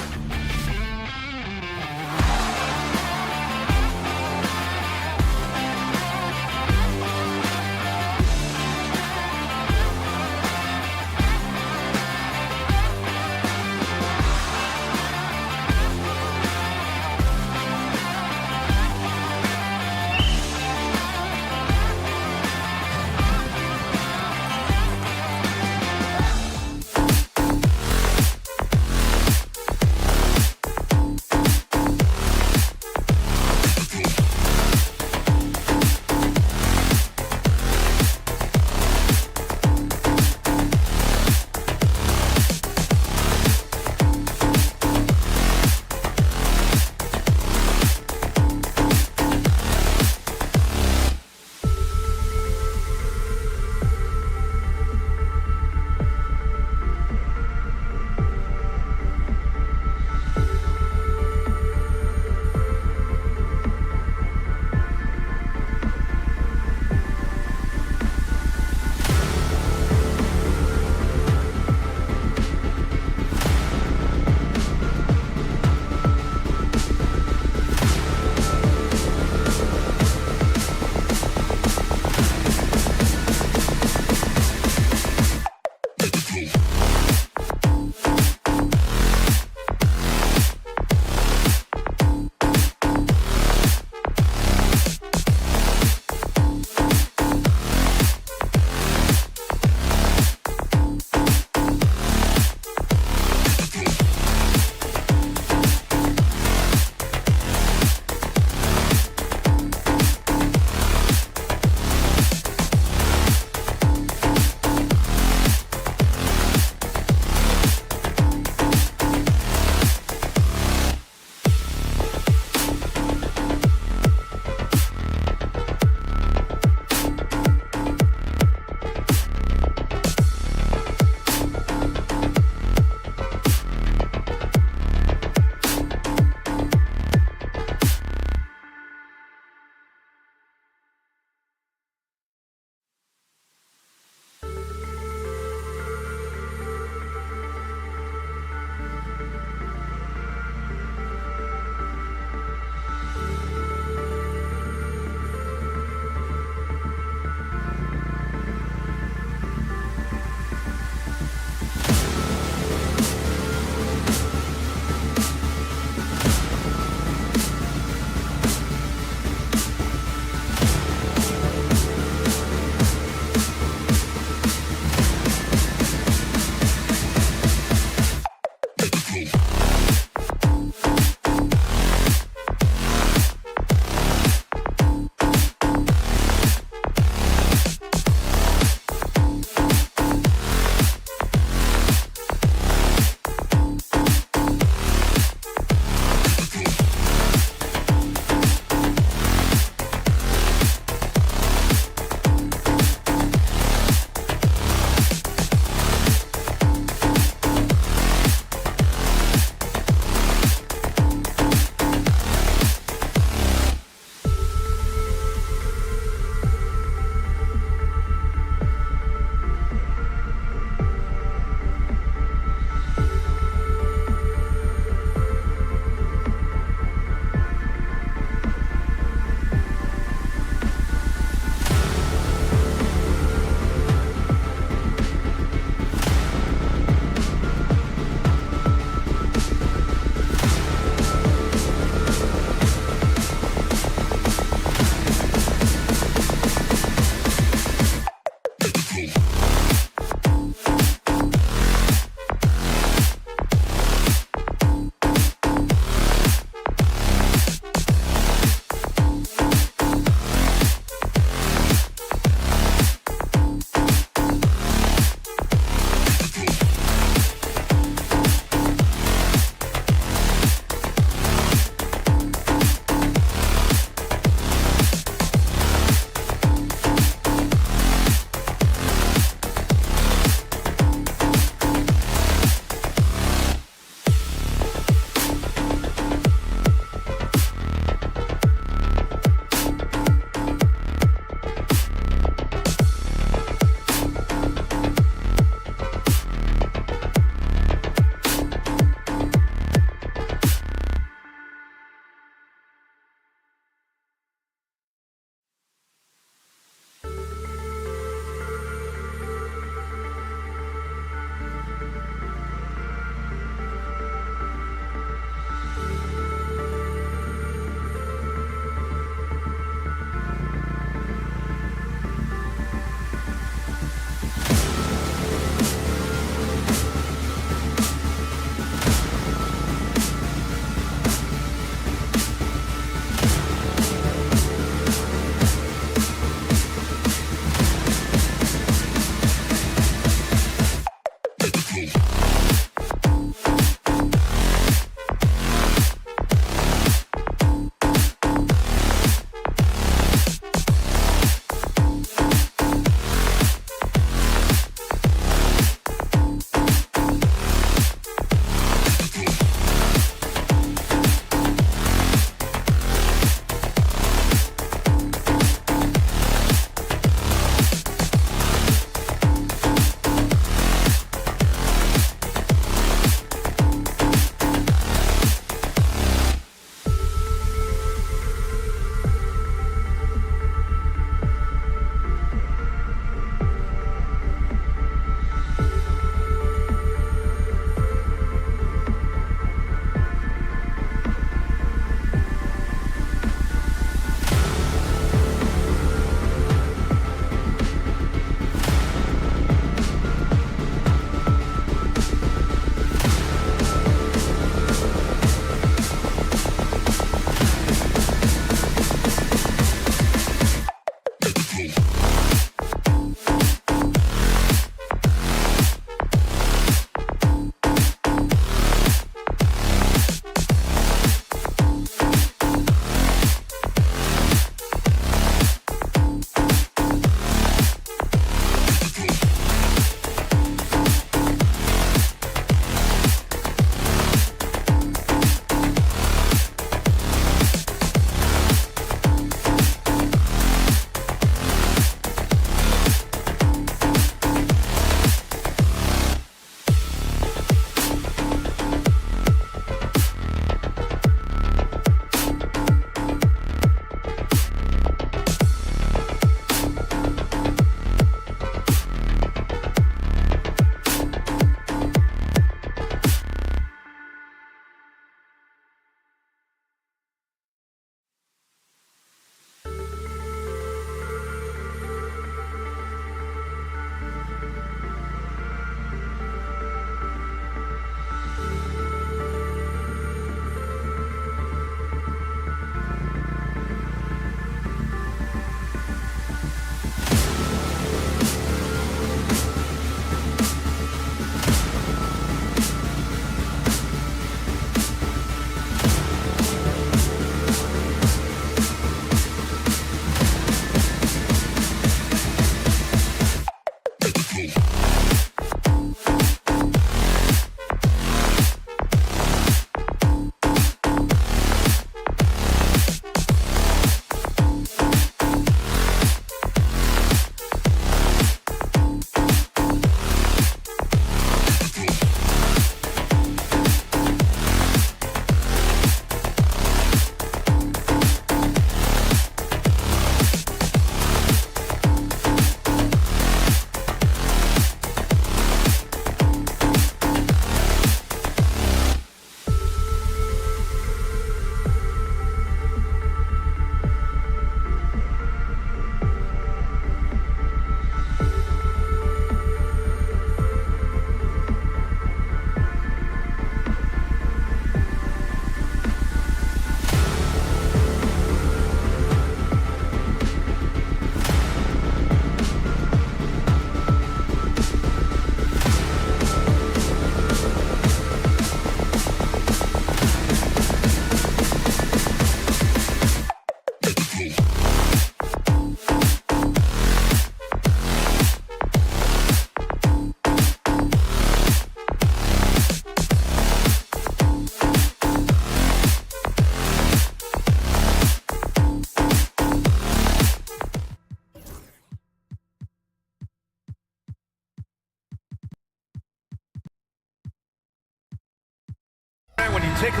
Take a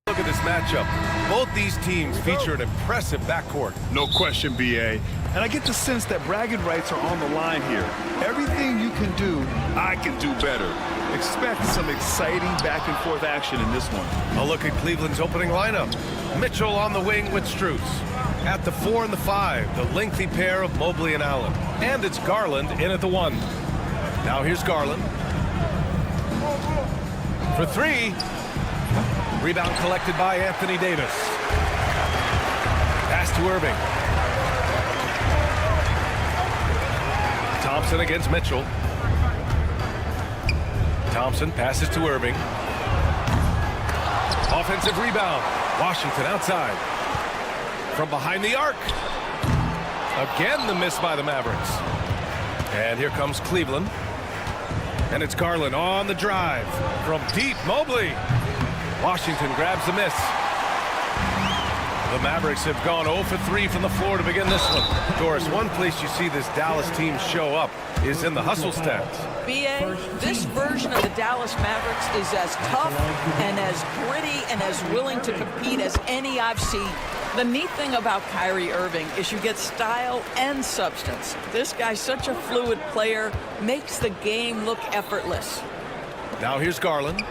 look at this matchup. Both these teams feature an impressive backcourt. No question, BA. And I get the sense that bragging rights are on the line here. Everything you can do, I can do better. Expect some exciting back-and-forth action in this one. A look at Cleveland's opening lineup. Mitchell on the wing with Strus. At the 4 and the 5, the lengthy pair of Mobley and Allen. And it's Garland in at the 1. Now here's Garland. For 3. Rebound collected by Anthony Davis. Pass to Irving. Thompson against Mitchell. Thompson passes to Irving. Offensive rebound. Washington outside. From behind the arc. Again the miss by the Mavericks. And here comes Cleveland. And it's Garland on the drive. From deep, Mobley. Washington grabs the miss. The Mavericks have gone 0 for 3 from the floor to begin this one. Doris, one place you see this Dallas team show up is in the hustle stats. BA, this version of the Dallas Mavericks is as tough and as gritty and as willing to compete as any I've seen. The neat thing about Kyrie Irving is you get style and substance. This guy's such a fluid player, makes the game look effortless. Now here's Garland.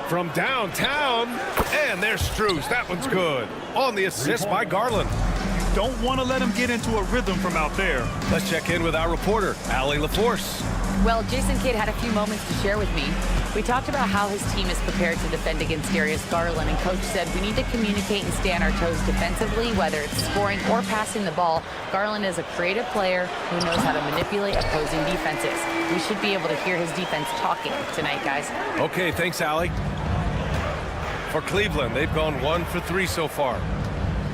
From downtown, and there's Strus. That one's good. On the assist by Garland. Don't want to let him get into a rhythm from out there. Let's check in with our reporter, Allie LaForce. Well, Jason Kidd had a few moments to share with me. We talked about how his team is prepared to defend against Darius Garland, and Coach said we need to communicate and stay on our toes defensively, whether it's scoring or passing the ball. Garland is a creative player who knows how to manipulate opposing defenses. We should be able to hear his defense talking tonight, guys. Okay, thanks, Allie. For Cleveland, they've gone 1 for 3 so far.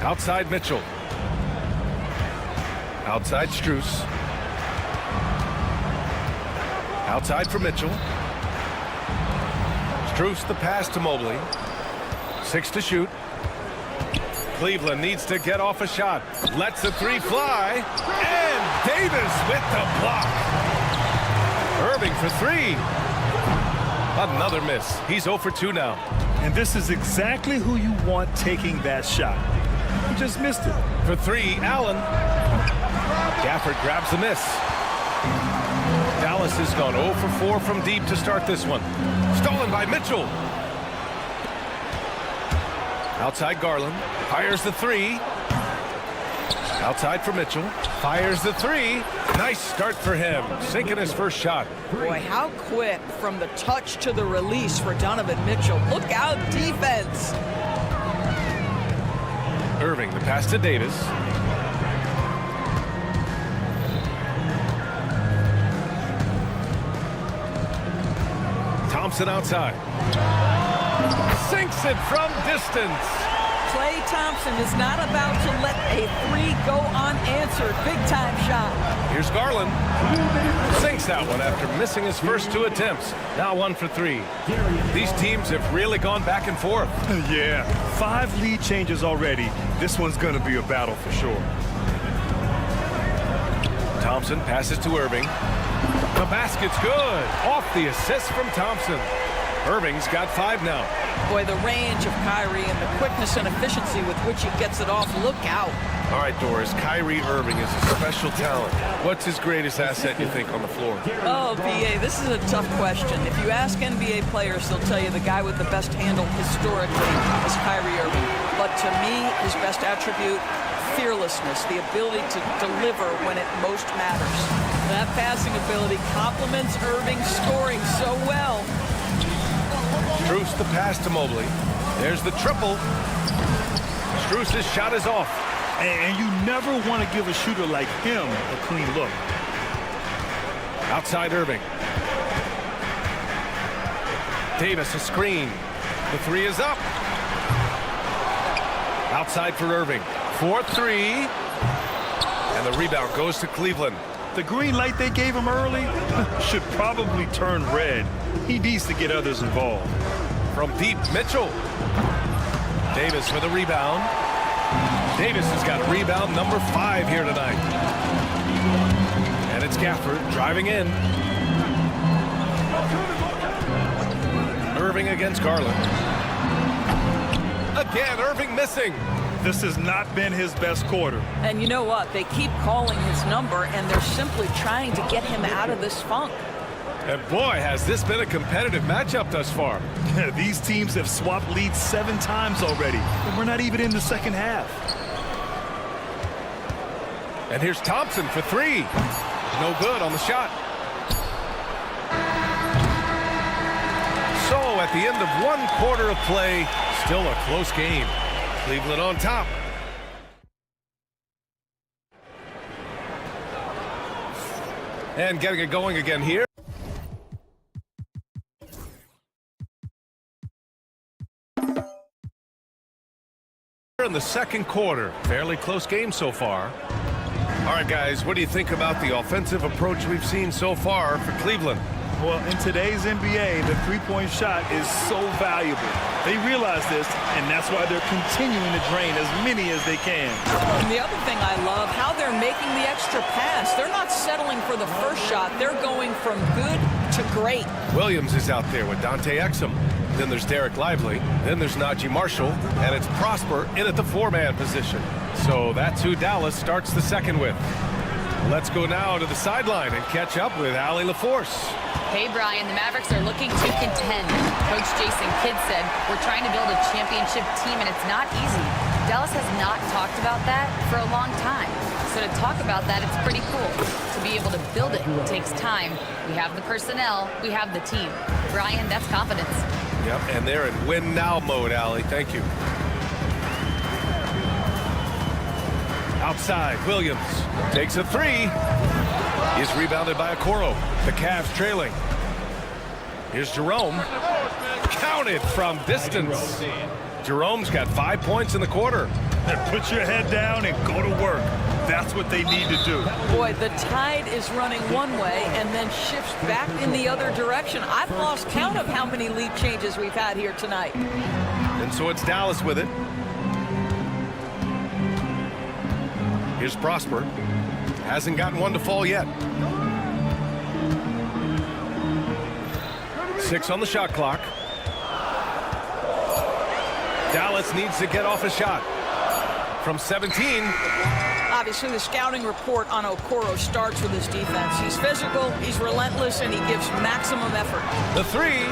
Outside Mitchell. Outside Strus. Outside for Mitchell. Strus the pass to Mobley. 6 to shoot. Cleveland needs to get off a shot. Lets the 3 fly. And Davis with the block. Irving for 3. Another miss. He's 0 for 2 now. And this is exactly who you want taking that shot. He just missed it. For 3, Allen. Gafford grabs the miss. Dallas has gone 0 for 4 from deep to start this one. Stolen by Mitchell. Outside Garland. Fires the 3. Outside for Mitchell. Fires the 3. Nice start for him. Sinking his first shot. Boy, how quick from the touch to the release for Donovan Mitchell. Look out, defense. Irving, the pass to Davis. Thompson outside. Sinks it from distance. Klay Thompson is not about to let a 3 go unanswered. Big-time shot. Here's Garland. Sinks that one after missing his first 2 attempts. Now 1 for 3. These teams have really gone back and forth. Yeah, 5 lead changes already. This one's going to be a battle for sure. Thompson passes to Irving. The basket's good. Off the assist from Thompson. Irving's got 5 now. Boy, the range of Kyrie and the quickness and efficiency with which he gets it off. Look out. All right, Doris, Kyrie Irving is a special talent. What's his greatest asset, you think, on the floor? Oh, BA, this is a tough question. If you ask NBA players, they'll tell you the guy with the best handle historically is Kyrie Irving. But to me, his best attribute, fearlessness, the ability to deliver when it most matters. That passing ability complements Irving's scoring so well. Strus the pass to Mobley. There's the triple. Strus' shot is off. And you never want to give a shooter like him a clean look. Outside Irving. Davis a screen. The 3 is up. Outside for Irving. 4-3. And the rebound goes to Cleveland. The green light they gave him early should probably turn red. He needs to get others involved. From deep, Mitchell. Davis with a rebound. Davis has got rebound number 5 here tonight. And It's Gafford driving in. Irving against Garland. Again, Irving missing. This has not been his best quarter. And you know what? They keep calling his number, and they're simply trying to get him out of this funk. And boy, has this been a competitive matchup thus far. These teams have swapped leads 7 times already, and we're not even in the second half. And here's Thompson for 3. No good on the shot. So at the end of 1 quarter of play, still a close game. Cleveland on top. And getting it going again here. In the second quarter, fairly close game so far. All right, guys, what do you think about the offensive approach we've seen so far for Cleveland? Well, in today's NBA, the three-point shot is so valuable. They realize this, and that's why they're continuing to drain as many as they can. And the other thing I love, how they're making the extra pass. They're not settling for the first shot. They're going from good to great. Williams is out there with Dante Exum. Then there's Derek Lively. Then there's Najee Marshall. And it's Prosper in at the 4-man position. So that's who Dallas starts the second with. Let's go now to the sideline and catch up with Allie LaForce. Hey, Brian, the Mavericks are looking to contend. Coach Jason Kidd said, we're trying to build a championship team, and it's not easy. Dallas has not talked about that for a long time. So to talk about that, it's pretty cool. To be able to build it takes time. We have the personnel. We have the team. Brian, that's confidence. Yep, and they're in win-now mode, Allie. Thank you. Outside, Williams takes a 3. He's rebounded by Okoro. The Cavs trailing. Here's Jerome. Counted from distance. Jerome's got 5 points in the quarter. Put your head down and go to work. That's what they need to do. Boy, the tide is running one way and then shifts back in the other direction. I've lost count of how many lead changes we've had here tonight. And so it's Dallas with it. Here's Prosper. Hasn't gotten one to fall yet. 6 on the shot clock. Dallas needs to get off a shot. From 17. Obviously, the scouting report on Okoro starts with his defense. He's physical, he's relentless, and he gives maximum effort. The 3.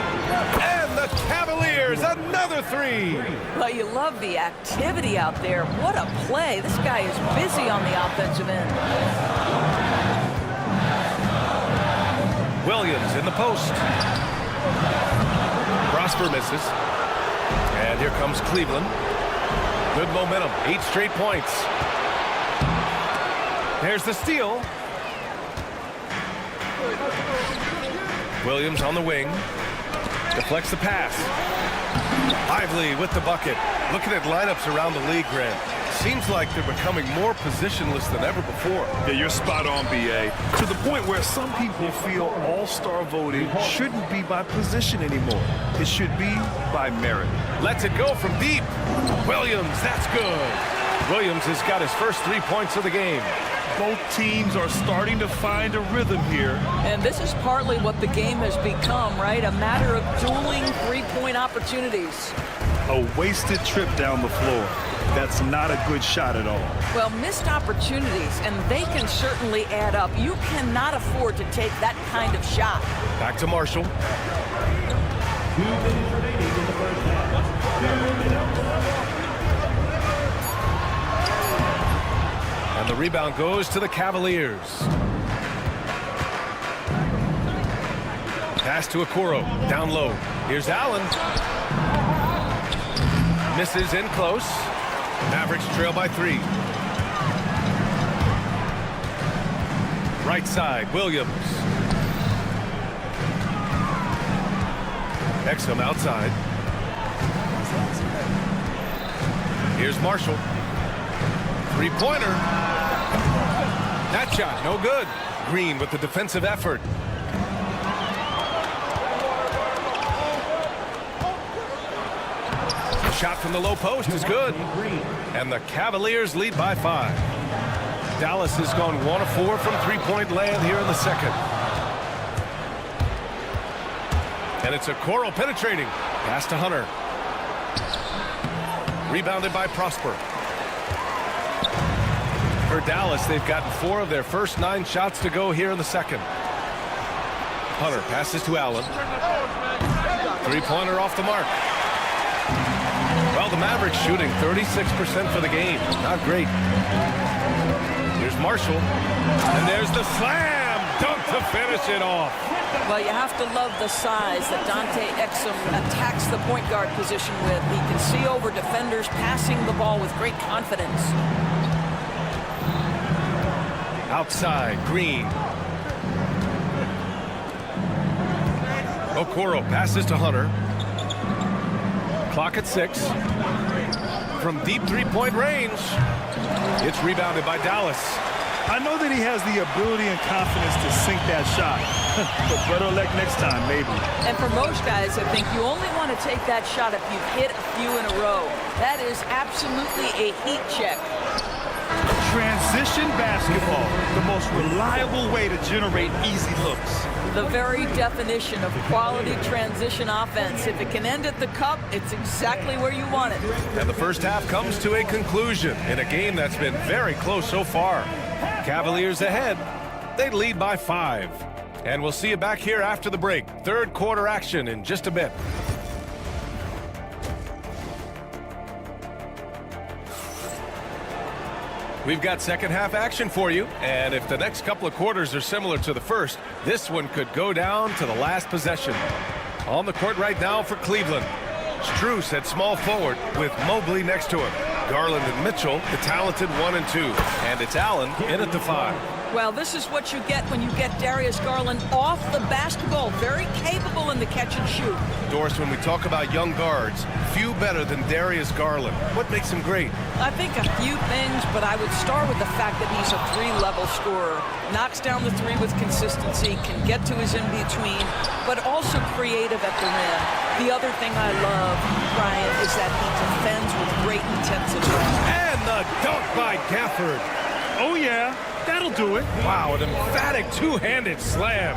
And the Cavaliers, another 3. Well, you love the activity out there. What a play. This guy is busy on the offensive end. Williams in the post. Prosper misses. And here comes Cleveland. Good momentum. 8 straight points. There's the steal. Williams on the wing. Deflects the pass. Lively with the bucket. Looking at lineups around the league, Grant. Seems like they're becoming more positionless than ever before. Yeah, you're spot on, B.A. To the point where some people feel all-star voting shouldn't be by position anymore. It should be by merit. Lets it go from deep. Williams, that's good. Williams has got his first 3 points of the game. Both teams are starting to find a rhythm here. And this is partly what the game has become, right? A matter of dueling three-point opportunities. A wasted trip down the floor. That's not a good shot at all. Well, missed opportunities, and they can certainly add up. You cannot afford to take that kind of shot. Back to Marshall. 2 minutes remaining in the first half. 2 minutes. And the rebound goes to the Cavaliers. Pass to Okoro. Down low. Here's Allen. Misses in close. Mavericks trail by 3. Right side, Williams. Exum outside. Here's Marshall. 3-pointer. That shot, no good. Green with the defensive effort. The shot from the low post is good. And the Cavaliers lead by 5. Dallas has gone 1 of 4 from three-point land here in the second. And it's Okoro penetrating. Pass to Hunter. Rebounded by Prosper. For Dallas, they've gotten 4 of their first 9 shots to go here in the second. Hunter passes to Allen. Three-pointer off the mark. Well, the Mavericks shooting 36% for the game. Not great. Here's Marshall. And there's the slam dunk to finish it off. Well, you have to love the size that Dante Exum attacks the point guard position with. He can see over defenders, passing the ball with great confidence. Outside, Green. Okoro passes to Hunter. Clock at 6. From deep three-point range. It's rebounded by Dallas. I know that he has the ability and confidence to sink that shot. But better luck next time, maybe. And for most guys, I think you only want to take that shot if you've hit a few in a row. That is absolutely a heat check. Transition basketball, the most reliable way to generate easy looks. The very definition of quality transition offense. If it can end at the cup, it's exactly where you want it. And the first half comes to a conclusion in a game that's been very close so far. Cavaliers ahead. They lead by 5. And we'll see you back here after the break. Third quarter action in just a bit. We've got second half action for you, and if the next couple of quarters are similar to the first, this one could go down to the last possession. On the court right now for Cleveland. Strus at small forward with Mobley next to him. Garland and Mitchell, the talented 1 and 2. And it's Allen in at the 5. Well, this is what you get when you get Darius Garland off the basketball. Very capable in the catch and shoot. Doris, when we talk about young guards, few better than Darius Garland. What makes him great? I think a few things, but I would start with the fact that he's a 3-level scorer. Knocks down the 3 with consistency, can get to his in-between, but also creative at the rim. The other thing I love, Brian, is that he defends with great intensity. And the dunk by Gafford. Oh, yeah. That'll do it. Wow, an emphatic two-handed slam.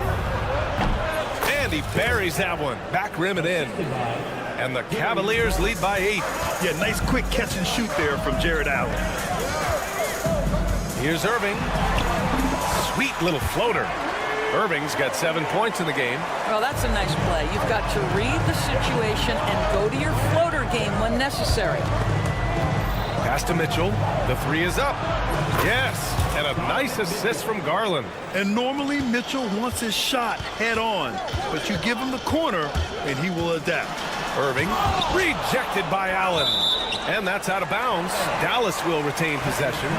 And he buries that one. Back rim and in. And the Cavaliers lead by 8. Yeah, nice quick catch and shoot there from Jared Allen. Here's Irving. Sweet little floater. Irving's got 7 points in the game. Well, that's a nice play. You've got to read the situation and go to your floater game when necessary. Pass to Mitchell. The 3 is up. Yes, and a nice assist from Garland. And normally Mitchell wants his shot head on, but you give him the corner and he will adapt. Irving rejected by Allen. And that's out of bounds. Dallas will retain possession.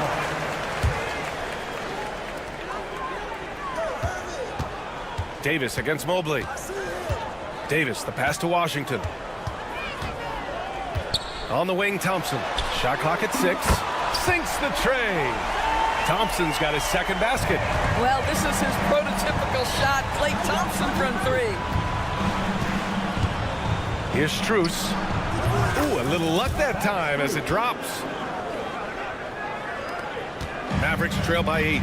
Davis against Mobley. Davis, the pass to Washington. On the wing, Thompson. Shot clock at 6. Sinks the tray. Thompson's got his second basket. Well, this is his prototypical shot. Klay Thompson from 3. Here's Strus. Ooh, a little luck that time as it drops. Mavericks trail by 8.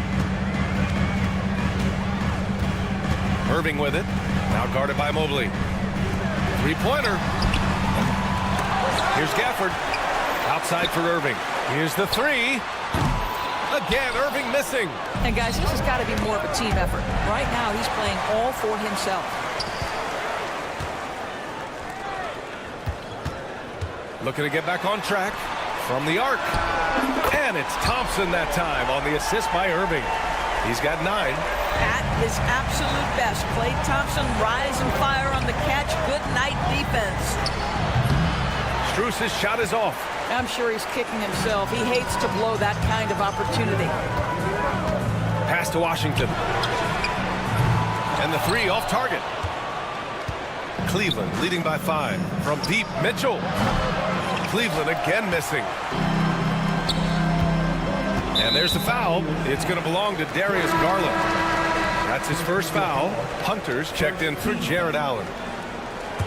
Irving with it. Now guarded by Mobley. Three-pointer. Here's Gafford. Outside for Irving. Here's the 3. Again, Irving missing. And guys, this has got to be more of a team effort. Right now, he's playing all for himself. Looking to get back on track from the arc. And it's Thompson that time on the assist by Irving. He's got 9. At his absolute best, Klay Thompson rise and fire on the catch. Good night defense. Strus' shot is off. I'm sure he's kicking himself. He hates to blow that kind of opportunity. Pass to Washington. And the 3 off target. Cleveland leading by 5. From deep, Mitchell. Cleveland again missing. And there's the foul. It's going to belong to Darius Garland. That's his first foul. Hunter's checked in for Jared Allen.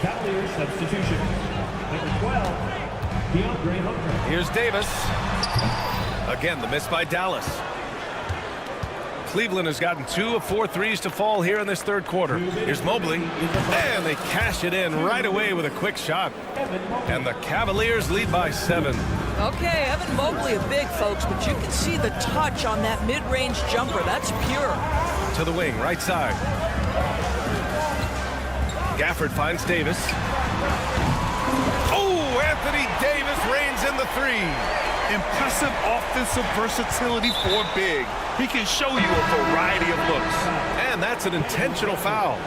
Cavaliers substitution. Number 12, DeAndre Hunter. Here's Davis. Again, the miss by Dallas. Cleveland has gotten 2 of 4 threes to fall here in this third quarter. Here's Mobley, and they cash it in right away with a quick shot. And the Cavaliers lead by 7. Okay, Evan Mobley a big, folks, but you can see the touch on that mid-range jumper. That's pure. To the wing, right side. Gafford finds Davis. Oh, Anthony Davis reigns in the 3. Impressive offensive versatility for big. He can show you a variety of looks. And that's an intentional foul.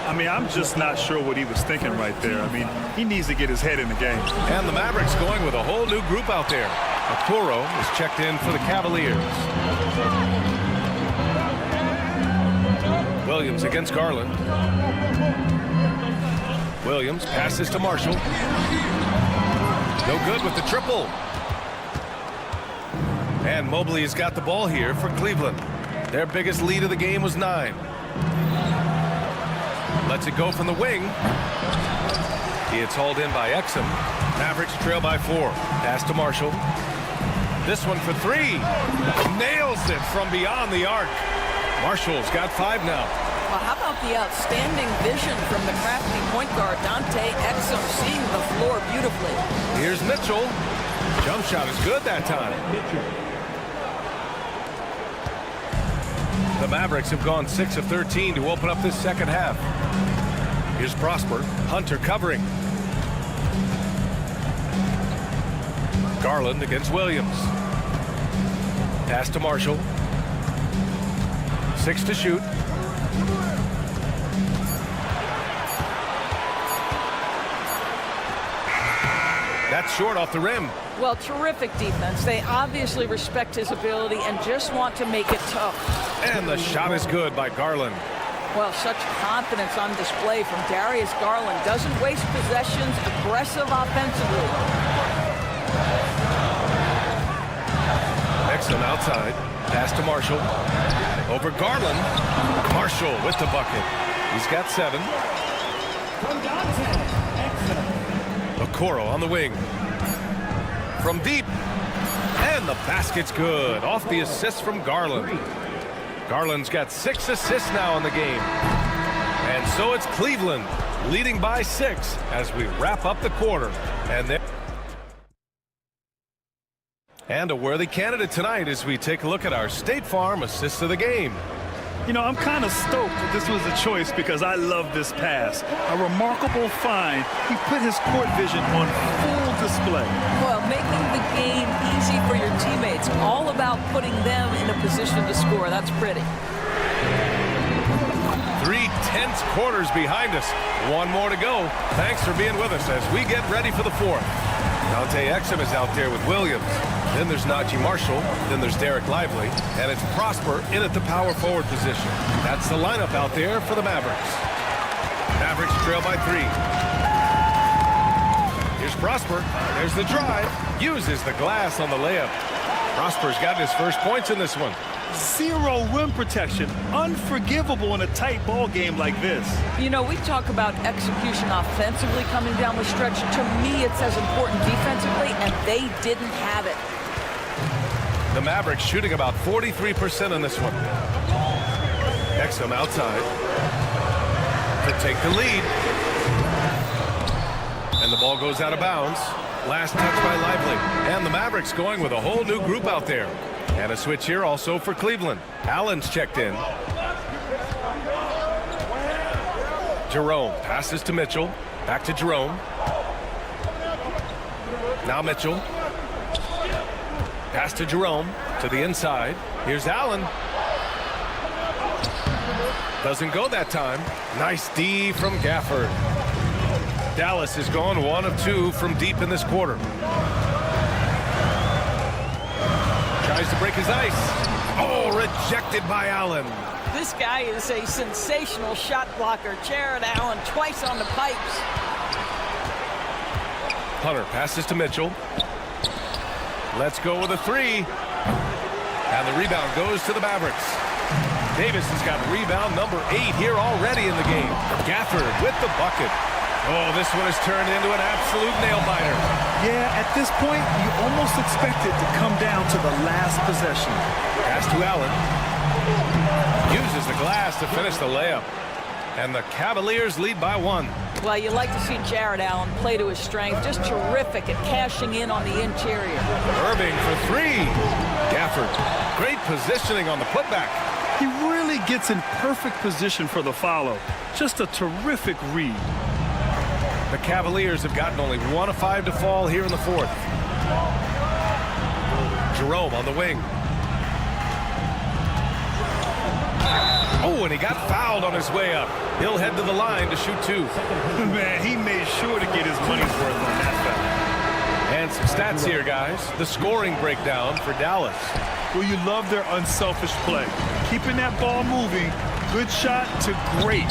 I mean, I'm just not sure what he was thinking right there. I mean, he needs to get his head in the game. And the Mavericks going with a whole new group out there. Okoro is checked in for the Cavaliers. Williams against Garland. Williams passes to Marshall. No good with the triple. And Mobley has got the ball here for Cleveland. Their biggest lead of the game was 9. Lets it go from the wing. He is hauled in by Exum. Mavericks trail by 4. Pass to Marshall. This one for 3. Nails it from beyond the arc. Marshall's got 5 now. Well, how about the outstanding vision from the crafty point guard, Dante Exum, seeing the floor beautifully. Here's Mitchell. Jump shot is good that time. The Mavericks have gone 6 of 13 to open up this second half. Here's Prosper. Hunter covering. Garland against Williams. Pass to Marshall. 6 to shoot. That's short off the rim. Well, terrific defense. They obviously respect his ability and just want to make it tough. And the shot is good by Garland. Well, such confidence on display from Darius Garland. Doesn't waste possessions, aggressive offensively. Exum outside. Pass to Marshall. Over Garland. Marshall with the bucket. He's got 7. Okoro on the wing. From deep. And the basket's good. Off the assist from Garland. Garland's got 6 assists now in the game. And so it's Cleveland leading by 6 as we wrap up the quarter. And a worthy candidate tonight as we take a look at our State Farm assist of the game. You know, I'm kind of stoked that this was a choice because I love this pass. A remarkable find. He put his court vision on full display. Well, making the game easy for your teammates. All about putting them in a position to score. That's pretty. 3 tense quarters behind us. 1 more to go. Thanks for being with us as we get ready for the 4th. Dante Exum is out there with Williams. Then there's Najee Marshall. Then there's Derek Lively. And it's Prosper in at the power forward position. That's the lineup out there for the Mavericks. Mavericks trail by 3. Here's Prosper. There's the drive. Uses the glass on the layup. Prosper's got his first points in this one. 0 rim protection. Unforgivable in a tight ball game like this. You know, we talk about execution offensively coming down the stretch. To me, it's as important defensively, and they didn't have it. The Mavericks shooting about 43% on this one. Exum outside to take the lead. And the ball goes out of bounds. Last touch by Lively. And the Mavericks going with a whole new group out there. And a switch here also for Cleveland. Allen's checked in. Jerome passes to Mitchell. Back to Jerome. Now Mitchell. Pass to Jerome. To the inside. Here's Allen. Doesn't go that time. Nice D from Gafford. Dallas is gone 1 of 2 from deep in this quarter. Tries to break his ice. Oh, rejected by Allen. This guy is a sensational shot blocker. Jared Allen twice on the pipes. Hunter passes to Mitchell. Let's go with a 3. And the rebound goes to the Mavericks. Davis has got rebound number 8 here already in the game. Gafford with the bucket. Oh, this one has turned into an absolute nail-biter. Yeah, at this point, you almost expect it to come down to the last possession. Pass to Allen. Uses the glass to finish the layup. And the Cavaliers lead by 1. Well, you like to see Jared Allen play to his strength. Just terrific at cashing in on the interior. Irving for 3. Gafford, great positioning on the putback. He really gets in perfect position for the follow. Just a terrific read. The Cavaliers have gotten only 1 of 5 to fall here in the 4th. Jerome on the wing. Oh, and he got fouled on his way up. He'll head to the line to shoot 2. Man, he made sure to get his money's worth on that foul. And some stats here, guys. The scoring breakdown for Dallas. Well, you love their unselfish play. Keeping that ball moving, good shot to great.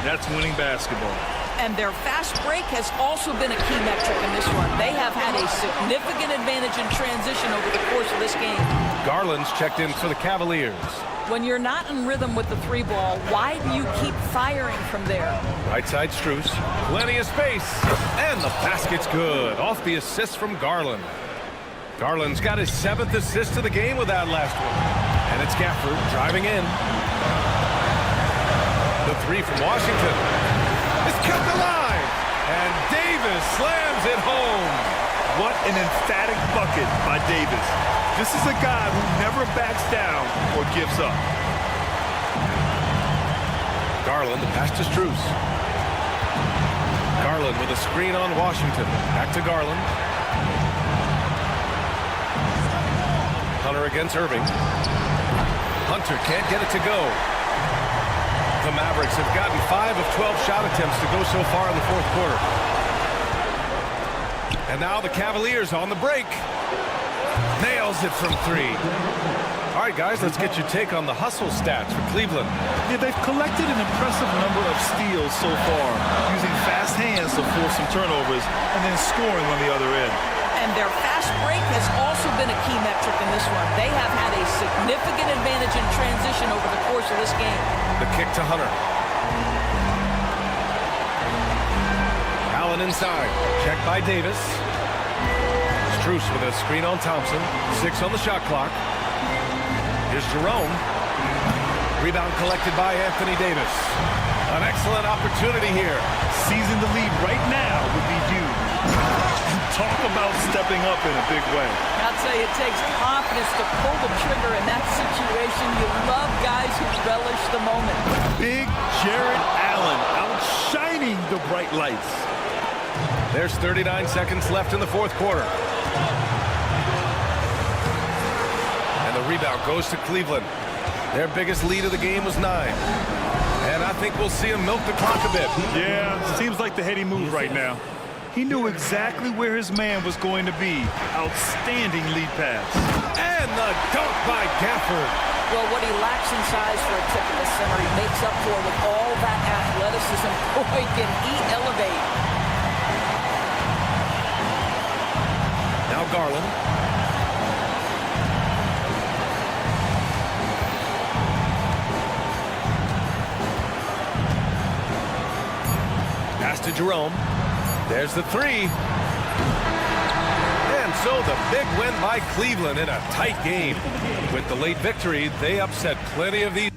That's winning basketball. And their fast break has also been a key metric in this one. They have had a significant advantage in transition over the course of this game. Garland's checked in for the Cavaliers. When you're not in rhythm with the 3-ball, why do you keep firing from there? Right side Strus. Plenty of space. And the basket's good. Off the assist from Garland. Garland's got his 7th assist of the game with that last one. And it's Gafford driving in. The 3 from Washington. It's kept alive. And Davis slams it home. What an emphatic bucket by Davis. This is a guy who never backs down or gives up. Garland, the pass to Strus. Garland with a screen on Washington. Back to Garland. Hunter against Irving. Hunter can't get it to go. The Mavericks have gotten 5 of 12 shot attempts to go so far in the 4th quarter. And now the Cavaliers on the break. Nails it from 3. All right, guys, let's get your take on the hustle stats for Cleveland. Yeah, they've collected an impressive number of steals so far, using fast hands to force some turnovers and then scoring on the other end. And their fast break has also been a key metric in this one. They have had a significant advantage in transition over the course of this game. The kick to Hunter. Allen inside. Checked by Davis. Strus with a screen on Thompson. 6 on the shot clock. Here's Jerome. Rebound collected by Anthony Davis. An excellent opportunity here. Seizing the lead right now would be huge. Talk about stepping up in a big way. I'll tell you, it takes confidence to pull the trigger in that situation. You love guys who relish the moment. Big Jared Allen outshining the bright lights. There's 39 seconds left in the 4th quarter. And the rebound goes to Cleveland. Their biggest lead of the game was 9. And I think we'll see him milk the clock a bit. Yeah, seems like the heady move right now. He knew exactly where his man was going to be. Outstanding lead pass. And the dunk by Gafford. Well, what he lacks in size for a typical center, he makes up for with all that athleticism. Boy, can he elevate. Now Garland. Pass to Jerome. There's the 3. And so the big win by Cleveland in a tight game. With the late victory, they upset plenty of these.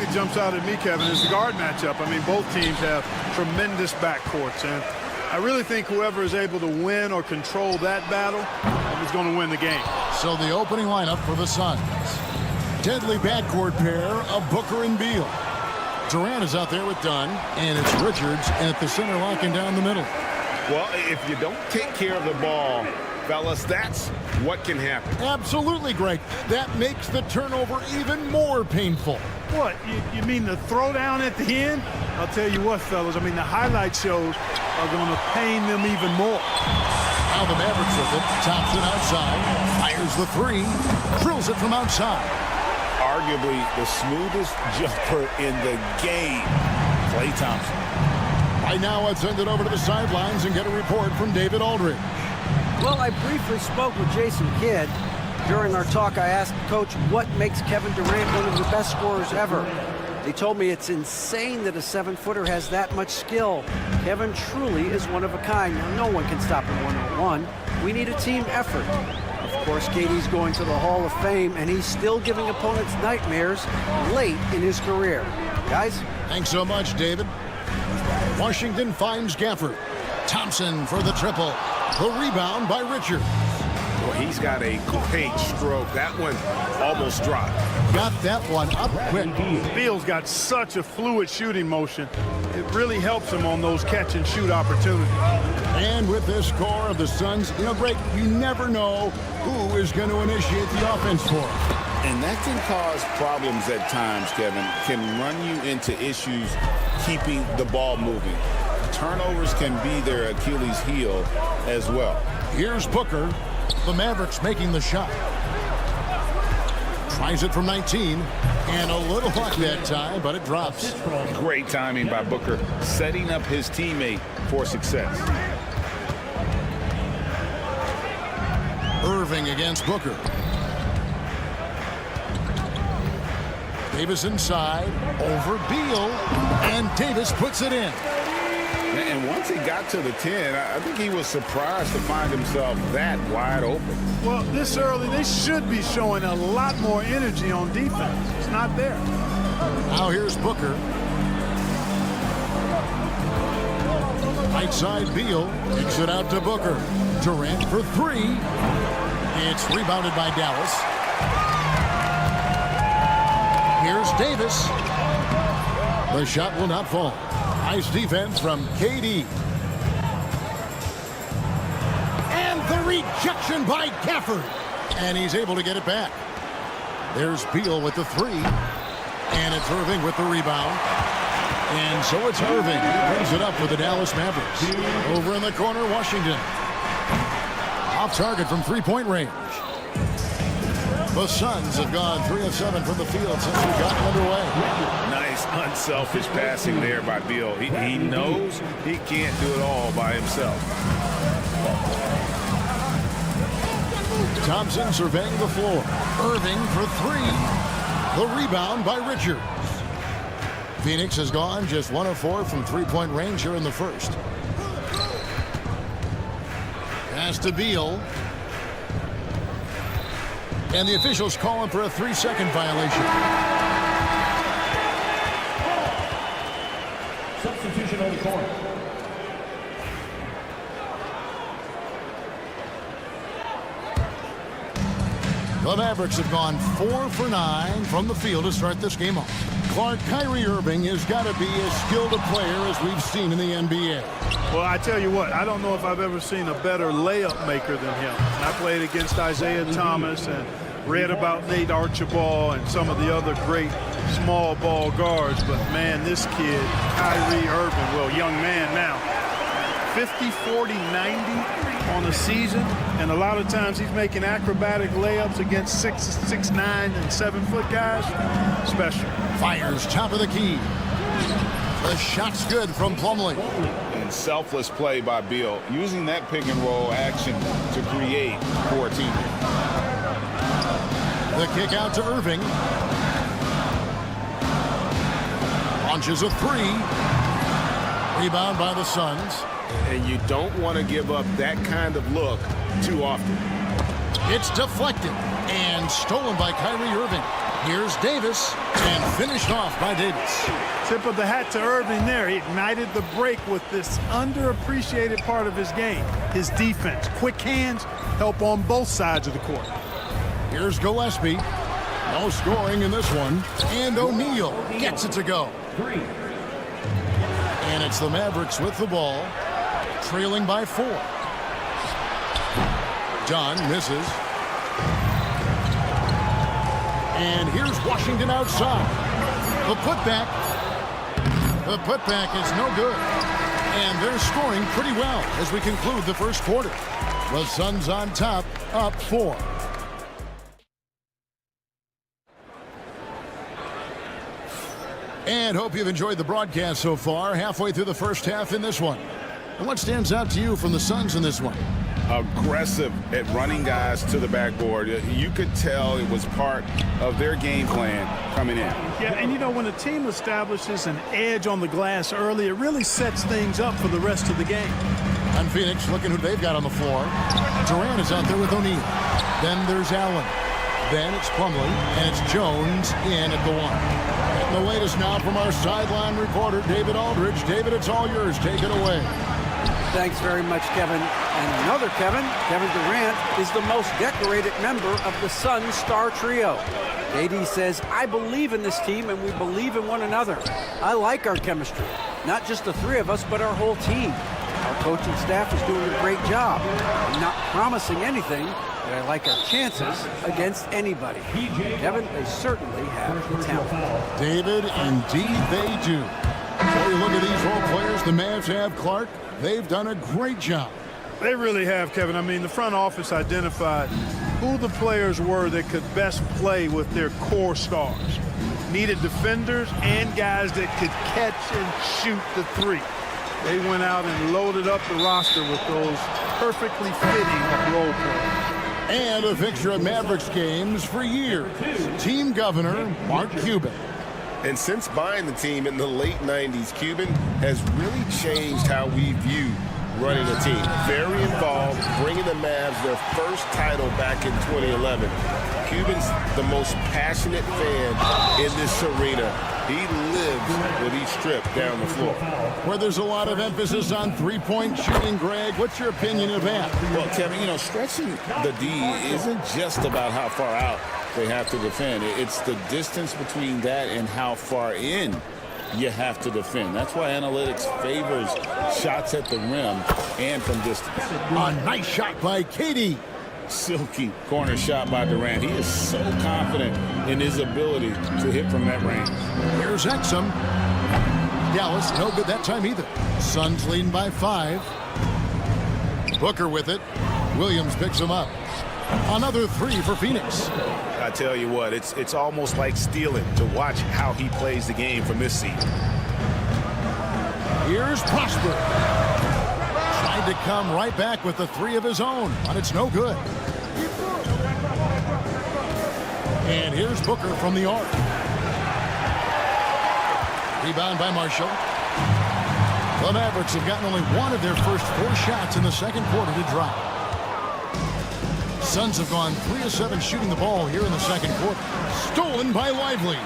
that jumps out at me, Kevin, is the guard matchup. I mean, both teams have tremendous backcourts, and I really think whoever is able to win or control that battle is going to win the game. So the opening lineup for the Suns. Deadly backcourt pair of Booker and Beal. Durant is out there with Dunn, and it's Richards at the center locking down the middle. Well, if you don't take care of the ball, fellas, that's what can happen. Absolutely, Greg. That makes the turnover even more painful. What, you mean the throwdown at the end? I'll tell you what, fellas, I mean, the highlight shows are going to pain them even more. Now the Mavericks with it. Thompson outside. Fires the three. Drills it from outside. Arguably the smoothest jumper in the game, Klay Thompson. Right now, let's send it over to the sidelines and get a report from David Aldridge. Well, I briefly spoke with Jason Kidd. During our talk, I asked Coach what makes Kevin Durant one of the best scorers ever. He told me it's insane that a 7-footer has that much skill. Kevin truly is one of a kind. Now, no one can stop him one-on-one. We need a team effort. Of course, KD's going to the Hall of Fame, and he's still giving opponents nightmares late in his career. Guys? Thanks so much, David. Washington finds Gafford. Thompson for the triple. The rebound by Richards. Well, he's got a great stroke. That one almost dropped. Got that one up quick. Beal's got such a fluid shooting motion. It really helps him on those catch-and-shoot opportunities. And with this core of the Suns, Greg, you never know who is going to initiate the offense for him. And that can cause problems at times, Kevin. Can run you into issues keeping the ball moving. Turnovers can be their Achilles heel as well. Here's Booker. The Mavericks making the shot. Tries it from 19. And a little luck that time, but it drops. Great timing by Booker, setting up his teammate for success. Irving against Booker. Davis inside, over Beal, and Davis puts it in. And once he got to the 10, I think he was surprised to find himself that wide open. Well, this early, they should be showing a lot more energy on defense. It's not there. Now here's Booker. Right side Beal, kicks it out to Booker. Durant for three. It's rebounded by Dallas. Here's Davis. The shot will not fall. Nice defense from KD. And the rejection by Gafford. And he's able to get it back. There's Beal with the three. And it's Irving with the rebound. And so it's Irving who brings it up for the Dallas Mavericks. Over in the corner, Washington. Off target from three-point range. The Suns have gone 3 of 7 from the field since we got underway. Nice, unselfish passing there by Beal. He knows he can't do it all by himself. Thompson surveying the floor. Irving for three. The rebound by Richards. Phoenix has gone just 1 of 4 from three-point range here in the first. Pass to Beal. And the officials calling for a 3-second violation. Substitution on the court. The Mavericks have gone 4 for 9 from the field to start this game off. Kyrie Irving has got to be as skilled a player as we've seen in the NBA. Well, I tell you what, I don't know if I've ever seen a better layup maker than him. And I played against Isaiah Thomas and read about Nate Archibald and some of the other great small ball guards. But, man, this kid, Kyrie Irving, well, young man now, 50, 40, 90 on a season. And a lot of times he's making acrobatic layups against 6'9" and 7-foot guys. Special. Fires top of the key. The shot's good from Plumlee. And selfless play by Beal, using that pick and roll action to create for a team. The kick out to Irving. Launches a three. Rebound by the Suns. And you don't want to give up that kind of look too often. It's deflected and stolen by Kyrie Irving. Here's Davis, and finished off by Davis. Tip of the hat to Irving there. He ignited the break with this underappreciated part of his game, his defense. Quick hands help on both sides of the court. Here's Gillespie. No scoring in this one. And O'Neal gets it to go. And it's the Mavericks with the ball, trailing by 4. Dunn misses. And here's Washington outside. The putback. The putback is no good. And they're scoring pretty well as we conclude the first quarter. The Suns on top, up 4. And hope you've enjoyed the broadcast so far. Halfway through the first half in this one. And what stands out to you from the Suns in this one? Aggressive at running guys to the backboard. You could tell it was part of their game plan coming in. Yeah, and you know, when a team establishes an edge on the glass early, it really sets things up for the rest of the game. And Phoenix looking who they've got on the floor. Durant is out there with O'Neal. Then there's Allen. Then it's Plumlee, and it's Jones in at the 1. And the latest now from our sideline reporter, David Aldridge. David, it's all yours. Take it away. Thanks very much, Kevin. And another Kevin Durant, is the most decorated member of the Suns star trio. KD says, I believe in this team and we believe in one another. I like our chemistry. Not just the three of us, but our whole team. Our coaching staff is doing a great job. I'm not promising anything, but I like our chances against anybody. Kevin, they certainly have the talent. David, indeed they do. So you look at these role players the Mavs have, Clark. They've done a great job. They really have, Kevin. I mean, the front office identified who the players were that could best play with their core stars. Needed defenders and guys that could catch and shoot the three. They went out and loaded up the roster with those perfectly fitting role players. And a fixture of Mavericks games for years. Team governor, Mark Cuban. And since buying the team in the late 90s, Cuban has really changed how we view running a team. Very involved, bringing the Mavs their first title back in 2011. Cuban's the most passionate fan in this arena. He lives with each trip down the floor. Where there's a lot of emphasis on three-point shooting, Greg. What's your opinion of that? Well, Kevin, you know, stretching the D isn't just about how far out they have to defend. It's the distance between that and how far in you have to defend. That's why analytics favors shots at the rim and from distance. A nice shot by KD. Silky corner shot by Durant. He is so confident in his ability to hit from that range. Here's Exum. Dallas, no good that time either. Suns leading by 5. Booker with it. Williams picks him up. Another 3 for Phoenix. I tell you what, it's almost like stealing to watch how he plays the game from this seat. Here's Prosper. Tried to come right back with the 3 of his own, but it's no good. And here's Booker from the arc. Rebound by Marshall. The Mavericks have gotten only one of their first 4 shots in the second quarter to drop. Suns have gone 3 of 7 shooting the ball here in the second quarter. Stolen by Lively.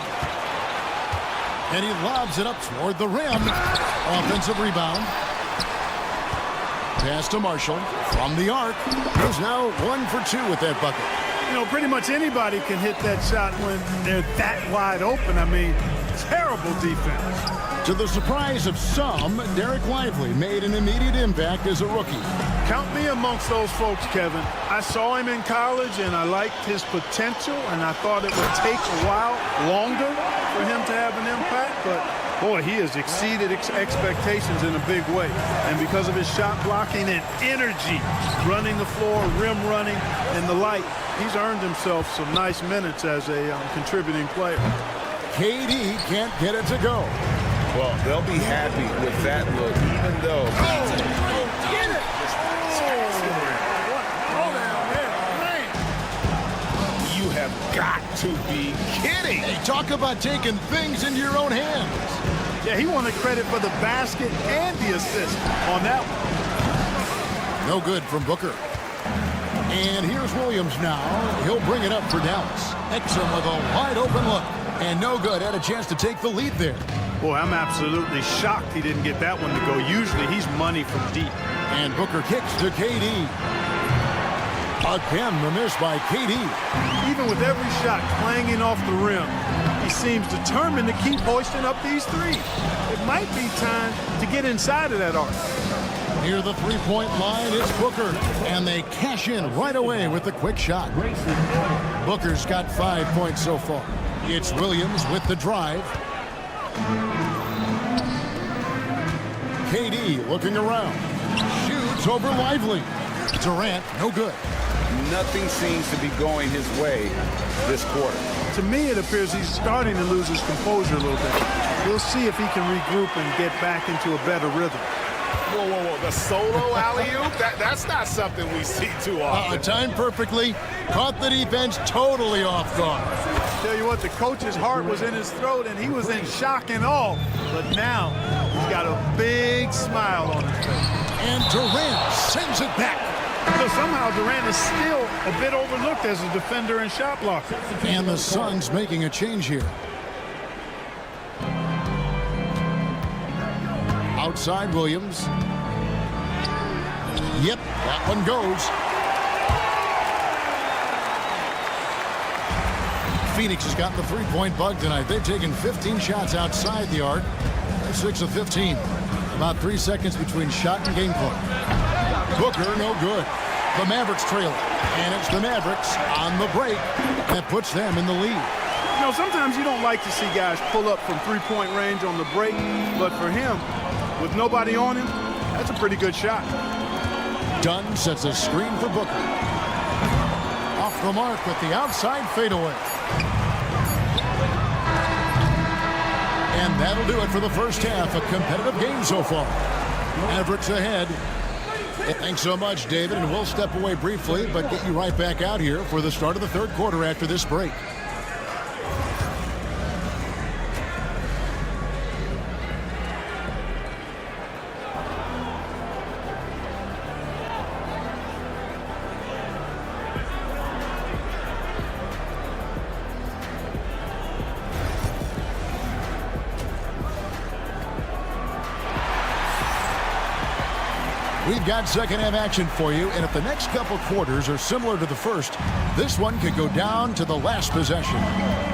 And he lobs it up toward the rim. Offensive rebound. Pass to Marshall from the arc. He's now 1 for 2 with that bucket. You know, pretty much anybody can hit that shot when they're that wide open. I mean, terrible defense. To the surprise of some, Derek Lively made an immediate impact as a rookie. Count me amongst those folks, Kevin. I saw him in college, and I liked his potential, and I thought it would take a while longer for him to have an impact, but boy, he has exceeded expectations in a big way. And because of his shot blocking and energy, running the floor, rim running, and the like, he's earned himself some nice minutes as a contributing player. KD can't get it to go. Well, they'll be happy with that look, even though... You have got to be kidding. Hey, talk about taking things into your own hands. Yeah, he wanted credit for the basket and the assist on that one. No good from Booker. And here's Williams now. He'll bring it up for Dallas. Exum with a wide open look. And no good. Had a chance to take the lead there. Boy, I'm absolutely shocked he didn't get that one to go. Usually he's money from deep. And Booker kicks to KD. Again, the miss by KD. Even with every shot clanging off the rim, he seems determined to keep hoisting up these threes. It might be time to get inside of that arc. Near the three-point line, it's Booker. And they cash in right away with the quick shot. Booker's got 5 points so far. It's Williams with the drive. KD looking around. Shoots over Lively. Durant, no good. Nothing seems to be going his way this quarter. To me, it appears he's starting to lose his composure a little bit. We'll see if he can regroup and get back into a better rhythm. Whoa, whoa, whoa. The solo alley-oop? That's not something we see too often. Timed perfectly. Caught the defense totally off guard. Tell you what, the coach's heart was in his throat, and he was in shock and awe. But now, he's got a big smile on his face. And Durant sends it back. So somehow Durant is still a bit overlooked as a defender and shot blocker. And the Suns making a change here. Outside Williams. Yep, that one goes. Phoenix has gotten the three-point bug tonight. They've taken 15 shots outside the arc. They're 6 of 15. About 3 seconds between shot and game clock. Booker, no good. The Mavericks trail it. And it's the Mavericks on the break. That puts them in the lead. You know, sometimes you don't like to see guys pull up from three-point range on the break. But for him, with nobody on him, that's a pretty good shot. Dunn sets a screen for Booker. Off the mark with the outside fadeaway. And that'll do it for the first half. A competitive game so far. Mavericks ahead. Thanks so much, David, and we'll step away briefly, but get you right back out here for the start of the third quarter after this break. We've got second half action for you, and if the next couple quarters are similar to the first, this one could go down to the last possession.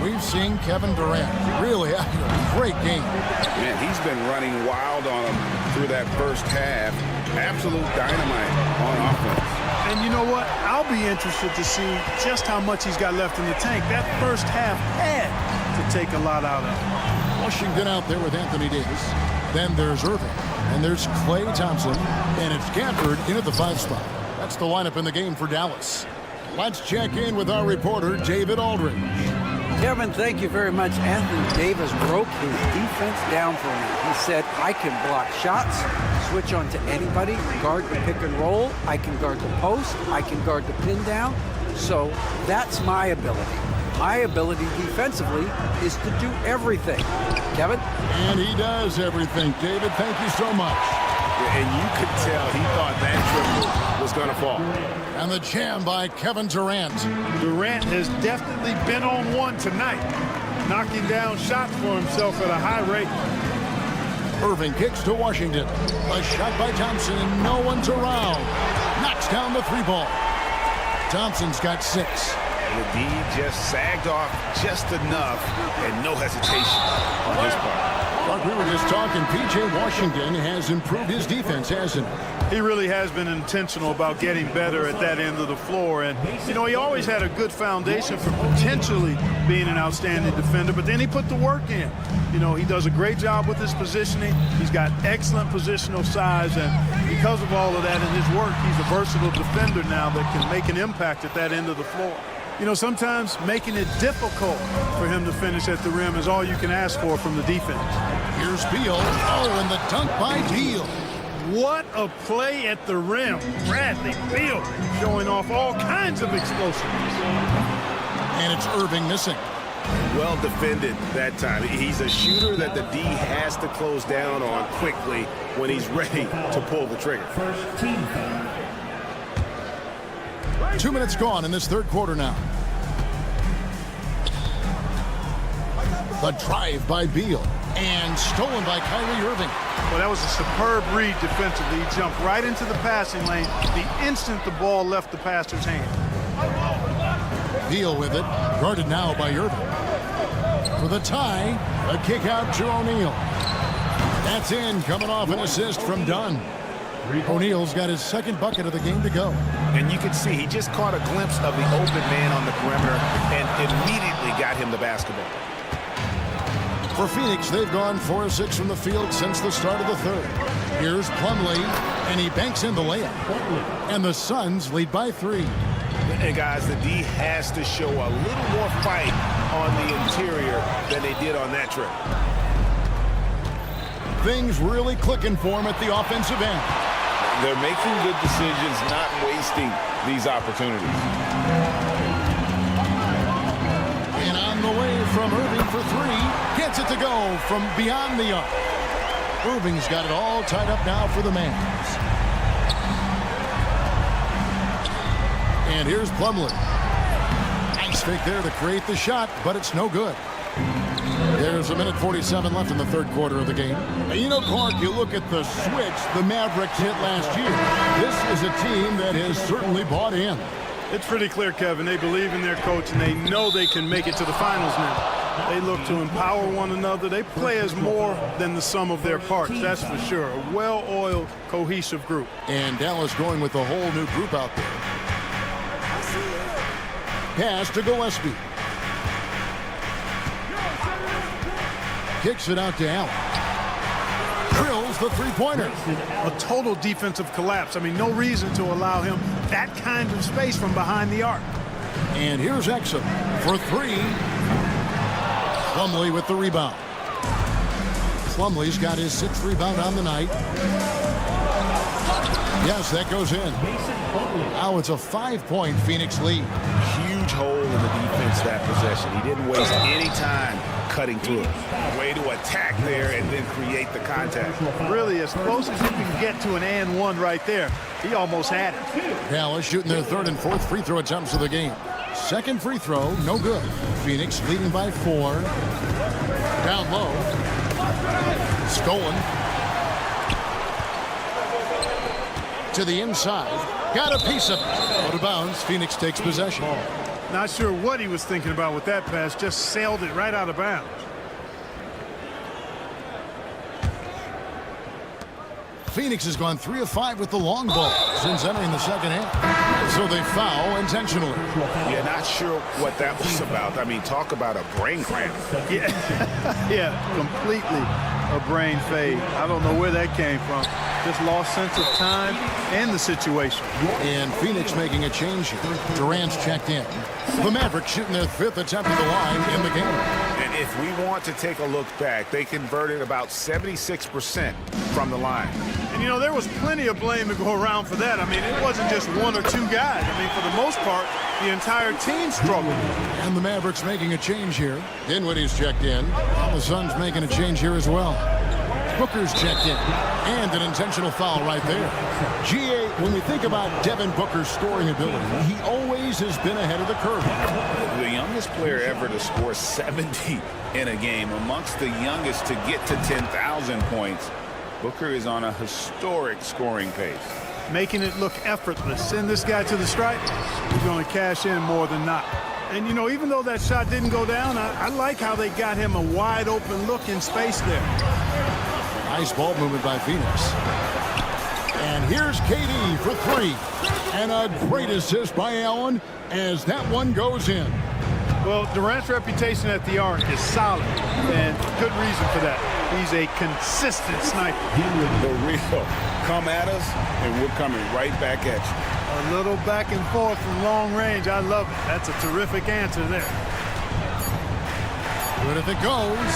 We've seen Kevin Durant really having a great game. Man, he's been running wild on him through that first half. Absolute dynamite on offense. And you know what? I'll be interested to see just how much he's got left in the tank. That first half had to take a lot out of him. Washington out there with Anthony Davis. Then there's Irving. And there's Klay Thompson. And it's Gafford in at the 5 spot. That's the lineup in the game for Dallas. Let's check in with our reporter, David Aldridge. Kevin, thank you very much. Anthony Davis broke his defense down for me. He said, I can block shots, switch on to anybody, guard the pick and roll, I can guard the post, I can guard the pin down. So that's my ability. My ability defensively is to do everything. Kevin? And he does everything. David, thank you so much. And you could tell he thought that triple was going to fall. And the jam by Kevin Durant. Durant has definitely been on one tonight, knocking down shots for himself at a high rate. Irving kicks to Washington. A shot by Thompson, and no one's around. Knocks down the 3 ball. Thompson's got 6. The D just sagged off just enough, and no hesitation on his part. Like we were just talking, P.J. Washington has improved his defense, hasn't he? He really has been intentional about getting better at that end of the floor. And, you know, he always had a good foundation for potentially being an outstanding defender, but then he put the work in. You know, he does a great job with his positioning. He's got excellent positional size, and because of all of that in his work, he's a versatile defender now that can make an impact at that end of the floor. You know, sometimes making it difficult for him to finish at the rim is all you can ask for from the defense. Here's Beal. Oh, and the dunk by Beal. What a play at the rim. Bradley Beal showing off all kinds of explosiveness. And it's Irving missing. Well defended that time. He's a shooter that the D has to close down on quickly when he's ready to pull the trigger. 2 minutes gone in this third quarter now. The drive by Beal. And stolen by Kyrie Irving. Well, that was a superb read defensively. He jumped right into the passing lane the instant the ball left the passer's hand. Beal with it. Guarded now by Irving. For the tie, a kick out to O'Neal. That's in, coming off an assist from Dunn. O'Neal's got his second bucket of the game to go. And you can see he just caught a glimpse of the open man on the perimeter and immediately got him the basketball. For Phoenix, they've gone 4 of 6 from the field since the start of the third. Here's Plumlee, and he banks in the layup. And the Suns lead by 3. And guys, the D has to show a little more fight on the interior than they did on that trip. Things really clicking for him at the offensive end. They're making good decisions, not wasting these opportunities. And on the way from Irving for 3. Gets it to go from beyond the arc. Irving's got it all tied up now for the Mavs. And here's Plumlee. Nice fake there to create the shot, but it's no good. There's 1:47 left in the third quarter of the game. And you know, Clark, you look at the switch the Mavericks hit last year. This is a team that has certainly bought in. It's pretty clear, Kevin. They believe in their coach, and they know they can make it to the finals now. They look to empower one another. They play as more than the sum of their parts, that's for sure. A well-oiled, cohesive group. And Dallas going with a whole new group out there. Pass to Gillespie. Kicks it out to Allen. Drills the three-pointer. A total defensive collapse. I mean, no reason to allow him that kind of space from behind the arc. And here's Exum for 3. Plumlee with the rebound. Plumlee's got his 6th rebound on the night. Yes, that goes in. Now it's a 5-point Phoenix lead. Huge hole in the defense that possession. He didn't waste any time cutting through it. Way to attack there and then create the contact. Really, as close as you can get to an and one right there. He almost had it. Dallas shooting their 3rd and 4th free throw attempts of the game. Second free throw, no good. Phoenix leading by 4. Down low. Stolen. To the inside. Got a piece of it. Out of bounds. Phoenix takes possession. Not sure what he was thinking about with that pass. Just sailed it right out of bounds. Phoenix has gone 3 of 5 with the long ball since entering the second half. So they foul intentionally. Yeah, not sure what that was about. I mean, talk about a brain cramp. Yeah, completely a brain fade. I don't know where that came from. Just lost sense of time and the situation. And Phoenix making a change here. Durant's checked in. The Mavericks shooting their 5th attempt at the line in the game. And if we want to take a look back, they converted about 76% from the line. And, you know, there was plenty of blame to go around for that. I mean, it wasn't just 1 or 2 guys. I mean, for the most part, the entire team struggled. And the Mavericks making a change here. Dinwiddie's checked in. And the Suns making a change here as well. Booker's checked in. And an intentional foul right there. GA, when we think about Devin Booker's scoring ability, he always has been ahead of the curve. The youngest player ever to score 70 in a game, amongst the youngest to get to 10,000 points. Booker is on a historic scoring pace. Making it look effortless. Send this guy to the stripe. He's going to cash in more than not. And, you know, even though that shot didn't go down, I like how they got him a wide open look in space there. Nice ball movement by Phoenix. And here's KD for 3. And a great assist by Allen as that one goes in. Well, Durant's reputation at the arc is solid, and good reason for that. He's a consistent sniper. The real. Come at us, and we're coming right back at you. A little back and forth from long range. I love it. That's a terrific answer there. Good if it goes.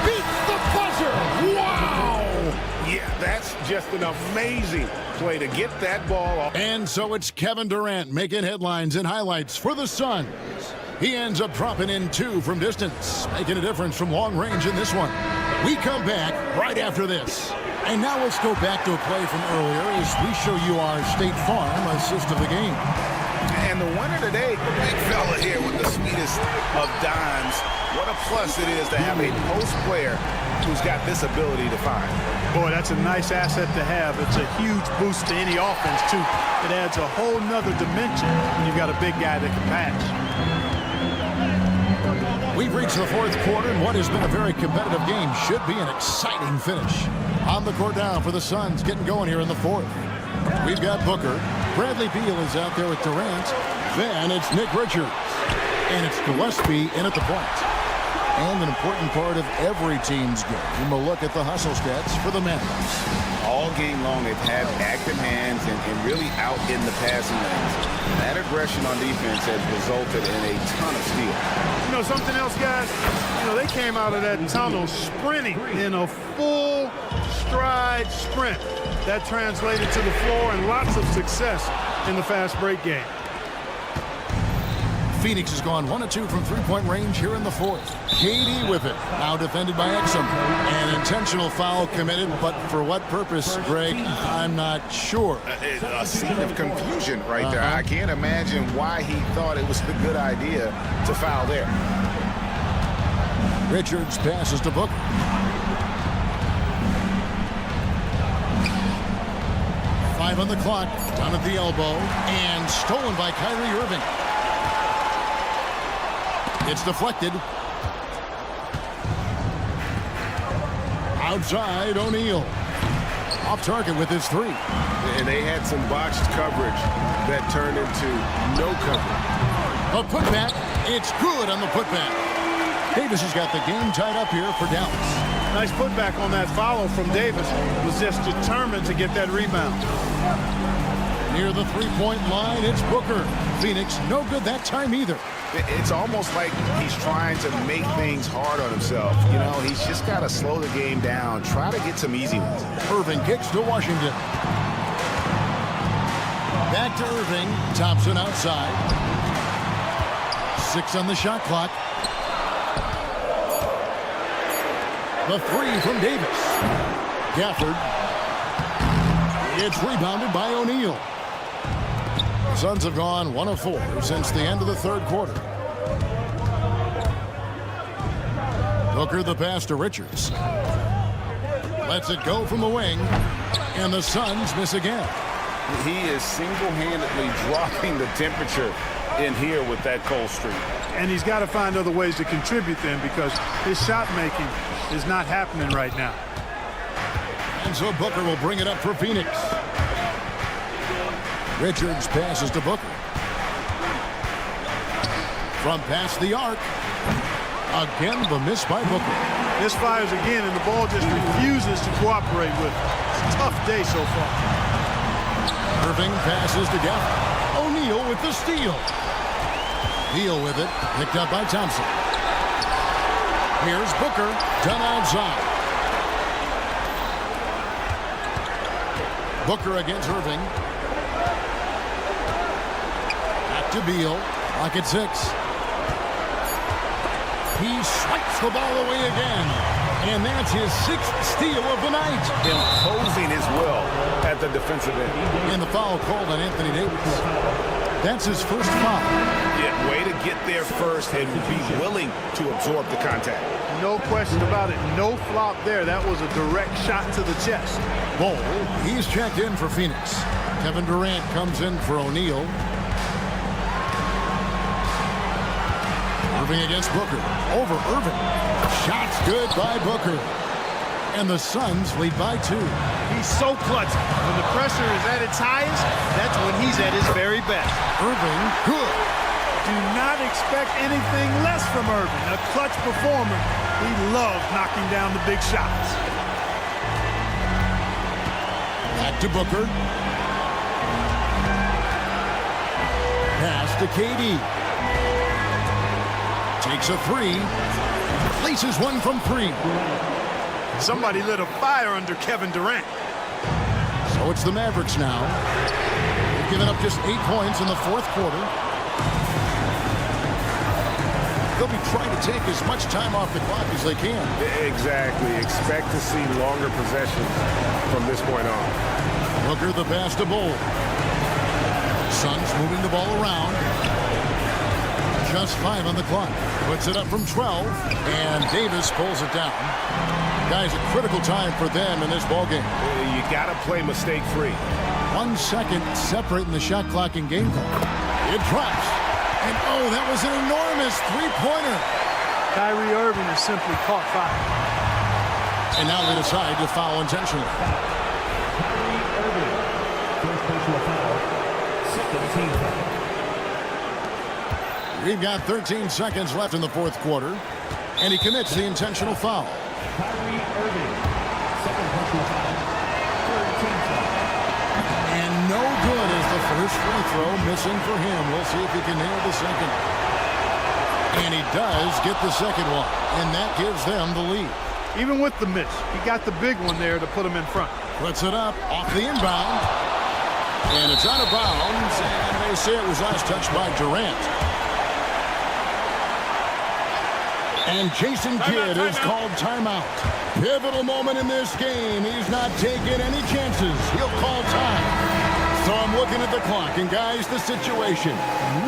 Beats the buzzer. Wow! Yeah, that's just an amazing play to get that ball off. And so it's Kevin Durant making headlines and highlights for the Suns. He ends up dropping in 2 from distance, making a difference from long range in this one. We come back right after this. And now let's go back to a play from earlier as we show you our State Farm assist of the game. And the winner today, big fella here with the sweetest of dimes. What a plus it is to have a post player who's got this ability to find. Boy, that's a nice asset to have. It's a huge boost to any offense, too. It adds a whole nother dimension when you've got a big guy that can pass. We've reached the fourth quarter, and what has been a very competitive game should be an exciting finish. On the court now for the Suns, getting going here in the fourth. We've got Booker. Bradley Beal is out there with Durant. Then it's Nick Richards. And it's Gillespie in at the point. And an important part of every team's game. We'll look at the hustle stats for the Mavericks. All game long, they've had active hands and really out in the passing lanes. That aggression on defense has resulted in a ton of steals. You know, something else, guys? You know, they came out of that tunnel sprinting in a full stride sprint. That translated to the floor and lots of success in the fast break game. Phoenix has gone 1 of 2 from three-point range here in the fourth. KD with it. Now defended by Exum. An intentional foul committed, but for what purpose, Greg? I'm not sure. A scene of confusion right there. I can't imagine why he thought it was a good idea to foul there. Richards passes to Booker. Five on the clock. Down at the elbow. And stolen by Kyrie Irving. It's deflected. Outside, O'Neal. Off target with his three. And they had some botched coverage that turned into no coverage. A putback. It's good on the putback. Davis has got the game tied up here for Dallas. Nice putback on that follow from Davis. Was just determined to get that rebound. Near the three-point line, it's Booker. Phoenix, no good that time either. It's almost like he's trying to make things hard on himself. You know, he's just got to slow the game down, try to get some easy ones. Irving kicks to Washington. Back to Irving. Thompson outside. 6 on the shot clock. The three from Davis. Gafford. It's rebounded by O'Neal. Suns have gone 1 of 4 since the end of the third quarter. Booker the pass to Richards. Lets it go from the wing. And the Suns miss again. He is single-handedly dropping the temperature in here with that cold streak. And he's got to find other ways to contribute then because his shot making is not happening right now. And so Booker will bring it up for Phoenix. Richards passes to Booker. From past the arc. Again, the miss by Booker. Misfires again, and the ball just refuses to cooperate with it. It's a tough day so far. Irving passes to Gafford. O'Neal with the steal. Beal with it. Picked up by Thompson. Here's Booker. Done outside. Booker against Irving. Back to Beal. Lock at 6. He swipes the ball away again. And that's his 6th steal of the night. Imposing his will at the defensive end. And the foul called on Anthony Davis. That's his first foul. Yeah, way to get there first and be willing to absorb the contact. No question about it. No flop there. That was a direct shot to the chest. Ball, he's checked in for Phoenix. Kevin Durant comes in for O'Neal. Irving against Booker. Over Irving. Shots good by Booker. And the Suns lead by 2. He's so clutch. When the pressure is at its highest, that's when he's at his very best. Irving, good. Do not expect anything less from Irving. A clutch performer. He loves knocking down the big shots. Back to Booker. Pass to KD. Takes a 3. Places one from 3. Somebody lit a fire under Kevin Durant. So it's the Mavericks now. They've given up just 8 points in the fourth quarter. They'll be trying to take as much time off the clock as they can. Exactly. Expect to see longer possessions from this point on. Booker the pass to Bull. Suns moving the ball around. Just 5 on the clock. Puts it up from 12, and Davis pulls it down. Guys, a critical time for them in this ballgame. You got to play mistake-free. 1 second separating the shot clock and game clock. It drops. And, oh, that was an enormous three-pointer. Kyrie Irving has simply caught fire. And now they decide to foul intentionally. Kyrie Irving. First personal foul. Second team foul. We've got 13 seconds left in the fourth quarter. And he commits the intentional foul. Kyrie Irving. Second personal foul. Third team foul. And no good as the first free throw missing for him. We'll see if he can nail the second. And he does get the second one. And that gives them the lead. Even with the miss, he got the big one there to put him in front. Puts it up off the inbound. And it's out of bounds. And they say it was last touched by Durant. And Jason Kidd is called timeout. Pivotal moment in this game. He's not taking any chances. He'll call time. So I'm looking at the clock. And guys, the situation.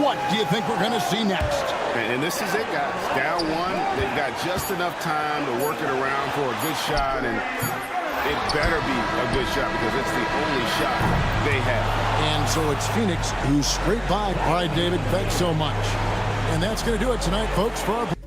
What do you think we're going to see next? And this is it, guys. Down one, they've got just enough time to work it around for a good shot, and it better be a good shot because it's the only shot they have. And so it's Phoenix who's scraped by. All right, David, thanks so much. And that's going to do it tonight, folks, for our